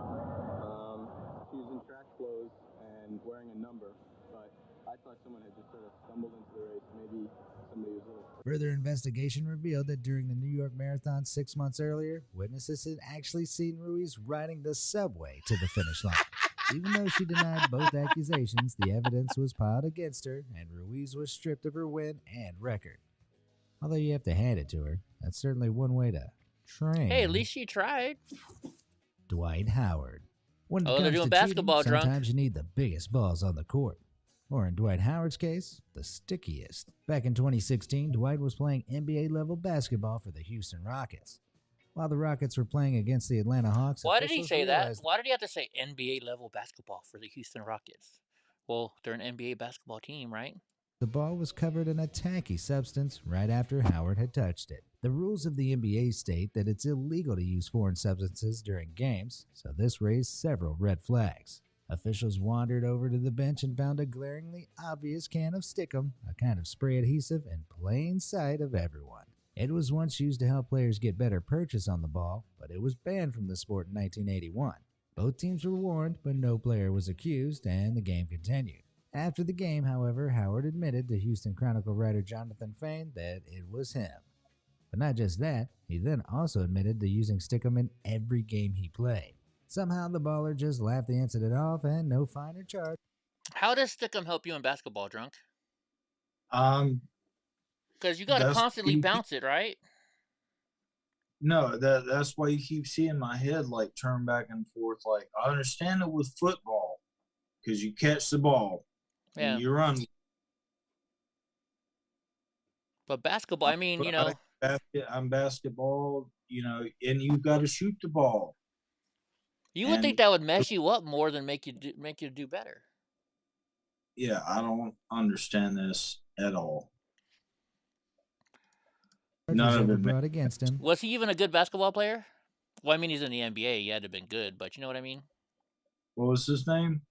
She was in track clothes and wearing a number, but I thought someone had just sort of stumbled into the race. Maybe somebody was a little... Further investigation revealed that during the New York Marathon 6 months earlier, witnesses had actually seen Ruiz riding the subway to the finish line. Even though she denied both accusations, the evidence was piled against her, and Ruiz was stripped of her win and record. Although you have to hand it to her, that's certainly one way to train. Hey, at least she tried. Dwight Howard. When it they're comes doing to basketball cheating, drunk. Sometimes you need the biggest balls on the court. or in Dwight Howard's case, the stickiest. Back in 2016, Dwight was playing NBA-level basketball for the Houston Rockets. While the Rockets were playing against the Atlanta Hawks, why did he say that? Why did he have to say NBA-level basketball for the Houston Rockets? Well, they're an NBA basketball team, right? The ball was covered in a tacky substance right after Howard had touched it. The rules of the NBA state that it's illegal to use foreign substances during games, so this raised several red flags. Officials wandered over to the bench and found a glaringly obvious can of Stickum, a kind of spray adhesive, in plain sight of everyone. It was once used to help players get better purchase on the ball, but it was banned from the sport in 1981. Both teams were warned, but no player was accused, and the game continued. After the game, however, Howard admitted to Houston Chronicle writer Jonathan Fain that it was him. But not just that, he then also admitted to using Stickum in every game he played. Somehow the baller just laughed the incident off and no fine or charge. How does Stickum help you in basketball, Drunk? Because you got to constantly bounce it, right? No, that's why you keep seeing my head like turn back and forth. Like, I understand it with football because you catch the ball. Yeah. And you run. But basketball, I mean, you know. I'm basketball, you know, and you've got to shoot the ball. You would think that would mess you up more than make you do better. Yeah, I don't understand this at all. None of it brought against him. Was he even a good basketball player? Well, I mean, he's in the NBA. He had to have been good, but you know what I mean? What was his name?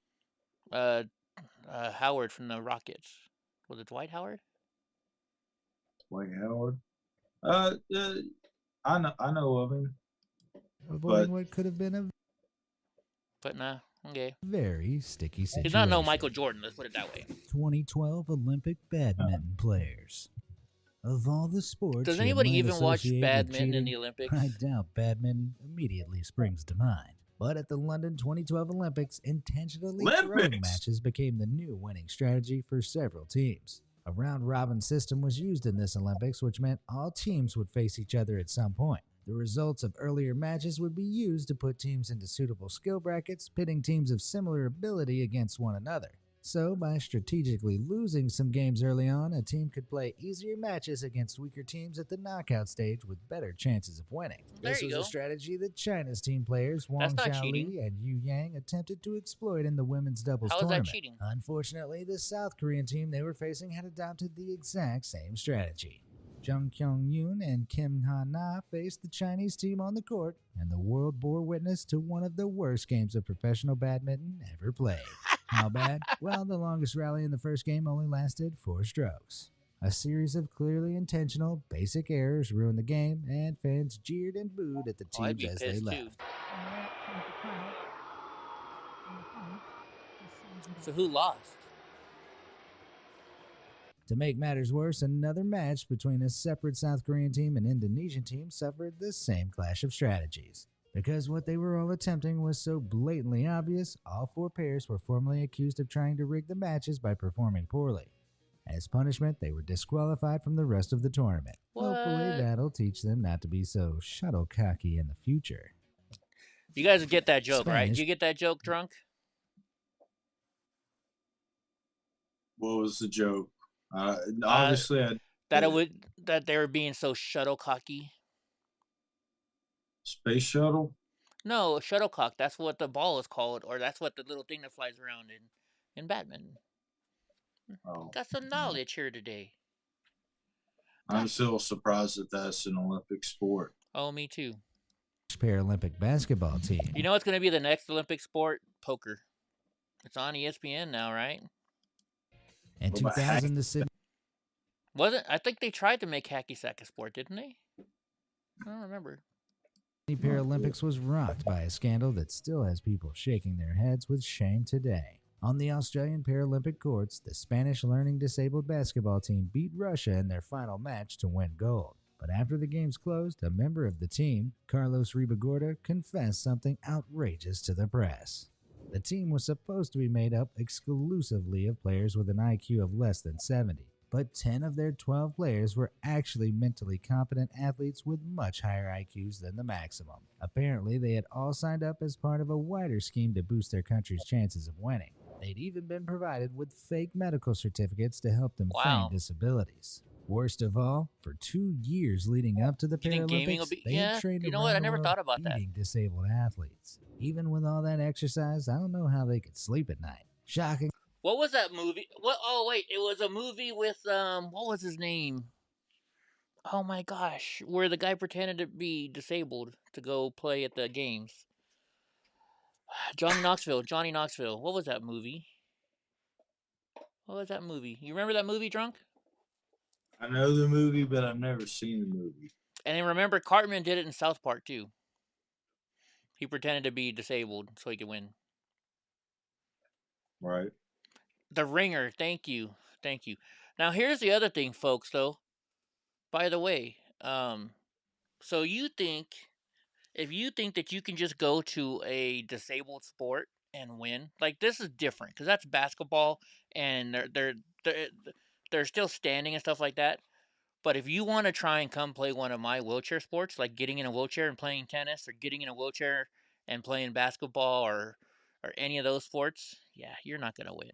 Howard from the Rockets. Was it Dwight Howard? Dwight Howard. I know of him. Avoiding what could have been a okay. Very sticky situation. He's not no Michael Jordan, let's put it that way. 2012 Olympic badminton players. Of all the sports, does anybody even watch badminton in the Olympics? I doubt badminton immediately springs to mind. But at the London 2012 Olympics, intentionally throwing matches became the new winning strategy for several teams. A round-robin system was used in this Olympics, which meant all teams would face each other at some point. The results of earlier matches would be used to put teams into suitable skill brackets, pitting teams of similar ability against one another. So, by strategically losing some games early on, a team could play easier matches against weaker teams at the knockout stage with better chances of winning. This was a strategy that China's team players Wang Xiaoli and Yu Yang attempted to exploit in the women's doubles tournament. That cheating? Unfortunately, the South Korean team they were facing had adopted the exact same strategy. Jung Kyung-yoon and Kim Ha-na faced the Chinese team on the court, and the world bore witness to one of the worst games of professional badminton ever played. How bad? Well, the longest rally in the first game only lasted 4 strokes. A series of clearly intentional, basic errors ruined the game, and fans jeered and booed at the teams as they left. So who lost? To make matters worse, another match between a separate South Korean team and Indonesian team suffered the same clash of strategies. Because what they were all attempting was so blatantly obvious, all 4 pairs were formally accused of trying to rig the matches by performing poorly. As punishment, they were disqualified from the rest of the tournament. What? Hopefully, that'll teach them not to be so shuttlecocky in the future. You guys get that joke, right? Did you get that joke, Drunk? What was the joke? Obviously, that they were being so shuttlecocky. Space shuttle? No, shuttlecock. That's what the ball is called, or that's what the little thing that flies around in badminton. Oh, got some knowledge here today. I'm still surprised that that's an Olympic sport. Oh, me too. Paralympic basketball team. You know what's going to be the next Olympic sport? Poker. It's on ESPN now, right? In 2000, the Sydney... Wasn't? I think they tried to make hacky sack a sport, didn't they? I don't remember. The Paralympics was rocked by a scandal that still has people shaking their heads with shame today. On the Australian Paralympic courts, the Spanish learning disabled basketball team beat Russia in their final match to win gold. But after the games closed, a member of the team, Carlos Ribagorda, confessed something outrageous to the press. The team was supposed to be made up exclusively of players with an IQ of less than 70, but 10 of their 12 players were actually mentally competent athletes with much higher IQs than the maximum. Apparently, they had all signed up as part of a wider scheme to boost their country's chances of winning. They'd even been provided with fake medical certificates to help them feign disabilities. Worst of all, for 2 years leading up to the Paralympics, they trained around the world beating disabled athletes. Even with all that exercise, I don't know how they could sleep at night. Shocking. What was that movie? What? Oh wait, it was a movie with what was his name? Oh my gosh, where the guy pretended to be disabled to go play at the games. Johnny Knoxville. What was that movie? What was that movie? You remember that movie, Drunk? I know the movie, but I've never seen the movie. And then remember, Cartman did it in South Park too. He pretended to be disabled so he could win. Right. The Ringer. Thank you. Now here's the other thing, folks. Though, by the way, so if you think that you can just go to a disabled sport and win, like this is different because that's basketball and they're still standing and stuff like that. But if you want to try and come play one of my wheelchair sports, like getting in a wheelchair and playing tennis, or getting in a wheelchair and playing basketball, or any of those sports, yeah, you're not gonna win.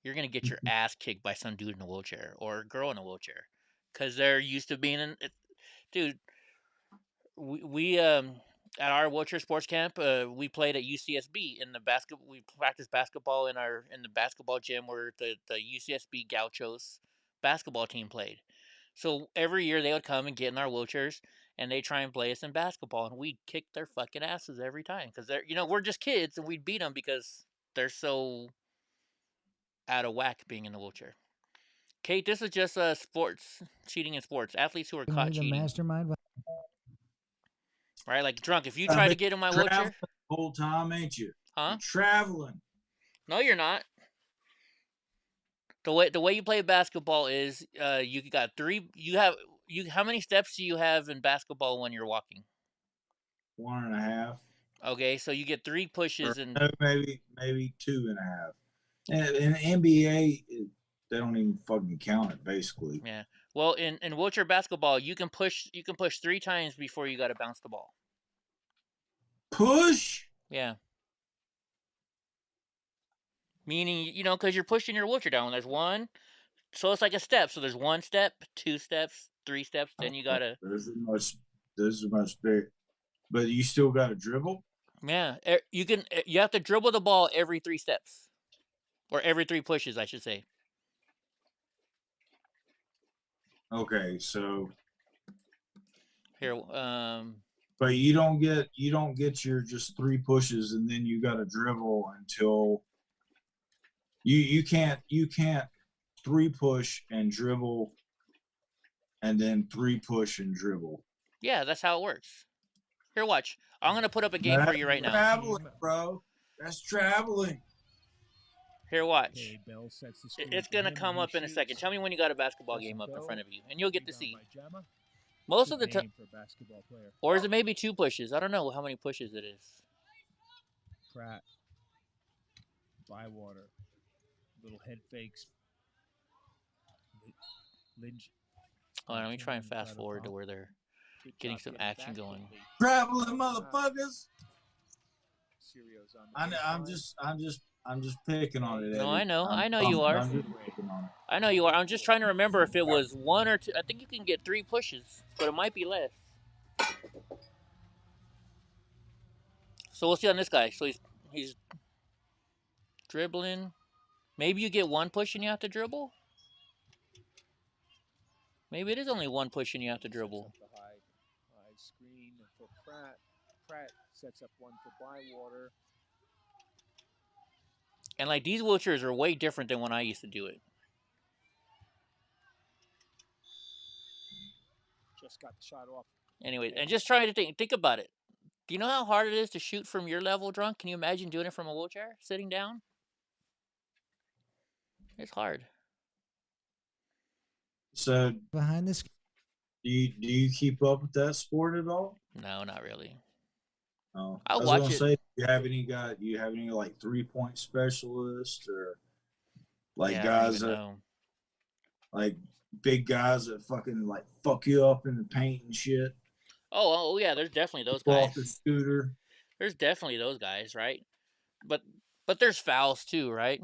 You're gonna get your ass kicked by some dude in a wheelchair or a girl in a wheelchair, because they're used to being in. Dude, we at our wheelchair sports camp, we played at UCSB in the basketball. We practiced basketball in the basketball gym where the UCSB Gauchos basketball team played. So every year they would come and get in our wheelchairs and they try and play us in basketball, and we'd kick their fucking asses every time because they're we're just kids and we'd beat them because they're so out of whack being in the wheelchair. Kate, this is just sports, cheating in sports. Athletes who are caught cheating. Mastermind. Right, like Drunk. If you try to get in my wheelchair, the whole time, ain't you? Huh? You're traveling. No, you're not. The way you play basketball is you got how many steps do you have in basketball when you're walking? 1.5. Okay, so you get 3 pushes and maybe 2.5. And in the NBA, they don't even fucking count it, basically. Yeah. Well, in wheelchair basketball, you can push 3 times before you got to bounce the ball. Push? Yeah. Meaning, because you're pushing your wheelchair down. There's one, so it's like a step. So there's 1 step, 2 steps, 3 steps. Then you gotta. There's much big, but you still got to dribble. Yeah, you have to dribble the ball every 3 steps, or every 3 pushes, I should say. Okay, so here, but you don't get your just 3 pushes and then you got to dribble until you can't 3 push and dribble and then 3 push and dribble. Yeah, that's how it works. Here, watch. I'm gonna put up a game for you right now. Traveling, bro. That's traveling. Here, watch. It's gonna come up in a second. Tell me when you got a basketball game up in front of you, and you'll get to see. Most of the time, or is it maybe 2 pushes? I don't know how many pushes it is. Pratt, Bywater, little head fakes. Lynch. Oh, let me try and fast forward to where they're getting some action going. Traveling motherfuckers. I'm just picking on it. No, Eddie. I know you are. I know you are. I'm just trying to remember if it was 1 or 2. I think you can get 3 pushes, but it might be less. So we'll see on this guy. So he's dribbling. Maybe you get 1 push and you have to dribble. Maybe it is only 1 push and you have to dribble. High screen for Pratt. Pratt sets up one for Bywater. And like these wheelchairs are way different than when I used to do it. Just got the shot off. Anyway, and just trying to think about it. Do you know how hard it is to shoot from your level, Drunk? Can you imagine doing it from a wheelchair, sitting down? It's hard. So behind this, do you keep up with that sport at all? No, not really. Oh, I'll watch it. Say, do you have any like 3-point specialists or like guys that like big guys that fucking like fuck you up in the paint and shit? Oh yeah, there's definitely those guys. Off the scooter. There's definitely those guys, right? But But there's fouls too, right?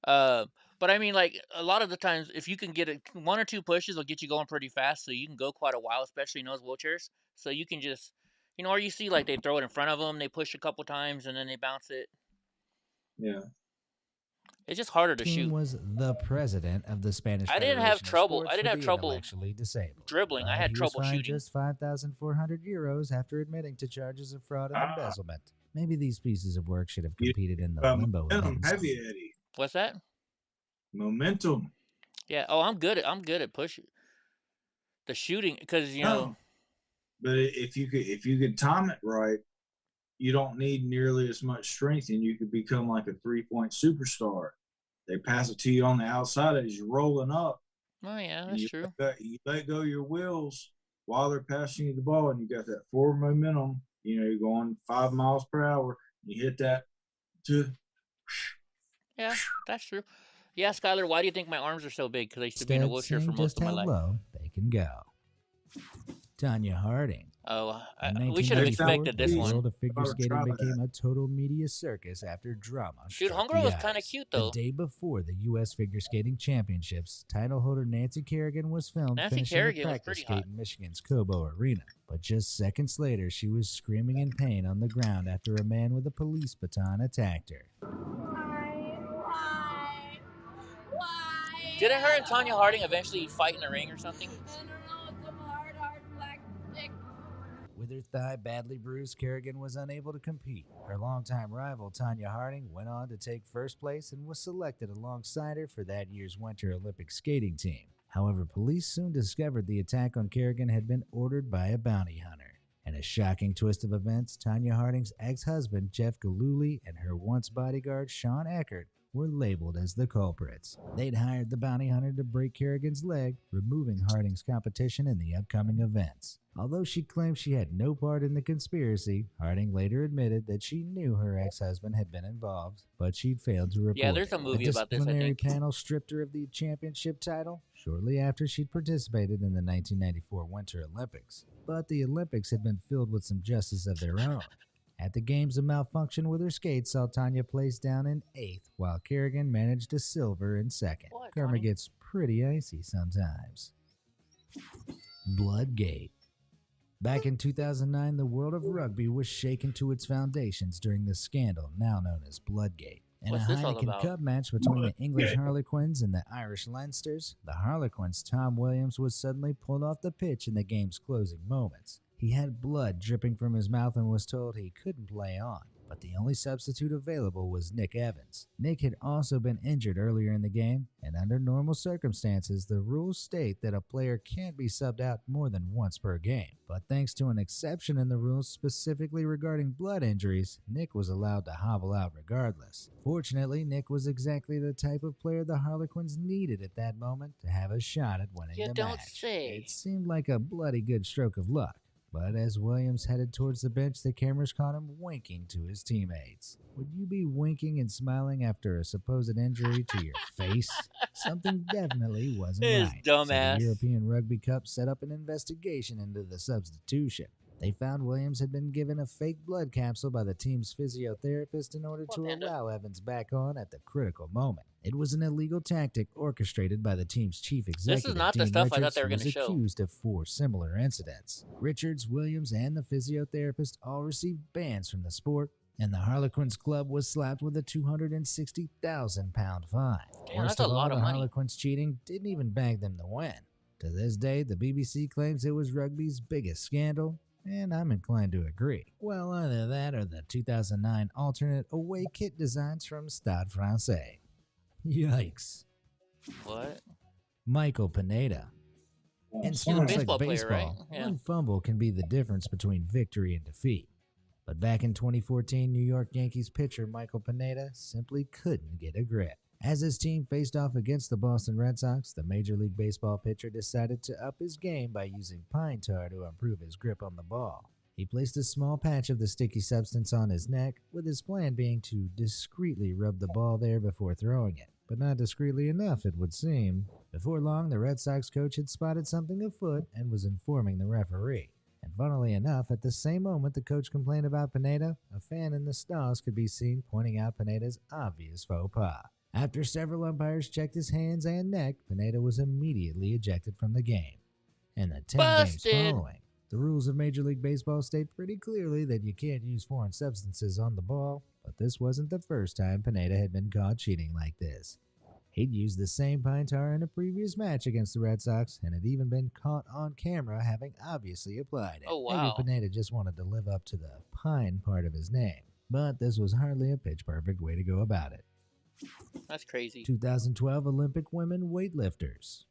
But I mean, like, a lot of the times, if you can get one or two pushes, will get you going pretty fast, so you can go quite a while, especially in those wheelchairs. So you can just, or you see, like, they throw it in front of them, they push a couple times, and then they bounce it. Yeah. It's just harder to Team shoot. was the president of the Spanish I didn't Federation have trouble. of Sports I didn't for have the trouble intellectually disabled. dribbling. I had He trouble was fined shooting. just 5,400 euros after admitting to charges of fraud and embezzlement. Maybe these pieces of work should have competed in the limbo events. Have you, Eddie? What's that? Momentum. Yeah. Oh, I'm good at pushing the shooting because But if you could time it right, you don't need nearly as much strength, and you could become like a 3-point superstar. They pass it to you on the outside as you're rolling up. Oh yeah, that's true. You let go of your wheels while they're passing you the ball, and you got that forward momentum. You're going 5 miles per hour. You hit that to. Yeah, that's true. Yeah, Skylar, why do you think my arms are so big? Because I used to be in a wheelchair for most of my life. Low they can go. Tanya Harding. Oh, we should have expected this one. The world of figure skating became a total media circus after drama. Dude, Homegirl was kind of cute, though. The day before the U.S. Figure Skating Championships, title holder Nancy Kerrigan was filmed finishing a practice skate in Michigan's Cobo Arena. But just seconds later, she was screaming in pain on the ground after a man with a police baton attacked her. Didn't her and Tanya Harding eventually fight in the ring or something? With her thigh badly bruised, Kerrigan was unable to compete. Her longtime rival, Tanya Harding, went on to take first place and was selected alongside her for that year's Winter Olympic skating team. However, police soon discovered the attack on Kerrigan had been ordered by a bounty hunter. In a shocking twist of events, Tanya Harding's ex-husband, Jeff Gillooly, and her once bodyguard, Sean Eckert, were labeled as the culprits. They'd hired the bounty hunter to break Kerrigan's leg, removing Harding's competition in the upcoming events. Although she claimed she had no part in the conspiracy, Harding later admitted that she knew her ex-husband had been involved, but she'd failed to report. Yeah, there's a movie about this, I think. The disciplinary panel stripped her of the championship title shortly after she'd participated in the 1994 Winter Olympics. But the Olympics had been filled with some justice of their own. At the games, a malfunction with her skates saw Tanya placed down in 8th, while Kerrigan managed a silver in 2nd. Karma gets pretty icy sometimes. Bloodgate. Back in 2009, the world of rugby was shaken to its foundations during the scandal now known as Bloodgate. In a Heineken Cup match between the English Harlequins and the Irish Leinsters, the Harlequins' Tom Williams was suddenly pulled off the pitch in the game's closing moments. He had blood dripping from his mouth and was told he couldn't play on, but the only substitute available was Nick Evans. Nick had also been injured earlier in the game, and under normal circumstances, the rules state that a player can't be subbed out more than once per game. But thanks to an exception in the rules specifically regarding blood injuries, Nick was allowed to hobble out regardless. Fortunately, Nick was exactly the type of player the Harlequins needed at that moment to have a shot at winning the match. It seemed like a bloody good stroke of luck. But as Williams headed towards the bench, the cameras caught him winking to his teammates. Would you be winking and smiling after a supposed injury to your face? Something definitely wasn't right. Dumbass. So the European Rugby Cup set up an investigation into the substitution. They found Williams had been given a fake blood capsule by the team's physiotherapist in order to allow Evans back on at the critical moment. It was an illegal tactic orchestrated by the team's chief executive, This is not Dean the stuff I Richards, thought they were who was going to show. accused of 4 similar incidents. Richards, Williams, and the physiotherapist all received bans from the sport, and the Harlequins club was slapped with a £260,000 fine. Damn, Worst that's a of all, lot of the money. Harlequins cheating didn't even bag them to win. To this day, the BBC claims it was rugby's biggest scandal, and I'm inclined to agree. Well, either that or the 2009 alternate away kit designs from Stade Francais. Yikes. What? Michael Pineda. In He's a sports baseball like player, baseball, right? Yeah. one fumble can be the difference between victory and defeat. But back in 2014, New York Yankees pitcher Michael Pineda simply couldn't get a grip. As his team faced off against the Boston Red Sox, the Major League Baseball pitcher decided to up his game by using pine tar to improve his grip on the ball. He placed a small patch of the sticky substance on his neck, with his plan being to discreetly rub the ball there before throwing it. But not discreetly enough, it would seem. Before long, the Red Sox coach had spotted something afoot and was informing the referee. And funnily enough, at the same moment the coach complained about Pineda, a fan in the stalls could be seen pointing out Pineda's obvious faux pas. After several umpires checked his hands and neck, Pineda was immediately ejected from the game. In the 10 games following, the rules of Major League Baseball state pretty clearly that you can't use foreign substances on the ball, but this wasn't the first time Pineda had been caught cheating like this. He'd used the same pine tar in a previous match against the Red Sox and had even been caught on camera having obviously applied it. Oh, wow. Maybe Pineda just wanted to live up to the pine part of his name, but this was hardly a pitch-perfect way to go about it. That's crazy. 2012 Olympic women weightlifters.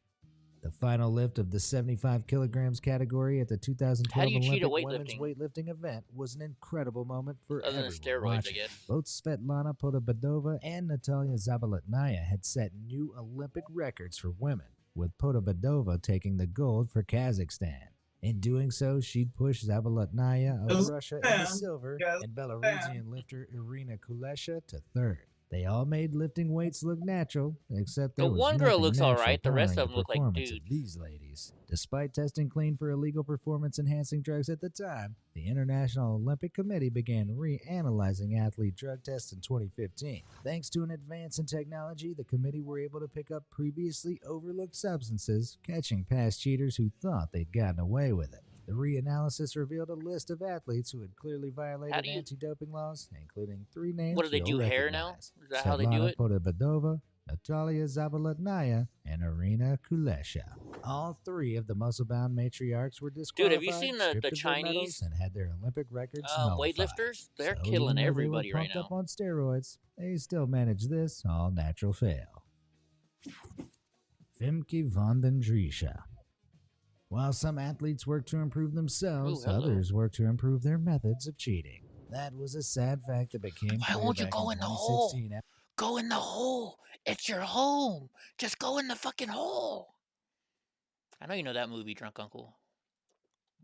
The final lift of the 75 kilograms category at the 2012 Olympic women's weightlifting event was an incredible moment for everyone watching. Both Svetlana Podobedova and Natalia Zabaletnaya had set new Olympic records for women, with Podobedova taking the gold for Kazakhstan. In doing so, she'd push Zabaletnaya of Russia into silver and Belarusian lifter Irina Kulesha to third. They all made lifting weights look natural, except there was one girl nothing looks natural alright. The rest of powering them look like performance dudes. of these ladies. Despite testing clean for illegal performance-enhancing drugs at the time, the International Olympic Committee began reanalyzing athlete drug tests in 2015. Thanks to an advance in technology, the committee were able to pick up previously overlooked substances, catching past cheaters who thought they'd gotten away with it. The reanalysis revealed a list of athletes who had clearly violated anti-doping laws, including 3 names. What do they do, hair now? Is that how they do it? Podobedova, Natalia Zabaletnaya, and Irina Kulesha. All 3 of the muscle-bound matriarchs were disqualified. Dude, have you seen the Chinese and had their Olympic records nullified. weightlifters? They're So killing even though everybody they were right pumped now. up on steroids, they still managed this all-natural fail. Femke van den Driesche. While some athletes work to improve themselves, others work to improve their methods of cheating. That was a sad fact that became Why clear won't you back go in the hole? Go in the hole. It's your home. Just go in the fucking hole. I know you know that movie, Drunk Uncle.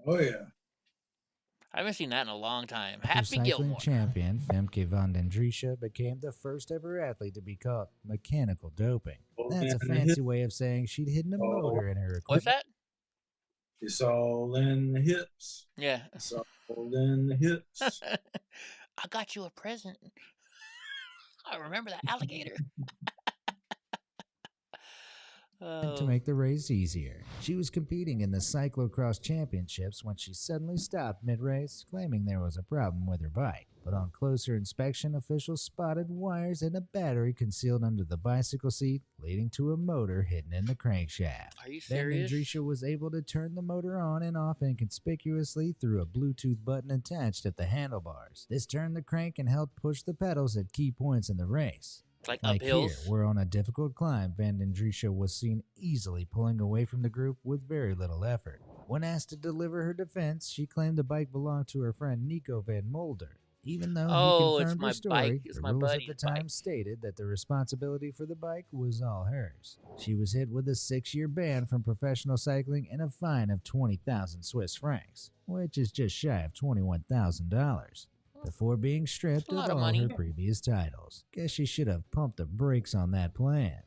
Oh, yeah. I haven't seen that in a long time. After Happy cycling Gilmore. champion Femke van den Driesche became the first ever athlete to be caught mechanical doping. That's a fancy way of saying she'd hidden a motor in her equipment. What's that? It's all in the hips. Yeah. It's all in the hips. I got you a present. I remember that alligator. To make the race easier. She was competing in the cyclocross championships when she suddenly stopped mid-race, claiming there was a problem with her bike. But on closer inspection, officials spotted wires and a battery concealed under the bicycle seat, leading to a motor hidden in the crankshaft. Are you serious? Then Driesche was able to turn the motor on and off inconspicuously through a Bluetooth button attached at the handlebars. This turned the crank and helped push the pedals at key points in the race. Like here, where on a difficult climb, Van den Driesche was seen easily pulling away from the group with very little effort. When asked to deliver her defense, she claimed the bike belonged to her friend Nico van Mulder. Even though he confirmed her story, the rules at the time stated that the responsibility for the bike was all hers. She was hit with a 6-year ban from professional cycling and a fine of 20,000 Swiss francs, which is just shy of $21,000. Before being stripped of all her previous titles. Guess she should have pumped the brakes on that plan.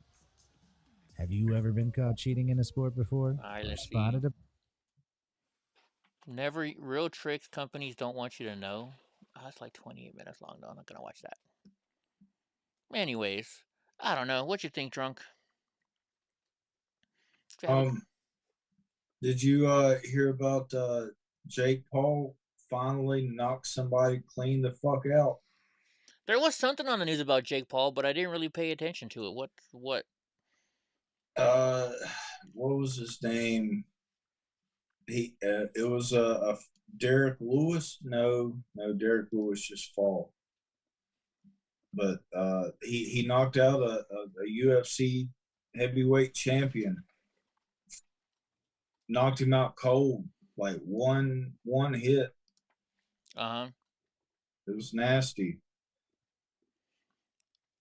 Have you ever been caught cheating in a sport before? Let's see. Never real tricks companies don't want you to know. Oh, that's like 28 minutes long though. I'm not gonna watch that. Anyways, I don't know. What you think, Drunk? Did you hear about Jake Paul finally knocked somebody clean the fuck out? There was something on the news about Jake Paul, but I didn't really pay attention to it. What? What was his name? It was a Derek Lewis. No, Derek Lewis just fought. But he knocked out a UFC heavyweight champion. Knocked him out cold, like one hit. Uh-huh. It was nasty.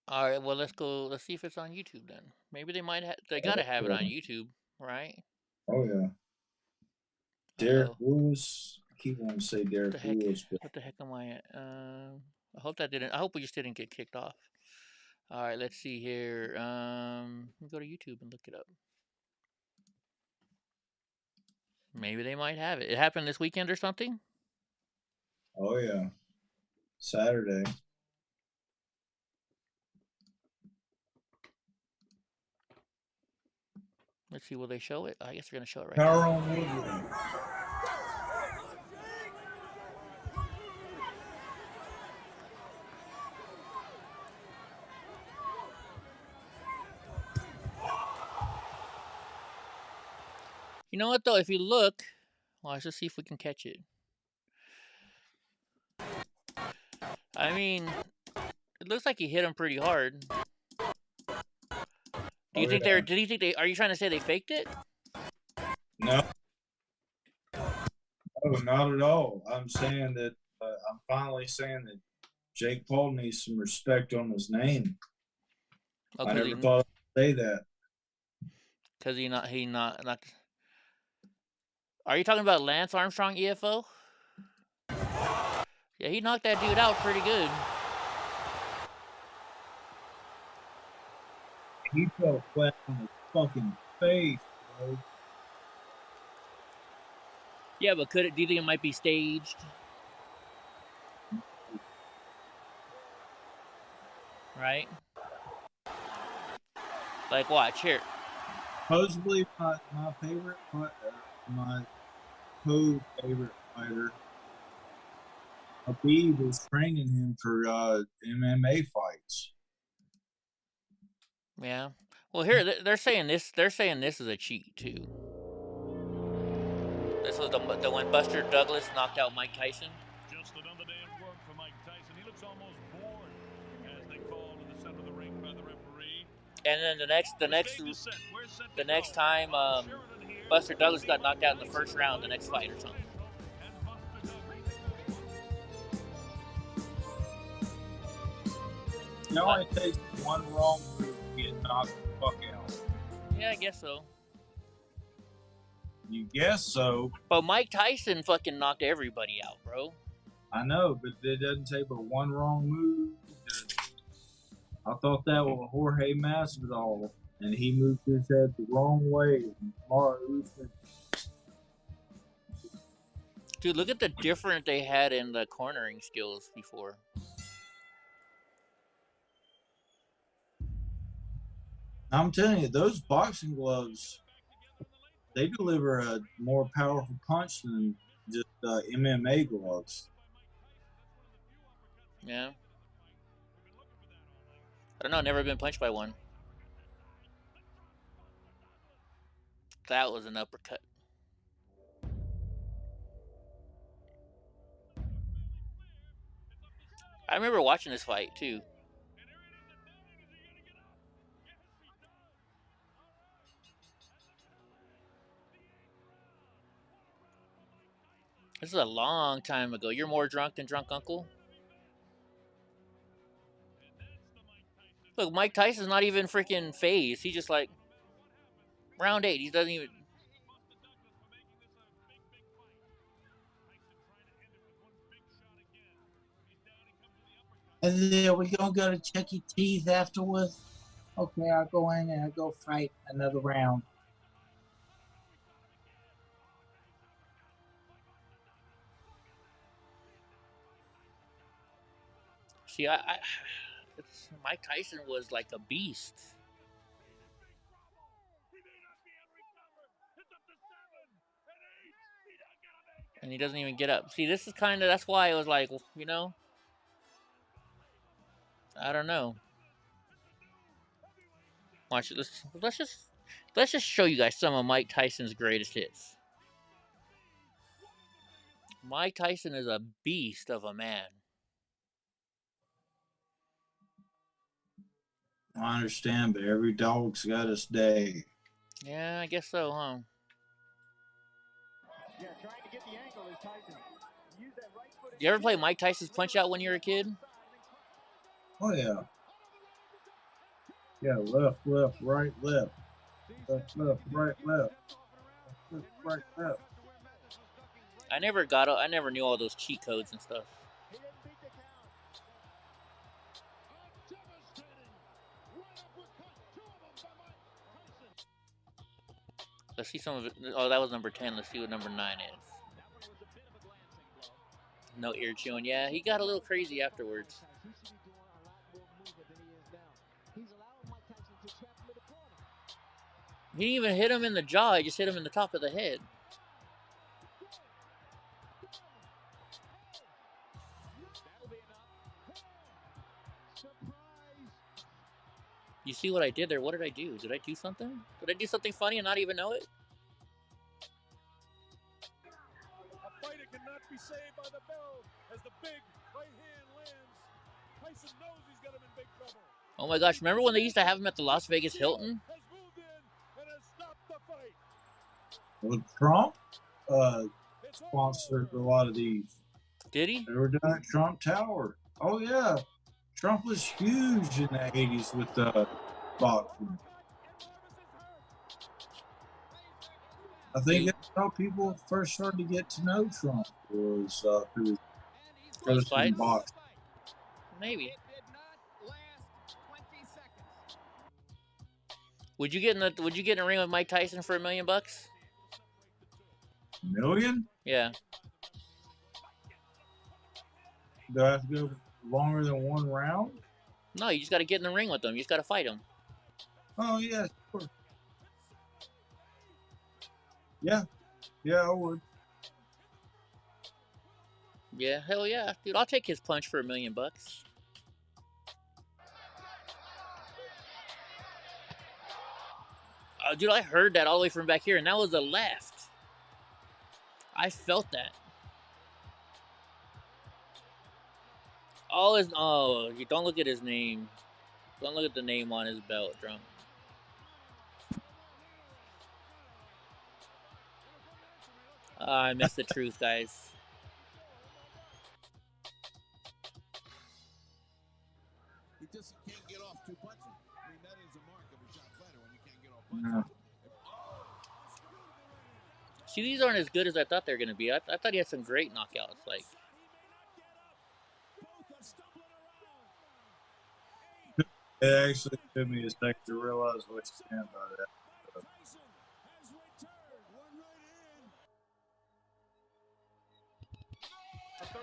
All right, well, let's go. Let's see if it's on YouTube then. Maybe they might have. They gotta have it on YouTube, right? Oh yeah. Derek Lewis. I keep wanting to say Derek Lewis. But... What the heck am I at? I hope that didn't. I hope we just didn't get kicked off. All right, let's see here. Go to YouTube and look it up. Maybe they might have it. It happened this weekend or something? Oh, yeah. Saturday. Let's see, will they show it? I guess they're going to show it right Power now. on Woodland. You know what, though? If you look, well, let's just see if we can catch it. I mean, it looks like he hit him pretty hard. Do you think they're? Are you trying to say they faked it? No. No, not at all. I'm saying that I'm finally saying that Jake Paul needs some respect on his name. Oh, I never thought I'd say that. Because he not. Are you talking about Lance Armstrong, EFO? Yeah, he knocked that dude out pretty good. He fell flat on his fucking face, bro. Yeah, but do you think it might be staged? Right? Like, watch here. Supposedly, my favorite, my co-favorite fighter, Habib, is training him for MMA fights. Yeah. Well, here they're saying this. They're saying this is a cheat too. This was the when Buster Douglas knocked out Mike Tyson. Just another day at work for Mike Tyson. He looks almost bored as they call to the center of the ring by the referee. And then the next time Buster Douglas got knocked out in the first round, the next fight or something. It only takes one wrong move to get knocked the fuck out. Yeah, I guess so. You guess so. But Mike Tyson fucking knocked everybody out, bro. I know, but it doesn't take but one wrong move. I thought that was Jorge Masvidal, and he moved his head the wrong way. Dude, look at the difference they had in the cornering skills before. I'm telling you, those boxing gloves, they deliver a more powerful punch than just MMA gloves. Yeah. I don't know, never been punched by one. That was an uppercut. I remember watching this fight too. This is a long time ago. You're more drunk than Drunk Uncle? Look, Mike Tyson's not even freaking phased. He just like, round 8. He doesn't even... And then we gonna go to Chuck E. Cheese afterwards? Okay, I'll go in and I'll go fight another round. See, Mike Tyson was like a beast. And he doesn't even get up. See, this is kind of, that's why it was like, you know, I don't know. Watch it. Let's just show you guys some of Mike Tyson's greatest hits. Mike Tyson is a beast of a man. I understand, but every dog's got its day. Yeah, I guess so, huh? Yeah, trying to get the angle is Tyson. You ever play Mike Tyson's Punch Out when you were a kid? Oh, yeah. Yeah, left, left, right, left. Left, left, right, left. Left, right, left. I never knew all those cheat codes and stuff. Let's see some of it. Oh, that was number 10. Let's see what number 9 is. No ear chewing. Yeah, he got a little crazy afterwards. He didn't even hit him in the jaw. He just hit him in the top of the head. You see what I did there? What did I do? Did I do something? Did I do something funny and not even know it? A fighter cannot be saved by the bell as the big right hand lands. Tyson knows he's got him in big trouble. Oh my gosh, remember when they used to have him at the Las Vegas Hilton? Well, Trump sponsored a lot of these. Did he? They were down at Trump Tower. Oh, yeah. Trump was huge in the 80s with boxing. I think that's how people first started to get to know Trump was through his boxing. Maybe. Would you get in a ring with Mike Tyson for $1 million? $1 million? Yeah. Do I have to go longer than one round? No, you just got to get in the ring with him. You just got to fight him. Oh, yeah, sure. Yeah. Yeah, I would. Yeah, hell yeah. Dude, I'll take his punch for $1 million. Dude, I heard that all the way from back here, and that was a left. I felt that. Oh, you don't look at his name. Don't look at the name on his belt, Drunk. I missed the truth, guys. He just can't get off 2 punches. I mean, that is a mark of a shot fighter when you can't get off punches. No. See, these aren't as good as I thought they were going to be. I thought he had some great knockouts. Like, it actually took me a second to realize what you stand by that.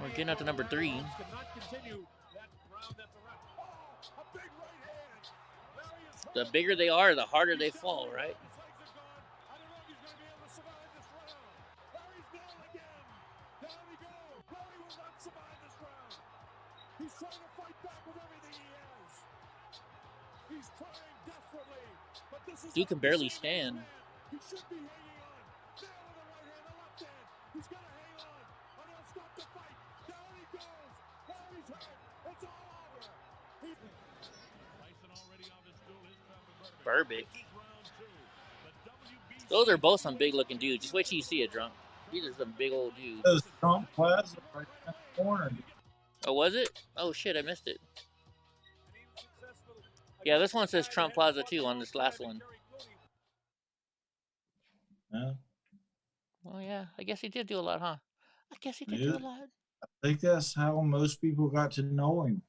We're getting up to number 3. The bigger they are, the harder they fall, right? He's trying to fight back with everything he has. He's trying desperately, but this is Dude can barely stand. He should be hanging on. Down with the right hand, the left hand. He's got to hang on. Or they'll stop the fight. Down he goes. Oh, he's hurt. It's all over. Tyson already on the stool. His Burbick. Those are both some big looking dudes. Just wait till you see it, Drunk. These are some big old dudes. Those Trump Plaza right in the corner. Oh, was it? Oh, shit, I missed it. Yeah, this one says Trump Plaza, too, on this last one. Yeah. Well, yeah, I guess he did do a lot, huh? I guess he did do a lot. I think that's how most people got to know him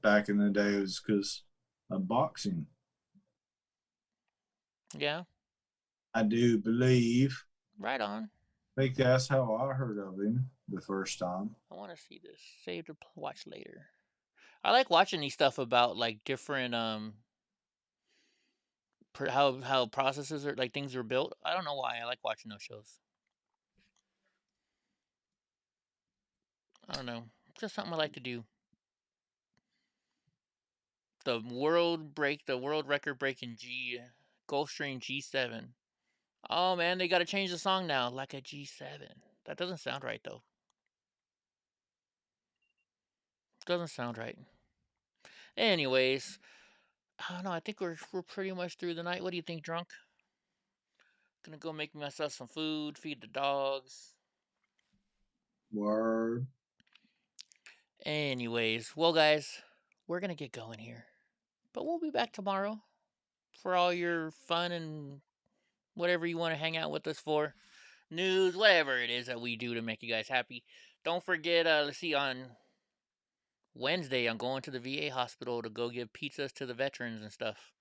back in the day, was because of boxing. Yeah. I do believe. Right on. I think that's how I heard of him the first time. I want to see this. Save to watch later. I like watching these stuff about like different how processes are, like, things are built. I don't know why I like watching those shows. I don't know. Just something I like to do. The world record breaking Gulfstream G7. Oh man, they got to change the song now, like a G7. That doesn't sound right though. Doesn't sound right. Anyways, I don't know. I think we're pretty much through the night. What do you think, Drunk? Gonna go make myself some food, feed the dogs. Word. Anyways, well guys, we're gonna get going here. But we'll be back tomorrow for all your fun and whatever you want to hang out with us for. News, whatever it is that we do to make you guys happy. Don't forget, let's see, on Wednesday, I'm going to the VA hospital to go give pizzas to the veterans and stuff.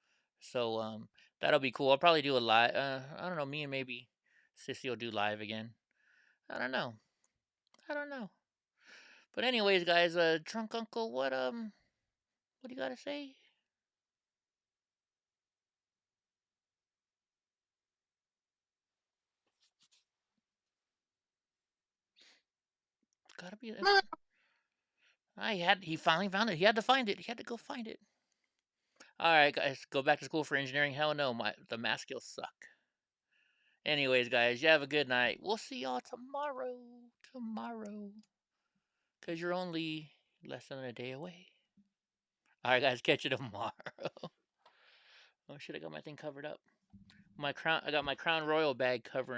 So That'll be cool. I'll probably do a live. I don't know. Me and maybe Sissy will do live again. I don't know. But anyways, guys, Drunk Uncle, what do you gotta say? Gotta be. He finally found it. He had to find it. He had to go find it. All right, guys, go back to school for engineering. Hell no, the math skills suck. Anyways, guys, you have a good night. We'll see y'all tomorrow. Because you're only less than a day away. All right, guys, catch you tomorrow. Oh shit, I got my thing covered up. I got my Crown Royal bag covering.